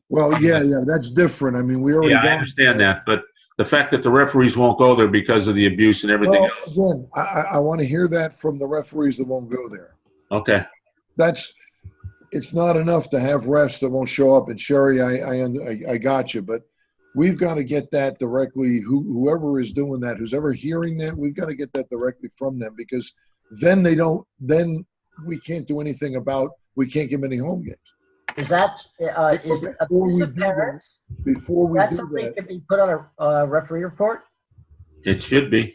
Well, yeah, that's different. I mean, we already Yeah, I got. understand that, but the fact that the referees won't go there because of the abuse and everything Well, else. again, I want to hear that from the referees that won't go there. Okay. It's not enough to have refs that won't show up. And Sherry, I got you, but we've got to get that directly. Whoever is doing that, who's ever hearing that, we've got to get that directly from them because then we can't do anything about. We can't give them any home games. Is that Before we that's do something that, that can be put on a referee report? It should be.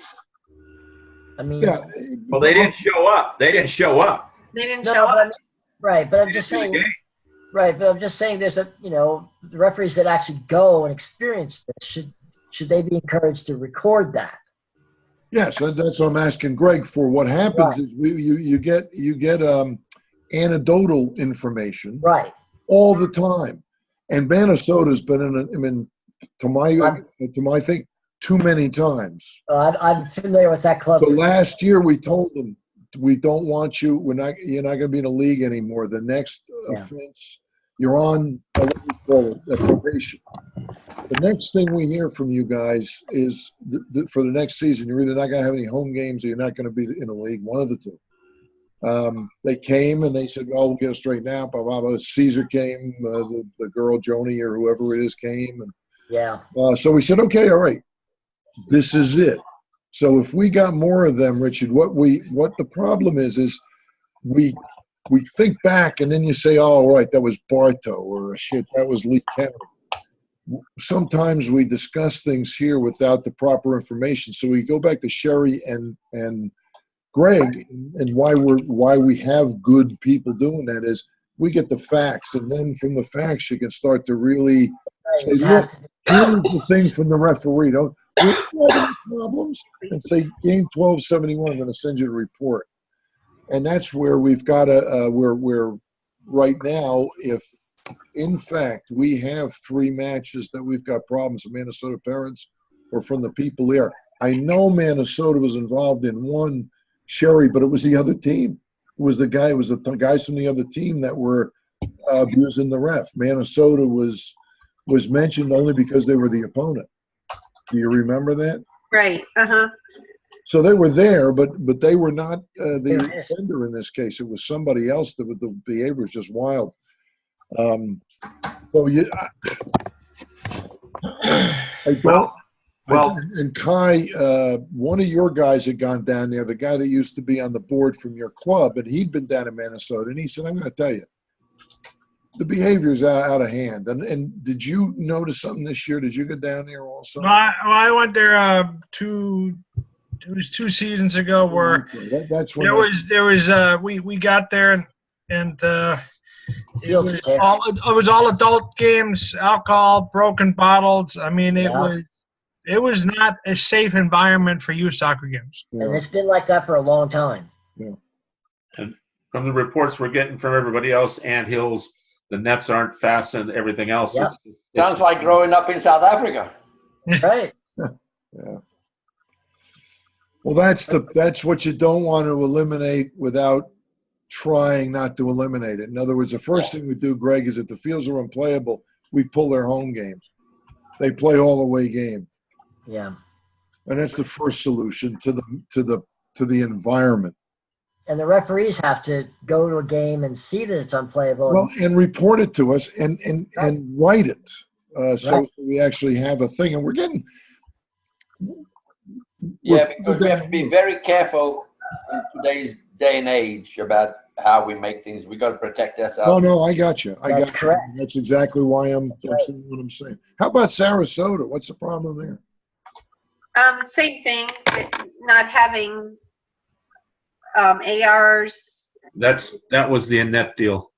I mean, yeah. Well, they didn't show up. They didn't show up. They didn't no, show but up. right, but I'm just saying. Right, but I'm just saying there's the referees that actually go and experience this, should they be encouraged to record that? Yes, that's what I'm asking Greg for. What happens is you get anecdotal information right all the time, and Minnesota's been to my thing too many times. I'm familiar with that club. So last year we told them we don't want you. You're not going to be in the league anymore. The next offense, you're on probation. The next thing we hear from you guys is for the next season, you're either not going to have any home games or you're not going to be in the league. One of the two. They came and they said, "Well, we'll get it straightened out." Blah, blah, blah. Caesar came, the girl Joni or whoever it is came, and so we said, "Okay, all right, this is it." So if we got more of them, Richard, what the problem is we think back and then you say, "Oh, right, that was Bartow," or "Shit, that was Lee Kennedy." Sometimes we discuss things here without the proper information. So we go back to Sherry and Greg, and why we have good people doing that is we get the facts, and then from the facts you can start to really say, "Look, here's the thing from the referee. Don't we have any problems?" And say, "Game 1271, I'm going to send you a report." And that's where we've got to. We're right now. If in fact we have 3 matches that we've got problems with Minnesota parents or from the people there. I know Minnesota was involved in one, Sherry, but it was the other team. It was the guys from the other team that were abusing the ref. Minnesota was mentioned only because they were the opponent. Do you remember that? Right. So they were there, but they were not the offender in this case. It was somebody else. The behavior was just wild. So and Kai, one of your guys had gone down there, the guy that used to be on the board from your club, and he'd been down in Minnesota, and he said, "I'm going to tell you, the behavior's out of hand." And did you notice something this year? Did you go down there also? I went there it was 2 seasons ago where that's when we got there and it was all adult games, alcohol, broken bottles. I mean, it was not a safe environment for youth soccer games. And it's been like that for a long time. Yeah. And from the reports we're getting from everybody else, anthills, the nets aren't fastened, everything else. Yep. Sounds like growing up in South Africa. Right. Yeah. Well, that's what you don't want to eliminate without trying not to eliminate it. In other words, the first thing we do, Greg, is if the fields are unplayable, we pull their home games. They play all away game. Yeah. And that's the first solution to the environment. And the referees have to go to a game and see that it's unplayable. Well, and report it to us and write it. So we actually have a thing. And we're getting Yeah, because we have to be very careful in today's day and age about how we make things. We got to protect ourselves. No, I got you. That's correct. That's exactly why I'm saying what I'm saying. How about Sarasota? What's the problem there? Same thing, not having ARs. That was the inept deal.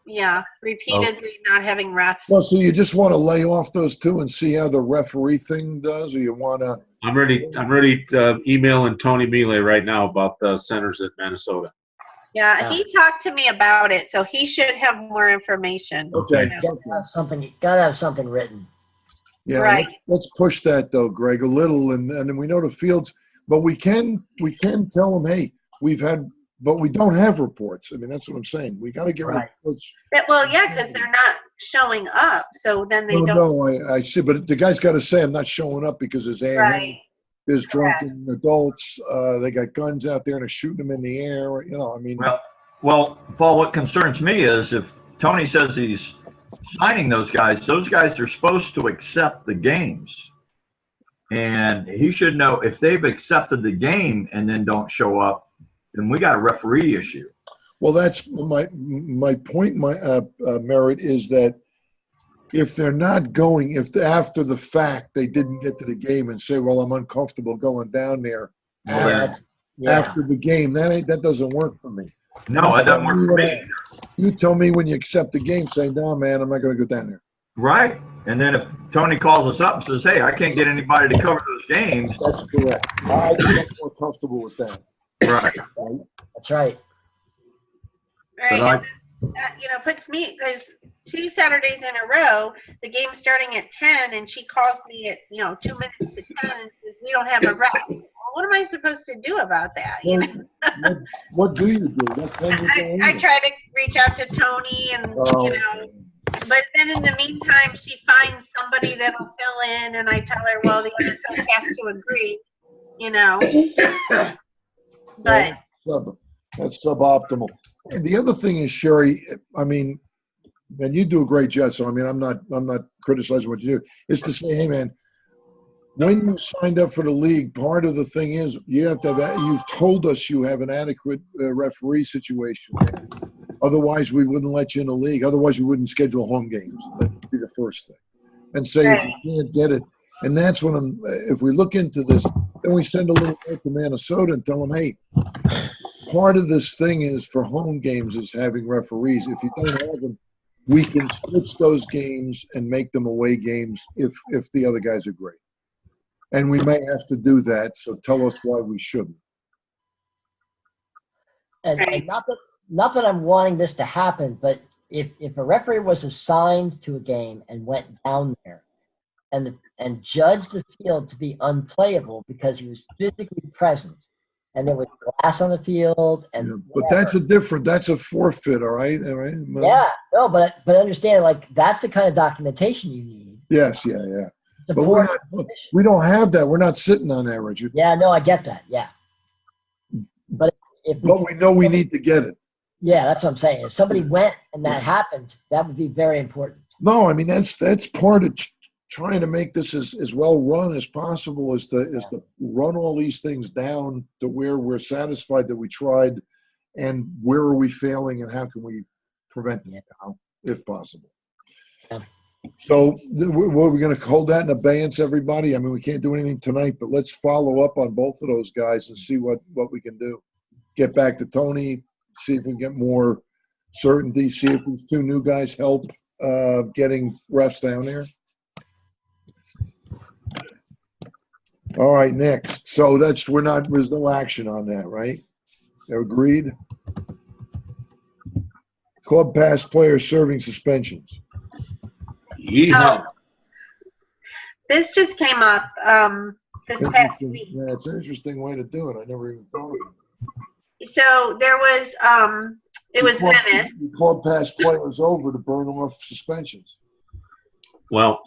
Yeah, repeatedly not having refs. Well, so you just want to lay off those two and see how the referee thing does, or you want to? I'm ready to emailing Tony Mealy right now about the centers at Minnesota. Yeah, he talked to me about it, so he should have more information. Okay. Gotta have something written. Yeah, Right. let's push that though, Greg, a little, and we know the fields, but we can tell them, hey, but we don't have reports. I mean, that's what I'm saying. We got to get reports. Well, yeah, because they're not showing up, so then they don't. No, I see, but the guy's got to say, I'm not showing up because there's drunken adults. They got guns out there and they're shooting them in the air. You know, I mean. Well, Paul, what concerns me is if Tony says he's signing those guys are supposed to accept the games. And he should know if they've accepted the game and then don't show up, then we got a referee issue. Well, that's my point, Merit, is that if they're not going, if after the fact they didn't get to the game and say, well, I'm uncomfortable going down there after the game, that doesn't work for me. No, it doesn't work for me. You tell me when you accept the game, saying, no, man, I'm not going to go down there. Right. And then if Tony calls us up and says, hey, I can't get anybody to cover those games. That's correct. I get more comfortable with that. Right. That's right. Right. And that, puts me, because 2 Saturdays in a row, the game's starting at 10, and she calls me at, 2 minutes to 10 and says, we don't have a ref. What am I supposed to do about that? What do you do? I try to reach out to Tony and, but then in the meantime, she finds somebody that'll fill in, and I tell her, well, the other coach has to agree, But that's suboptimal. And the other thing is, Sherry, I mean, and you do a great job, so I mean, I'm not criticizing what you do. Is to say, hey, man, when you signed up for the league, part of the thing is you have to have. You've told us you have an adequate referee situation. Otherwise, we wouldn't let you in the league. Otherwise, we wouldn't schedule home games. That would be the first thing. And say if you can't get it, and that's when if we look into this, then we send a little note to Minnesota and tell them, hey, part of this thing is for home games is having referees. If you don't have them, we can switch those games and make them away games if the other guys agree. And we may have to do that, so tell us why we shouldn't. And not that I'm wanting this to happen, but if a referee was assigned to a game and went down there and judged the field to be unplayable because he was physically present, and there was glass on the field, and but that's a forfeit, all right? Yeah, no, but understand, like, that's the kind of documentation you need. Yes, yeah. But we don't have that. We're not sitting on that, Richard. Yeah, no, I get that. Yeah, but we know we need to get it. Yeah, that's what I'm saying. If somebody went and that happened, that would be very important. No, I mean that's part of trying to make this as well run as possible. Is to run all these things down to where we're satisfied that we tried, and where are we failing, and how can we prevent it now, if possible. Yeah. So we're going to hold that in abeyance, everybody. I mean, we can't do anything tonight, but let's follow up on both of those guys and see what we can do. Get back to Tony, see if we can get more certainty, see if these 2 new guys help getting refs down there. All right, next. So there's no action on that, right? They're agreed? Club pass players serving suspensions. This just came up this past week. Yeah, it's an interesting way to do it. I never even thought of it. So there was, it was Venice. You club pass players over to burn off suspensions. Well,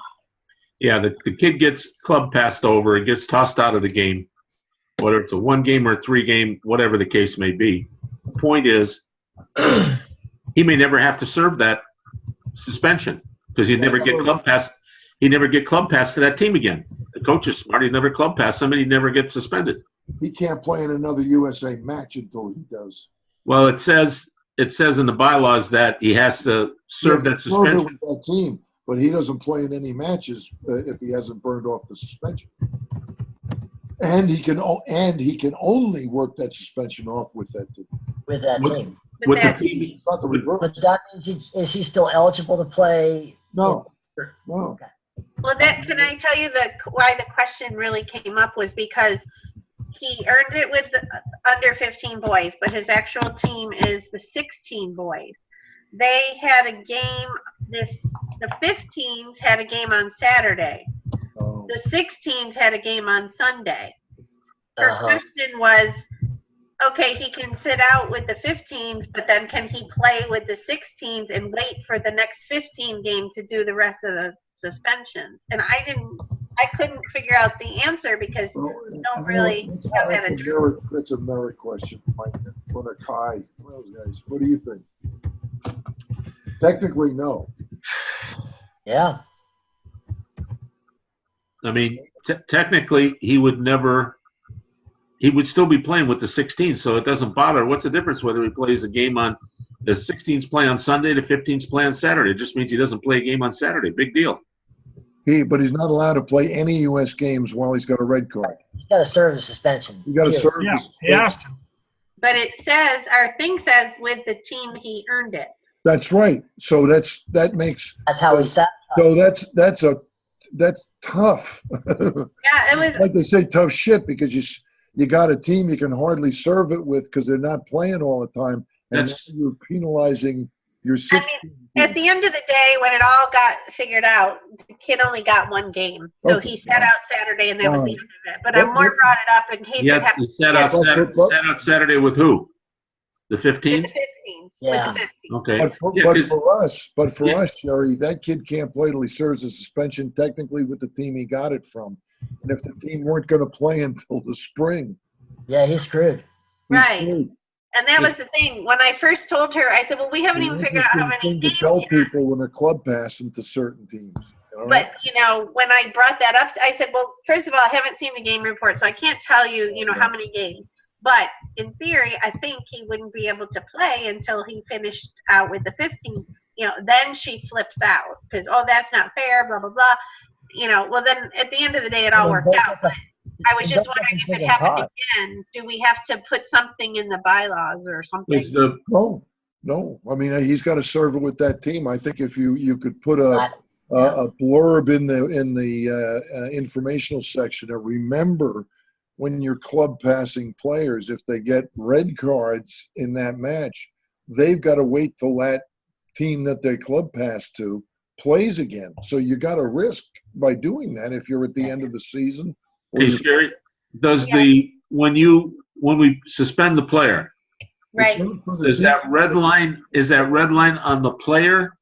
yeah, the kid gets club passed over. It gets tossed out of the game, whether it's a 1 game or a 3 game, whatever the case may be. The point is, he may never have to serve that suspension because he'd never get club passed. He'd never get club passed to that team again. The coach is smart. He never club pass somebody. He never gets suspended. He can't play in another USA match until he does. Well, it says in the bylaws that he has to serve that Serve it suspension. with that team, but he doesn't play in any matches if he hasn't burned off the suspension. And he can only work that suspension off with that team. With that team. With the team. It's not the reverse. But that means is he still eligible to play? No. Well, can I tell you why the question really came up was because he earned it with the under 15 boys, but his actual team is the 16 boys. They had a game the 15s had a game on Saturday. Oh. The 16s had a game on Sunday. Her question was, okay, he can sit out with the 15s, but then can he play with the 16s and wait for the next 15 game to do the rest of the suspensions? And I couldn't figure out the answer because we don't really have that addressed. It's a merit question, Mike. Or Kai, one of those guys. What do you think? Technically, no. Yeah. I mean, technically, he would still be playing with the 16s, so it doesn't bother. What's the difference whether he plays a game on the 16s play on Sunday, the 15s play on Saturday? It just means he doesn't play a game on Saturday. Big deal. But he's not allowed to play any U.S. games while he's got a red card. He's got to serve the suspension. You got to serve Yeah, the he has to. But it says, our thing says with the team he earned it. That's right. So that makes. That's how he sat. So that's tough. Yeah, it was. Like they say, tough shit because you got a team you can hardly serve it with because they're not playing all the time, and now you're penalizing your. I mean, at the end of the day, when it all got figured out, the kid only got one game, so he sat out Saturday, and that was the end of it. But I more brought it up in case it happened. He sat out Saturday with who? The 15s? With the 15s. Yeah. With the 15s. Okay. But for us, Sherry, that kid can't play till he serves a suspension technically with the team he got it from. And if the team weren't going to play until the spring, Yeah, he's screwed. he's Right. screwed. And that was the thing. When I first told her, I said, well, we haven't even figured out how many Thing to games tell yet. people when they're club passing to certain teams. All right? But, when I brought that up, I said, well, first of all, I haven't seen the game report, so I can't tell you, how many games. But in theory, I think he wouldn't be able to play until he finished out with the 15. Then she flips out because, that's not fair, blah, blah, blah. Well, then at the end of the day, it all worked out. But I was just wondering if it happened again, do we have to put something in the bylaws or something? No. I mean, he's got to serve it with that team. I think if you could put a blurb in the informational section, and remember when you're club passing players, if they get red cards in that match, they've got to wait till that team that they club pass to plays again. So you got to risk by doing that if you're at the end of the season. Hey, Sherry, when we suspend the player, Right. is that red line on the player,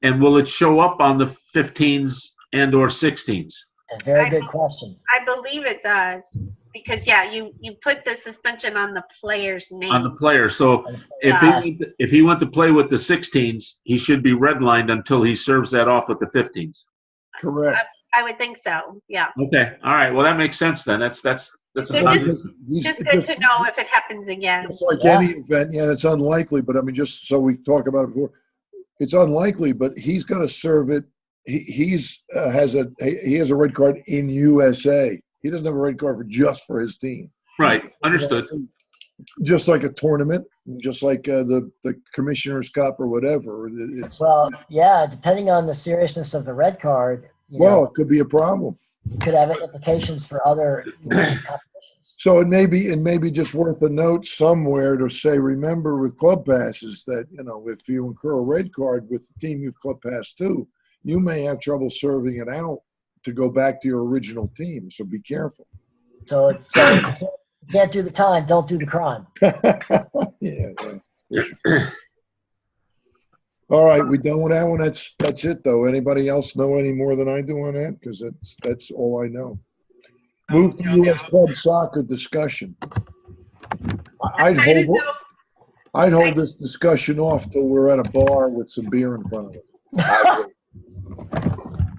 and will it show up on the 15s and or 16s? A very good question. I believe it does. Because, you put the suspension on the player's name. On the player. So if he went to play with the 16s, he should be redlined until he serves that off with the 15s. Correct. I would think so. Yeah. Okay. All right. Well, that makes sense then. That's Just good to know if it happens again. It's like any event, it's unlikely, but I mean, just so we talk about it before, it's unlikely, but he's got to serve it. He has a red card in USA. He doesn't have a red card for his team. Right. Understood. Just like a tournament, just like the Commissioner's Cup or whatever. Depending on the seriousness of the red card. It could be a problem. It could have implications for other competitions. So it may be just worth a note somewhere to say, remember with club passes that, if you incur a red card with the team you've club passed to, you may have trouble serving it out to go back to your original team. So be careful. So if you can't do the time, don't do the crime. Yeah. All right, we done with that one. That's it, though. Anybody else know any more than I do on that? Because that's all I know. Move to U.S. club soccer discussion. I'd hold this discussion off till we're at a bar with some beer in front of us.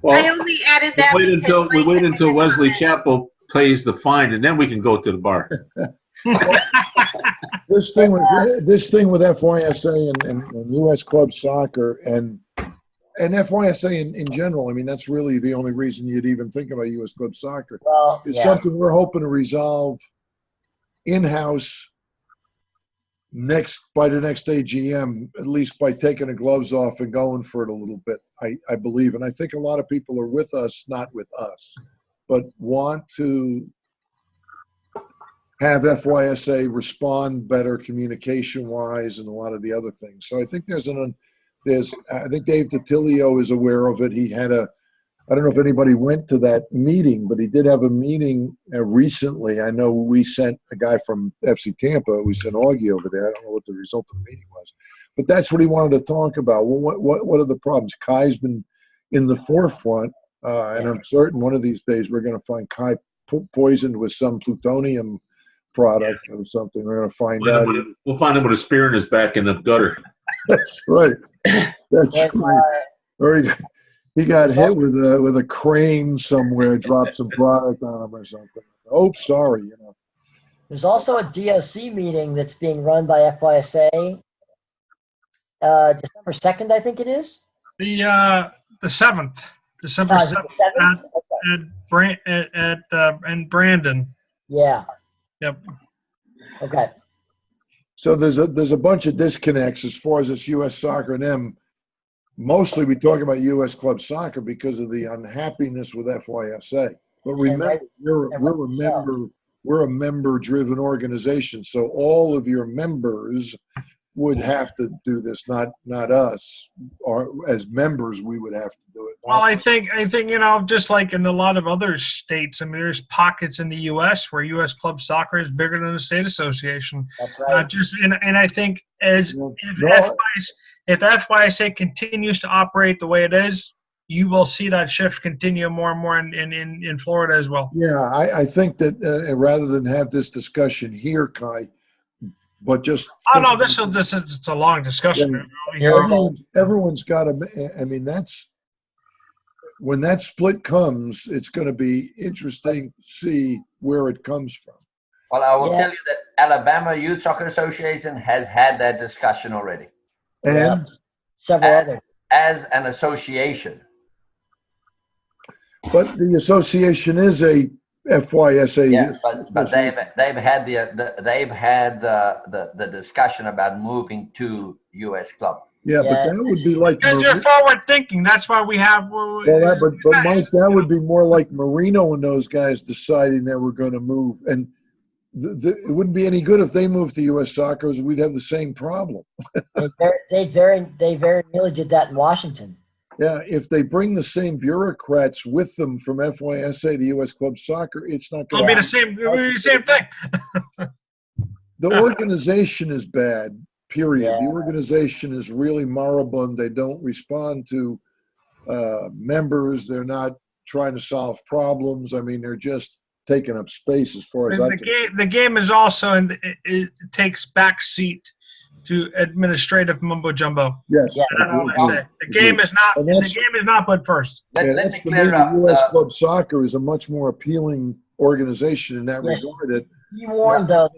Well, I only added that. we wait because until Mike Wesley commented. Chapel pays the fine, and then we can go to the bar. This thing with FYSA and U.S. Club Soccer and FYSA in general, I mean, that's really the only reason you'd even think about U.S. Club Soccer. Well, It's yeah. something we're hoping to resolve in-house by the next AGM, at least by taking the gloves off and going for it a little bit, I believe. And I think a lot of people are with us, not with us, but want to have FYSA respond better communication-wise and a lot of the other things. So I think I think Dave DiTilio is aware of it. He had I don't know if anybody went to that meeting, but he did have a meeting recently. I know we sent a guy from FC Tampa. We sent Augie over there. I don't know what the result of the meeting was, but that's what he wanted to talk about. Well, what are the problems? Kai's been in the forefront, and I'm certain one of these days we're going to find Kai poisoned with some plutonium product or something. We're going to find out. We'll find him with a spear in his back in the gutter. That's right. That's right. Or he got hit with a crane somewhere, dropped some product on him or something. Oh, sorry, you know. There's also a DOC meeting that's being run by FYSA. December 2nd, I think it is. The 7th, December 7th in Brandon. Yeah. Yep. Okay. So there's a bunch of disconnects as far as it's U.S. Soccer and them. Mostly we talk about U.S. Club Soccer because of the unhappiness with FYSA. But remember, we're a member-driven organization, so all of your members would have to do this, not us. Or as members, we would have to do it. Well, I think just like in a lot of other states, I mean, there's pockets in the U.S. where U.S. Club Soccer is bigger than the state association. That's right. And I think if FYSA continues to operate the way it is, you will see that shift continue more and more in Florida as well. Yeah, I think that rather than have this discussion here, Kai, but just it's a long discussion. Everyone's got to. I mean, when that split comes, it's going to be interesting to see where it comes from. Well, I will tell you that Alabama Youth Soccer Association has had that discussion already. And several others. As an association. But the association is a FYSA. Yes, but they've had the discussion about moving to U.S. Club. Yeah, but that would be like. Because you're forward thinking. That's why we have. But Mike, that would be more like Marino and those guys deciding that we're going to move, and it wouldn't be any good if they moved to U.S. Soccer. We'd have the same problem. They very nearly did that in Washington. Yeah, if they bring the same bureaucrats with them from FYSA to U.S. Club Soccer, it's not going to be the same. It'll be the same thing. The organization is bad. Period. Yeah. The organization is really moribund. They don't respond to members. They're not trying to solve problems. I mean, they're just taking up space as far as the game is also it takes back seat to administrative mumbo jumbo. Yes. Yeah, that's what I say. The game is not put first. That's the mean U.S. Club Soccer is a much more appealing organization in that regard. Be warned, though,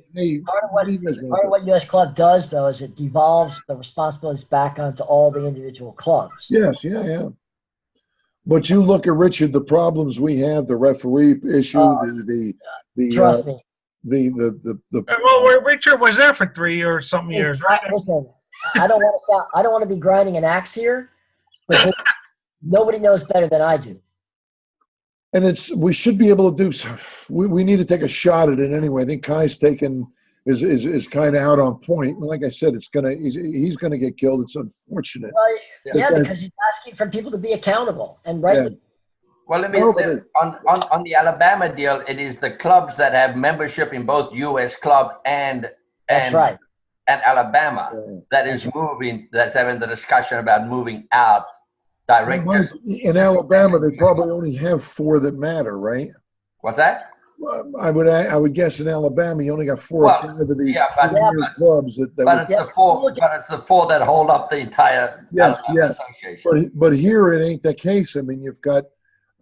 part of what U.S. Club does, though, is it devolves the responsibilities back onto all the individual clubs. Yes, yeah. But you look at, Richard, the problems we have, the referee issue, trust me. Well, Richard was there for 3 or something years, right? Listen, I don't want to be grinding an axe here, but nobody knows better than I do. And we should be able to do. We need to take a shot at it anyway. I think Kai's is kind of out on point. And like I said, he's gonna get killed. It's unfortunate. Well, because he's asking for people to be accountable and right. Yeah. Well, let me say, on the Alabama deal, it is the clubs that have membership in both U.S. Club and Alabama that is moving. That's having the discussion about moving out. In Alabama, they probably only have 4 that matter, right? What's that? I would guess in Alabama, you only got 4 Well, or 5 of these yeah, but- premier clubs that But would, it's the four. But it's the four that hold up the entire Yes, Alabama yes. Association. but here it ain't the case. I mean, you've got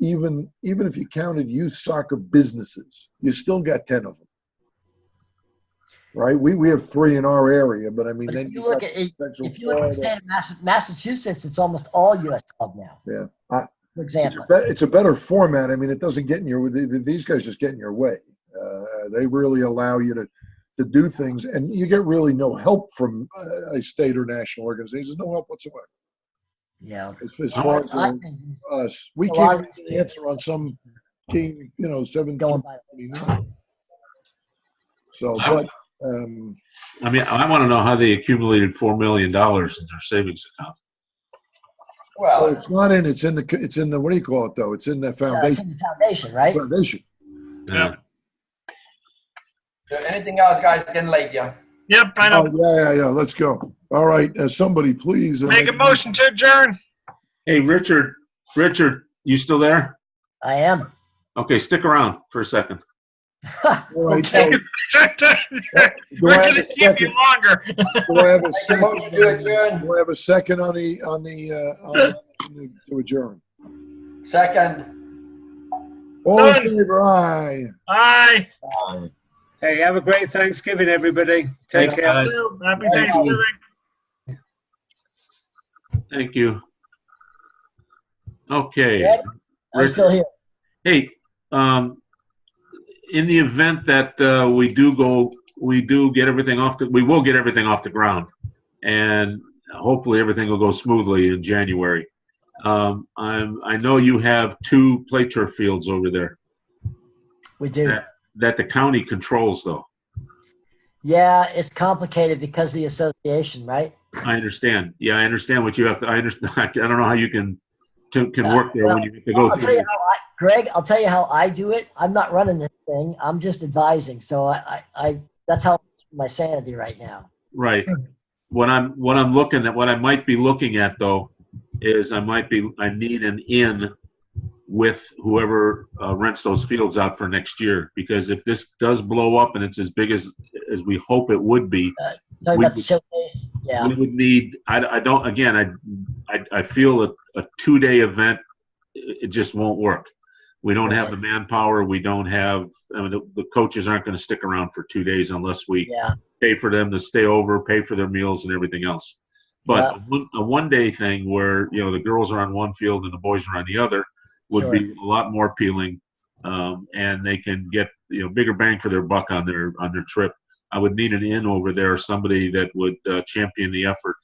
even if you counted youth soccer businesses, you still got 10 of them. Right? We have 3 in our area, but I mean, But then if you look at the state of Massachusetts, it's almost all U.S. club now. Yeah. For example, It's a better format. I mean, it doesn't get in your, these guys just get in your way. They really allow you to do things, and you get really no help from a state or national organization. No help whatsoever. yeah. As far as us, we can't even answer on some team, 7 Going by. So, but I mean, I want to know how they accumulated $4 million in their savings account. well, it's not in. It's in the. What do you call it though? It's in the It's foundation. in the foundation, right? Foundation. Yeah. Anything else, guys? Getting late, yeah. Yep, I know. Oh, yeah. Let's go. All right. Somebody, please Make a motion to adjourn. Hey, Richard, you still there? I am. Okay, stick around for a second. All right, Okay. We're going to keep you longer. Do I have a second? Motion to adjourn. Do I have a second on the to adjourn? Second. All in Done. favor? Aye. Aye. Hey, have a great Thanksgiving, everybody. Take Thanks, care. guys. Happy Thanksgiving. Thank you. Okay. Ed, I'm Richard. still here. Hey, in the event that we will get everything off the ground, and hopefully everything will go smoothly in January. I know you have 2 play turf fields over there We do. that the county controls, though. Yeah, it's complicated because of the association, right? I understand. Yeah, I understand what you have to. I understand. I don't know how you can work there when you have to go I'll through. tell you how Greg, I'll tell you how I do it. I'm not running this thing. I'm just advising. So I that's how my sanity right now. Right. What I might be looking at though is I need an in with whoever rents those fields out for next year, because if this does blow up and it's as big as we hope it would be, Talking about the showcase. Yeah. we would need. I feel a 2-day event, it just won't work. We don't have the manpower. We don't have. I mean, the coaches aren't going to stick around for 2 days unless we pay for them to stay over, pay for their meals and everything else. But a 1-day thing where the girls are on one field and the boys are on the other would be a lot more appealing, and they can get bigger bang for their buck on their trip. I would need an in over there, somebody that would champion the effort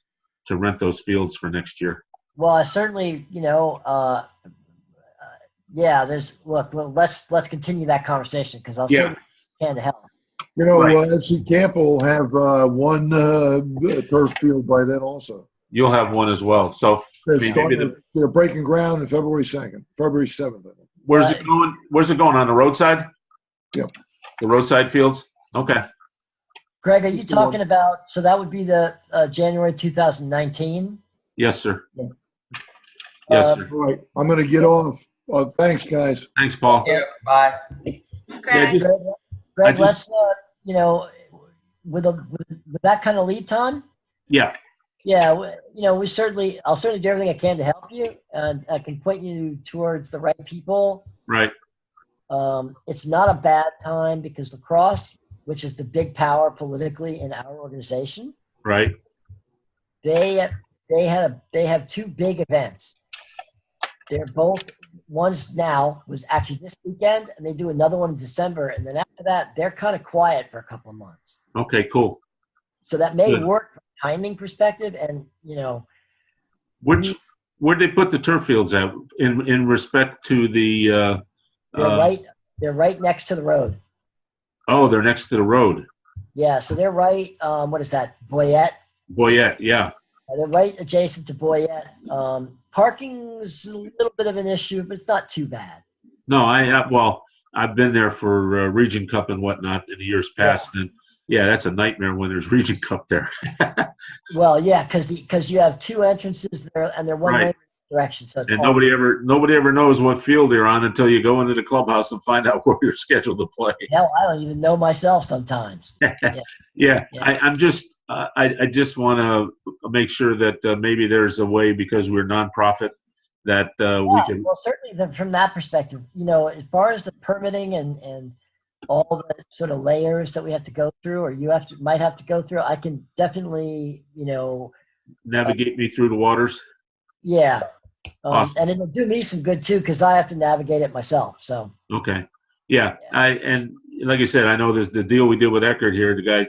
to rent those fields for next year. Well, I certainly, well, let's continue that conversation because I'll certainly can to help. FC Camp will have 1 turf field by then also. You'll have one as well. So they're breaking ground on February 7th. Where's it going? Where's it going, on the roadside? Yep. The roadside fields? Okay. Greg, are you talking about, so that would be the January 2019? Yes, sir. Yes, sir. All right. I'm going to get off. Thanks, guys. Thanks, Paul. Yeah, bye. Greg, Greg, let's, with that kind of lead time? Yeah. Yeah, I'll certainly do everything I can to help you, and I can point you towards the right people. Right. It's not a bad time because lacrosse, which is the big power politically in our organization, right? They have 2 big events. They're both, one's now was actually this weekend, and they do another one in December, and then after that they're kind of quiet for a couple of months. Okay, cool. So that may work from a timing perspective, and where'd they put the turf fields at in respect to the? They're right next to the road. Oh, they're next to the road. Yeah, so they're right. What is that? Boyette. Boyette, yeah. They're right adjacent to Boyette. Parking's a little bit of an issue, but it's not too bad. No, I've been there for Region Cup and whatnot in the years past, and that's a nightmare when there's Region Cup there. Well, yeah, because you have 2 entrances there, and they're one way direction. So it's And all, nobody ever knows what field you're on until you go into the clubhouse and find out where you're scheduled to play. hell, I don't even know myself sometimes. Yeah, Yeah. I'm just I just want to make sure that maybe there's a way, because we're nonprofit, that we can. Well, certainly from that perspective, as far as the permitting and all the sort of layers that we have to go through, or might have to go through, I can definitely, Navigate me through the waters. yeah. Awesome. And it'll do me some good too, because I have to navigate it myself. So. Okay. Yeah. And like I said, I know there's the deal we did with Eckert here. The guy,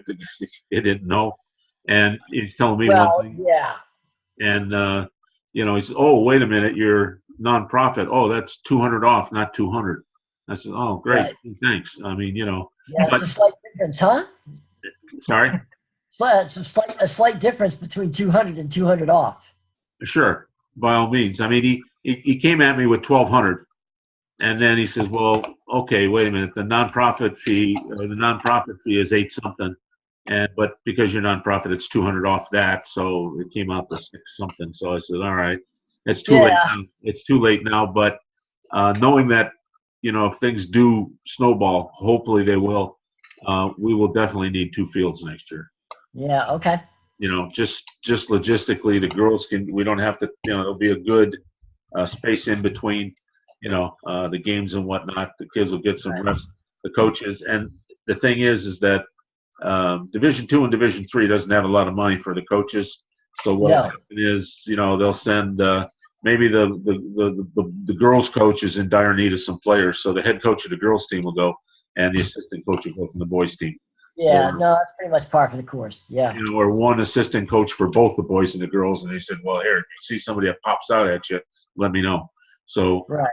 he didn't know, and he's telling me one thing. Yeah. And he says, "Oh, wait a minute, you're nonprofit. Oh, that's 200 off, not 200." I said, "Oh, great, Right. Thanks." I mean, Yeah, it's a slight difference, huh? Sorry. It's a slight difference between 200 and 200 off. Sure, by all means. I mean, he came at me with 1,200, and then he says, "Well, okay, wait a minute. The nonprofit fee is 8 something, but because you're nonprofit, it's 200 off that. So it came out to 6 something." So I said, "All right, it's too late now. It's too late now." But knowing that, if things do snowball, hopefully they will, we will definitely need 2 fields next year. Yeah. Okay. Just logistically, the girls we don't have to, it'll be a good space in between, the games and whatnot. The kids will get some rest, the coaches. And the thing is that Division II and Division III doesn't have a lot of money for the coaches. So what will happen is, they'll send maybe the girls coach is in dire need of some players. So the head coach of the girls team will go, and the assistant coach will go from the boys team. Yeah, no, that's pretty much par for the course. Yeah. Or one assistant coach for both the boys and the girls, and they said, "Well, here, if you see somebody that pops out at you, let me know." So, right.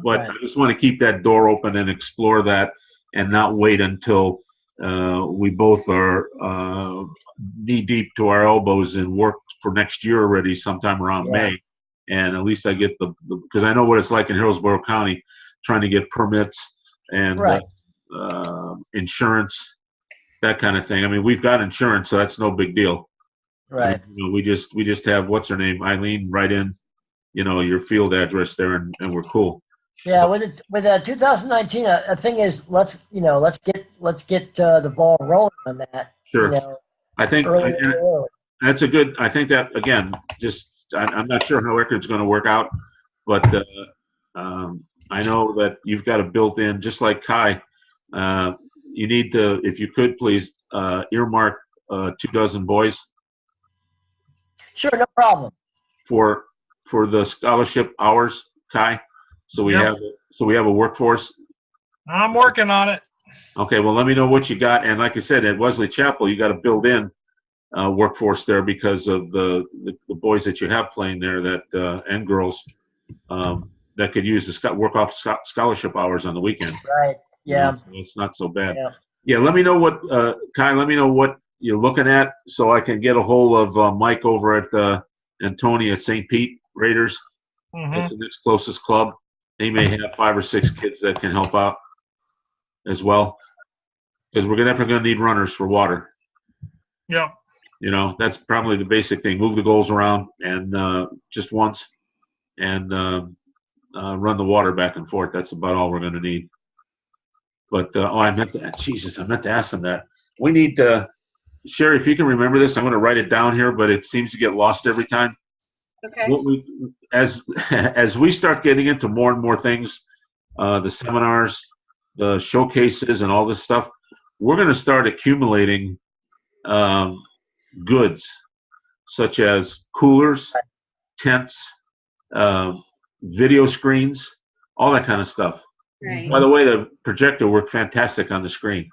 But I just want to keep that door open and explore that, and not wait until we both are knee deep to our elbows in work for next year already, sometime around May. And at least I get because I know what it's like in Hillsborough County, trying to get permits and insurance, that kind of thing. I mean, we've got insurance, so that's no big deal. Right. We just have, what's her name, Eileen, write in, your field address there, and we're cool. Yeah, so, with 2019, the thing is, let's get the ball rolling on that. Sure. I think that's a good. I think that, again, I'm not sure how Eckerd's going to work out, but I know that you've got a built-in, just like Kai. You need to, if you could, please earmark 24 boys. Sure, no problem. For the scholarship hours, Kai, so we have a workforce. I'm working on it. Okay, well, let me know what you got. And like I said, at Wesley Chapel, you got to build in workforce there because of the boys that you have playing there, that and girls that could use the work off scholarship hours on the weekend. Right. Yeah. So it's not so bad. Yeah. Let me know what Kai. Let me know what you're looking at, so I can get a hold of Mike over at Antonia St. Pete Raiders. That's the next closest club. They may have 5 or 6 kids that can help out as well, because we're definitely going to need runners for water. Yeah. That's probably the basic thing. Move the goals around and just once, and run the water back and forth. That's about all we're going to need. But I meant to ask them that. We need Sherry, if you can remember this, I'm going to write it down here, but it seems to get lost every time. Okay. As we start getting into more and more things, the seminars, the showcases, and all this stuff, we're going to start accumulating goods such as coolers, tents, video screens, all that kind of stuff. Right. By the way, the projector worked fantastic on the screen.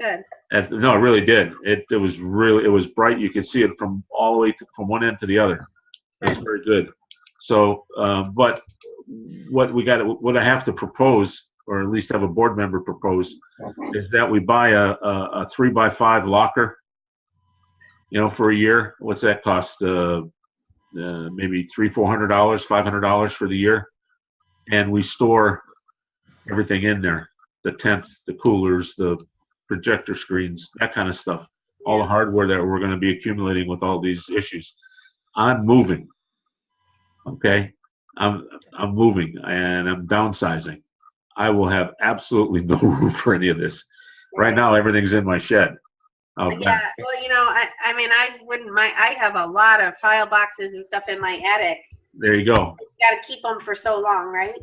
Good. No, it really did. It was bright. You could see it from all the way from one end to the other. It was very good. So, but what I have to propose, or at least have a board member propose, is that we buy a 3x5 locker. For a year. What's that cost? Maybe $300-400, $500 for the year, and we store everything in there: the tent, the coolers, the projector screens, that kind of stuff. All the hardware that we're going to be accumulating with all these issues. I'm moving. okay, I'm moving and I'm downsizing. I will have absolutely no room for any of this. Right now, everything's in my shed. out Yeah, back. well, I mean, I wouldn't mind. I have a lot of file boxes and stuff in my attic. There you go. You got to keep them for so long, right?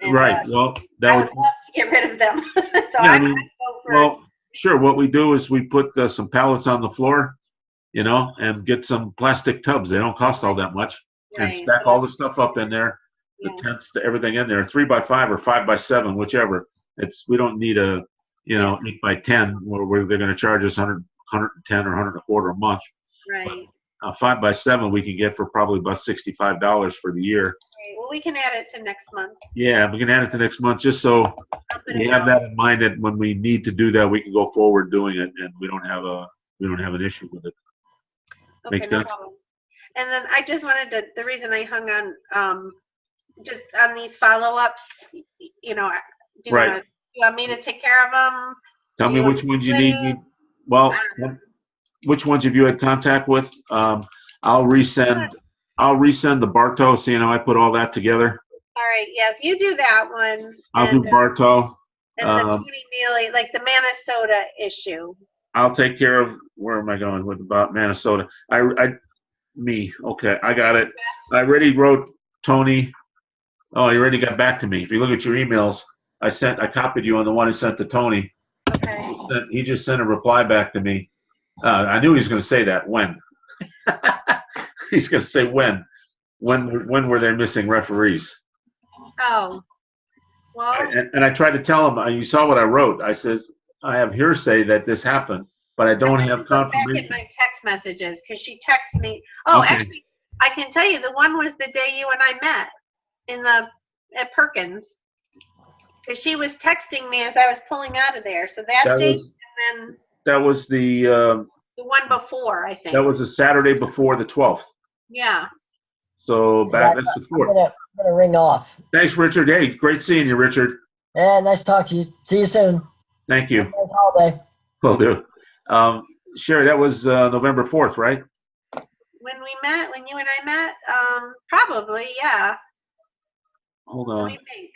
And, Right. Well, that I would. would love to get rid of them. So Yeah, I I'm mean, gonna go for. well, sure. What we do is we put some pallets on the floor, and get some plastic tubs. They don't cost all that much, and Right, stack all the stuff up in there, the yeah. tents, everything in there, 3x5 or 5x7, whichever. We don't need a 8x10 where they're going to charge us 110 or 125 a month. Right. 5x7 we can get for probably about $65 for the year. Right. Well, we can add it to next month. Yeah, we can add it to next month just so we have that in mind that when we need to do that, we can go forward doing it, and we don't have an issue with it. Okay, Makes no sense? problem. And then I just wanted to, the reason I hung on, just on these follow-ups, do you Right. want me to take care of them? Tell me which ones you need. Well, which ones have you had contact with? I'll resend the Bartow, so I put all that together. All right, yeah, if you do that one. I'll do Bartow. And the Tony Mealy, like the Minnesota issue. I'll take care of, where am I going with about Minnesota? Okay, I got it. I already wrote Tony. Oh, you already got back to me. If you look at your emails, I copied you on the one I sent to Tony. Okay. He just sent a reply back to me. I knew he was going to say that. When? He's going to say when. When were they missing referees? Oh. Well. And I tried to tell him, you saw what I wrote. I says, I have hearsay that this happened, but I don't have confirmation. Back at my text messages, because she texted me. Oh, okay. Actually, I can tell you the one was the day you and I met at Perkins. Because she was texting me as I was pulling out of there. So that date, and then that was the one before, I think. That was the Saturday before the 12th. Yeah. So that's the 4th. I'm gonna ring off. Thanks, Richard. Hey, great seeing you, Richard. Yeah, nice to talk to you. See you soon. Thank you. Nice holiday. Will do. Sherry, that was November 4th, right? When you and I met, probably, yeah. Hold on. Let me think.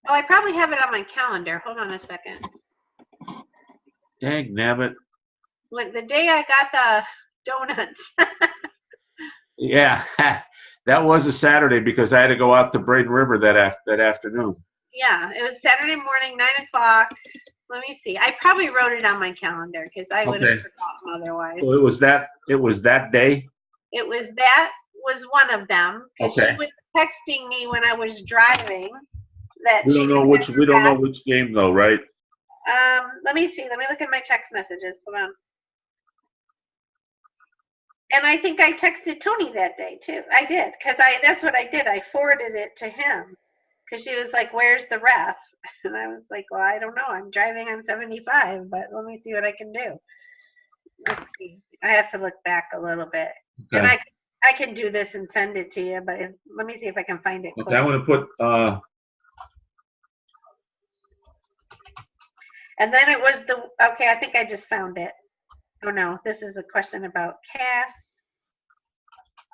Oh, I probably have it on my calendar. Hold on a second. Dang, nabbit. Like the day I got the donuts. Yeah, that was a Saturday because I had to go out to Braden River that afternoon. Yeah, it was Saturday morning, 9 o'clock. Let me see. I probably wrote it on my calendar because I would have forgotten otherwise. So it was that day? That was one of them. Because she was texting me when I was driving. We don't know which game though, right? Let me see. Let me look at my text messages. Hold on. And I think I texted Tony that day too. I did, because that's what I did. I forwarded it to him because she was like, "Where's the ref?" And I was like, "Well, I don't know. I'm driving on 75, but let me see what I can do." Let's see. I have to look back a little bit, and I can do this and send it to you. But let me see if I can find it. Okay, I want to put. And then it was I think I just found it. Oh no, this is a question about Cass.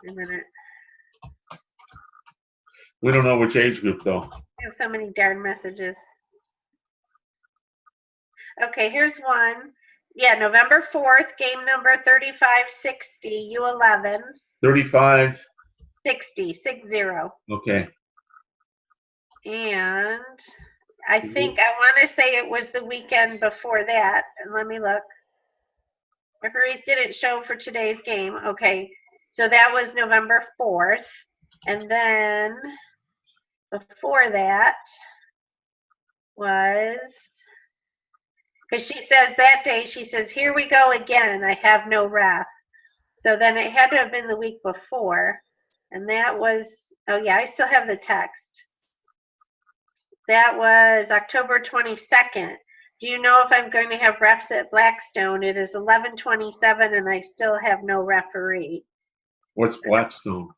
A minute. We don't know which age group though. I have so many darn messages. Okay, here's one. Yeah, November 4th, game number 3560, U11s. 35. 60. Okay. And I think I want to say it was the weekend before that. And let me look. Referees didn't show for today's game. Okay, so that was November 4th. And then before that was, because she says that day, she says, "Here we go again. I have no ref." So then it had to have been the week before. And that was, oh yeah, I still have the text. That was October 22nd. Do you know if I'm going to have refs at Blackstone? It is 11:27 and I still have no referee. What's Blackstone?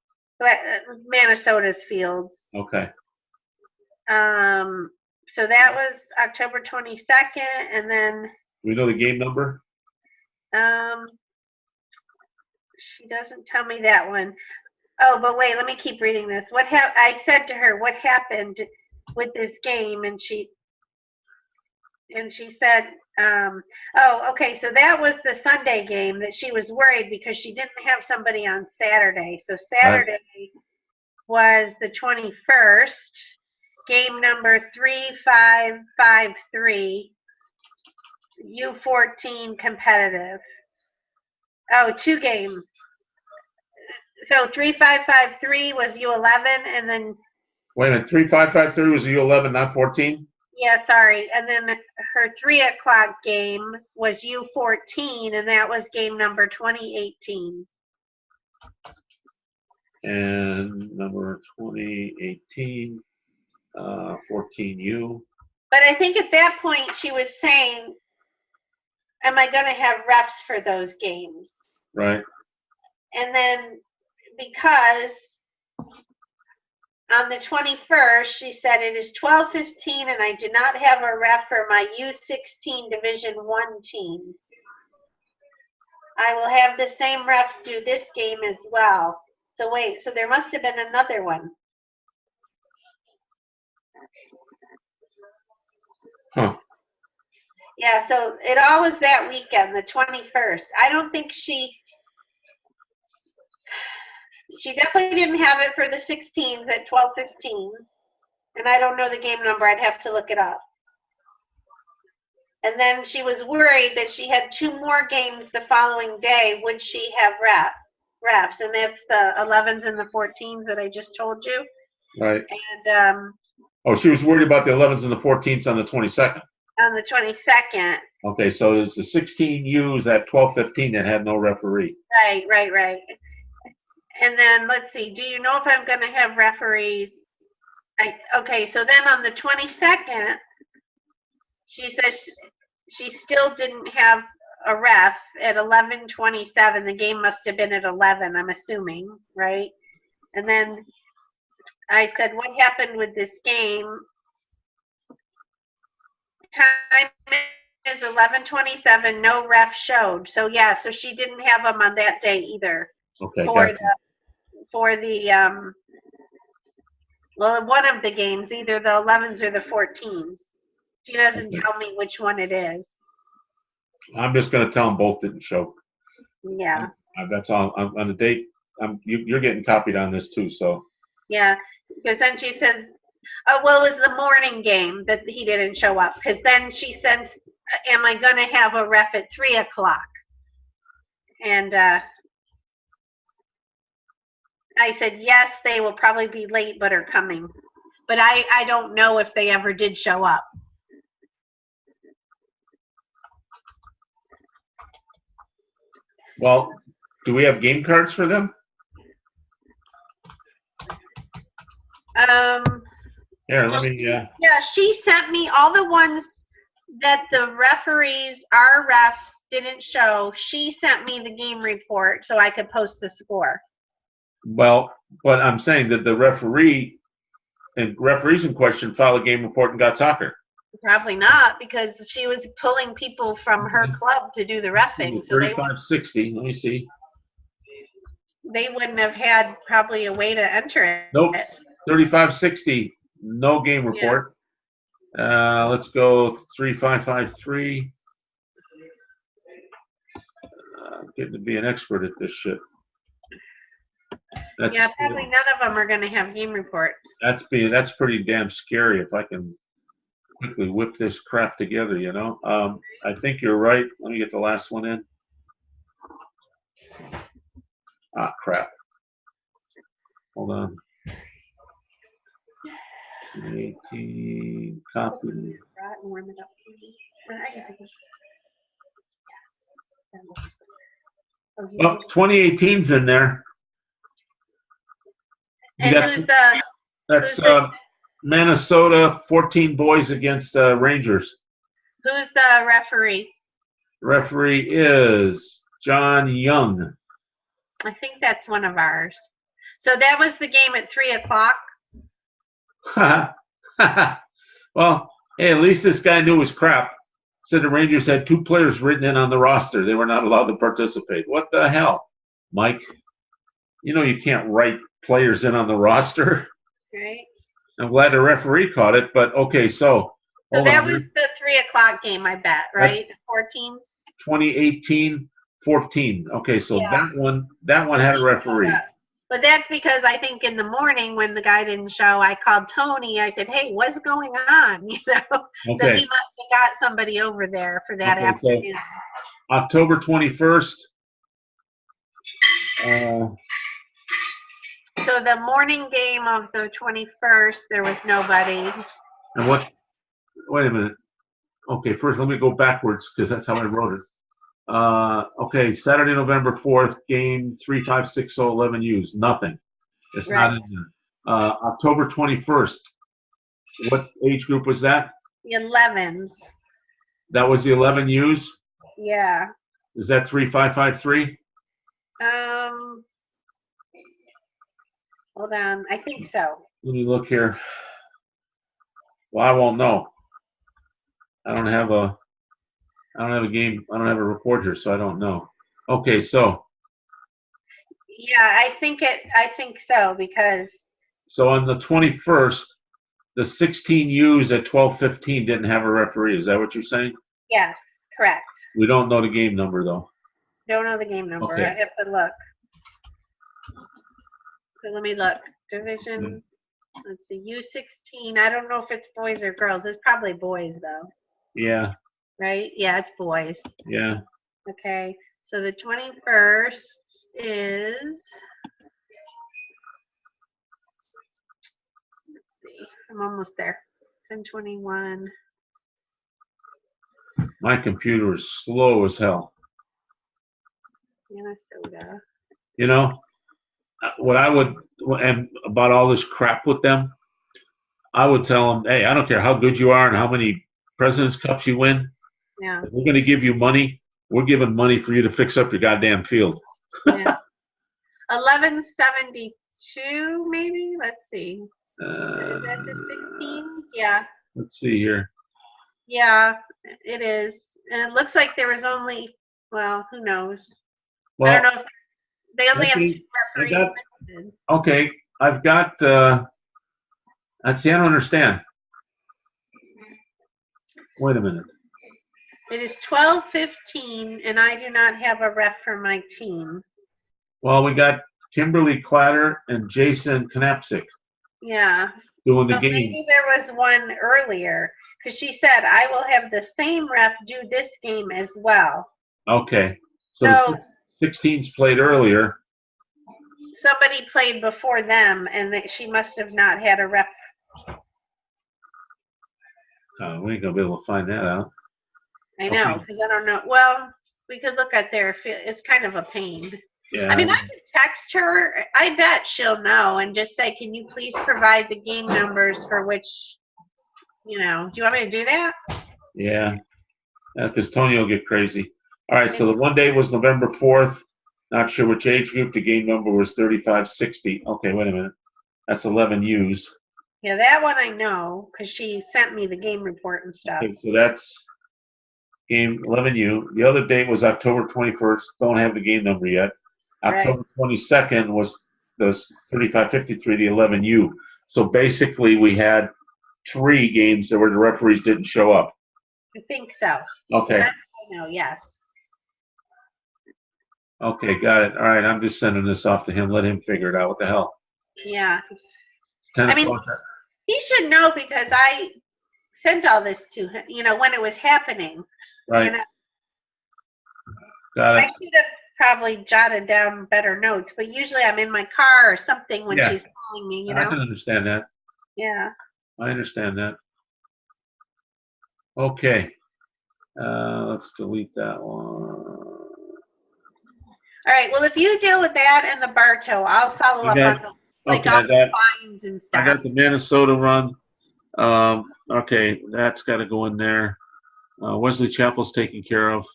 Minnesota's fields. Okay. So that was October 22nd, and then. We know the game number? She doesn't tell me that one. Oh, but wait, let me keep reading this. I said to her, what happened with this game? And she said, oh, okay, so that was the Sunday game that she was worried because she didn't have somebody on Saturday. So Saturday was the 21st, game number 3553, U14 competitive. Oh, 2 games. So 3553 was U11, and then. Wait a minute, 3553 was U11, not 14? Yeah, sorry. And then her 3 o'clock game was U14, and that was game number 2018. And number 2018, 14U. But I think at that point she was saying, am I going to have refs for those games? Right. And then because on the 21st, she said it is 12:15 and I do not have a ref for my U16 Division 1 team. I will have the same ref do this game as well. So wait, so there must have been another one. Huh. Yeah, so it all was that weekend, the 21st. I don't think she definitely didn't have it for the 16s at 12:15. And I don't know the game number. I'd have to look it up. And then she was worried that she had 2 more games the following day. Would she have refs? And that's the 11s and the 14s that I just told you. Right. And oh, she was worried about the 11s and the 14s on the 22nd. On the 22nd. Okay, so it's the 16 U's at 12:15 that had no referee. Right. And then let's see. Do you know if I'm going to have referees? Okay, so then on the 22nd, she says she still didn't have a ref at 11:27. The game must have been at 11, I'm assuming, right? And then I said, what happened with this game? Time is 11:27. No ref showed. So yeah, so she didn't have them on that day either. Okay, for gotcha. the well, one of the games, either the 11s or the 14s. She doesn't tell me which one it is. I'm just going to tell them both didn't show. Yeah. That's all. I'm on the date. You're getting copied on this too, so. Yeah, because then she says, oh, well, it was the morning game that he didn't show up. Because then she says, am I going to have a ref at 3 o'clock? And I said, yes, they will probably be late, but are coming. But I don't know if they ever did show up. Well, do we have game cards for them? Here, let me. Yeah, she sent me all the ones that the referees, our refs, didn't show. She sent me the game report so I could post the score. Well, but I'm saying that the referees in question filed a game report and got soccer. Probably not, because she was pulling people from her club to do the reffing. So 3560. Let me see. They wouldn't have had probably a way to enter it. Nope. 3560. No game report. Yeah. Let's go 3553. Getting to be an expert at this shit. Yeah, probably none of them are going to have game reports. That's pretty damn scary if I can quickly whip this crap together, you know. I think you're right. Let me get the last one in. Ah, crap. Hold on. 18 copy. Well, 2018's in there. And that's Minnesota 14 boys against Rangers. Who's the referee? Referee is John Young. I think that's one of ours. So that was the game at 3 o'clock. Well, hey, at least this guy knew his crap. Said the Rangers had 2 players written in on the roster. They were not allowed to participate. What the hell, Mike? You know you can't write players in on the roster. Right. I'm glad the referee caught it, but okay, so. So hold that on. was the 3 o'clock game, I bet, right? 14s? 2018-14. Okay, so Yeah. that one had a referee. But that's because I think in the morning when the guy didn't show, I called Tony. I said, "Hey, what's going on?" You know. So Okay. he must have got somebody over there for that Okay, afternoon. so October 21st. So the morning game of the 21st, there was nobody. And what? Wait a minute. Okay, first let me go backwards because that's how I wrote it. Okay, Saturday, November 4th, game 35611 U's. Nothing. It's not in there. October 21st. What age group was that? The 11s. That was the 11 U's? Yeah. Is that 3553? Hold on. I think so. Let me look here. Well, I won't know. I don't have a game. I don't have a report here, so I don't know. Okay, so. Yeah, I think so because. So on the 21st, the 16 U's at 12:15 didn't have a referee. Is that what you're saying? Yes, correct. We don't know the game number though. Don't know the game number. Okay. I have to look. So let me look. Division. Let's see. U16. I don't know if it's boys or girls. It's probably boys though. Yeah. Right? Yeah, it's boys. Yeah. Okay. So the 21st is. Let's see. I'm almost there. 10:21. My computer is slow as hell. Minnesota. You know, what I would, and about all this crap with them, I would tell them, hey, I don't care how good you are and how many President's Cups you win. Yeah. If we're going to give you money, we're giving money for you to fix up your goddamn field. Yeah. 1172, maybe? Let's see. Is that the 16s? Yeah. Let's see here. Yeah, it is. And it looks like there was only, well, who knows? Well, I don't know if they only have okay, 2 referees listed. Okay, I've got, let's see, I don't understand. Wait a minute. It is 12:15, and I do not have a ref for my team. Well, we got Kimberly Clatter and Jason Knapsik Yeah. doing the So game. maybe there was one earlier, because she said, I will have the same ref do this game as well. Okay, so So the 16s played earlier. somebody played before them, and she must have not had a ref. We ain't gonna be able to find that out. I know, Okay. because I don't know. Well, we could look at their. It's kind of a pain. Yeah. I mean, I could text her. I bet she'll know and just say, "Can you please provide the game numbers for which, do you want me to do that?" Yeah. Because Tony will get crazy. All right, so the one day was November 4th. Not sure which age group. The game number was 3560. Okay, wait a minute. That's 11 U's. Yeah, that one I know because she sent me the game report and stuff. Okay, so that's game 11U. The other date was October 21st. Don't have the game number yet. October 22nd was the 3553, the 11U. So basically, we had 3 games where the referees didn't show up. I think so. Okay. That I know, yes. Okay, got it. All right, I'm just sending this off to him. Let him figure it out. What the hell? Yeah. 10 I mean, o'clock. he should know because I sent all this to him, when it was happening. Right. Got I it. should have probably jotted down better notes, but usually I'm in my car or something when Yeah. she's calling me, I can understand that. Yeah. I understand that. Okay. Let's delete that one. All right. Well, if you deal with that and the Bartow, I'll follow up on the all the fines and stuff. I got the Minnesota run. Okay, that's got to go in there. Wesley Chapel's taken care of.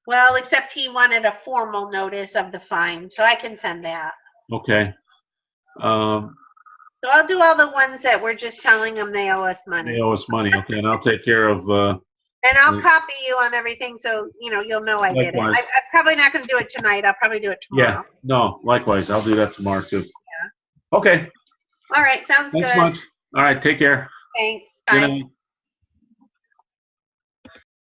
Well, except he wanted a formal notice of the fine, so I can send that. Okay. So I'll do all the ones that we're just telling them they owe us money. They owe us money. Okay, and I'll take care of And I'll copy you on everything, so you'll know I did it. Likewise. I'm probably not going to do it tonight. I'll probably do it Yeah, tomorrow. no, likewise. I'll do that tomorrow too. Yeah. Okay. All right, sounds Thanks good. much. All right, take care. Thanks. Good Bye. night.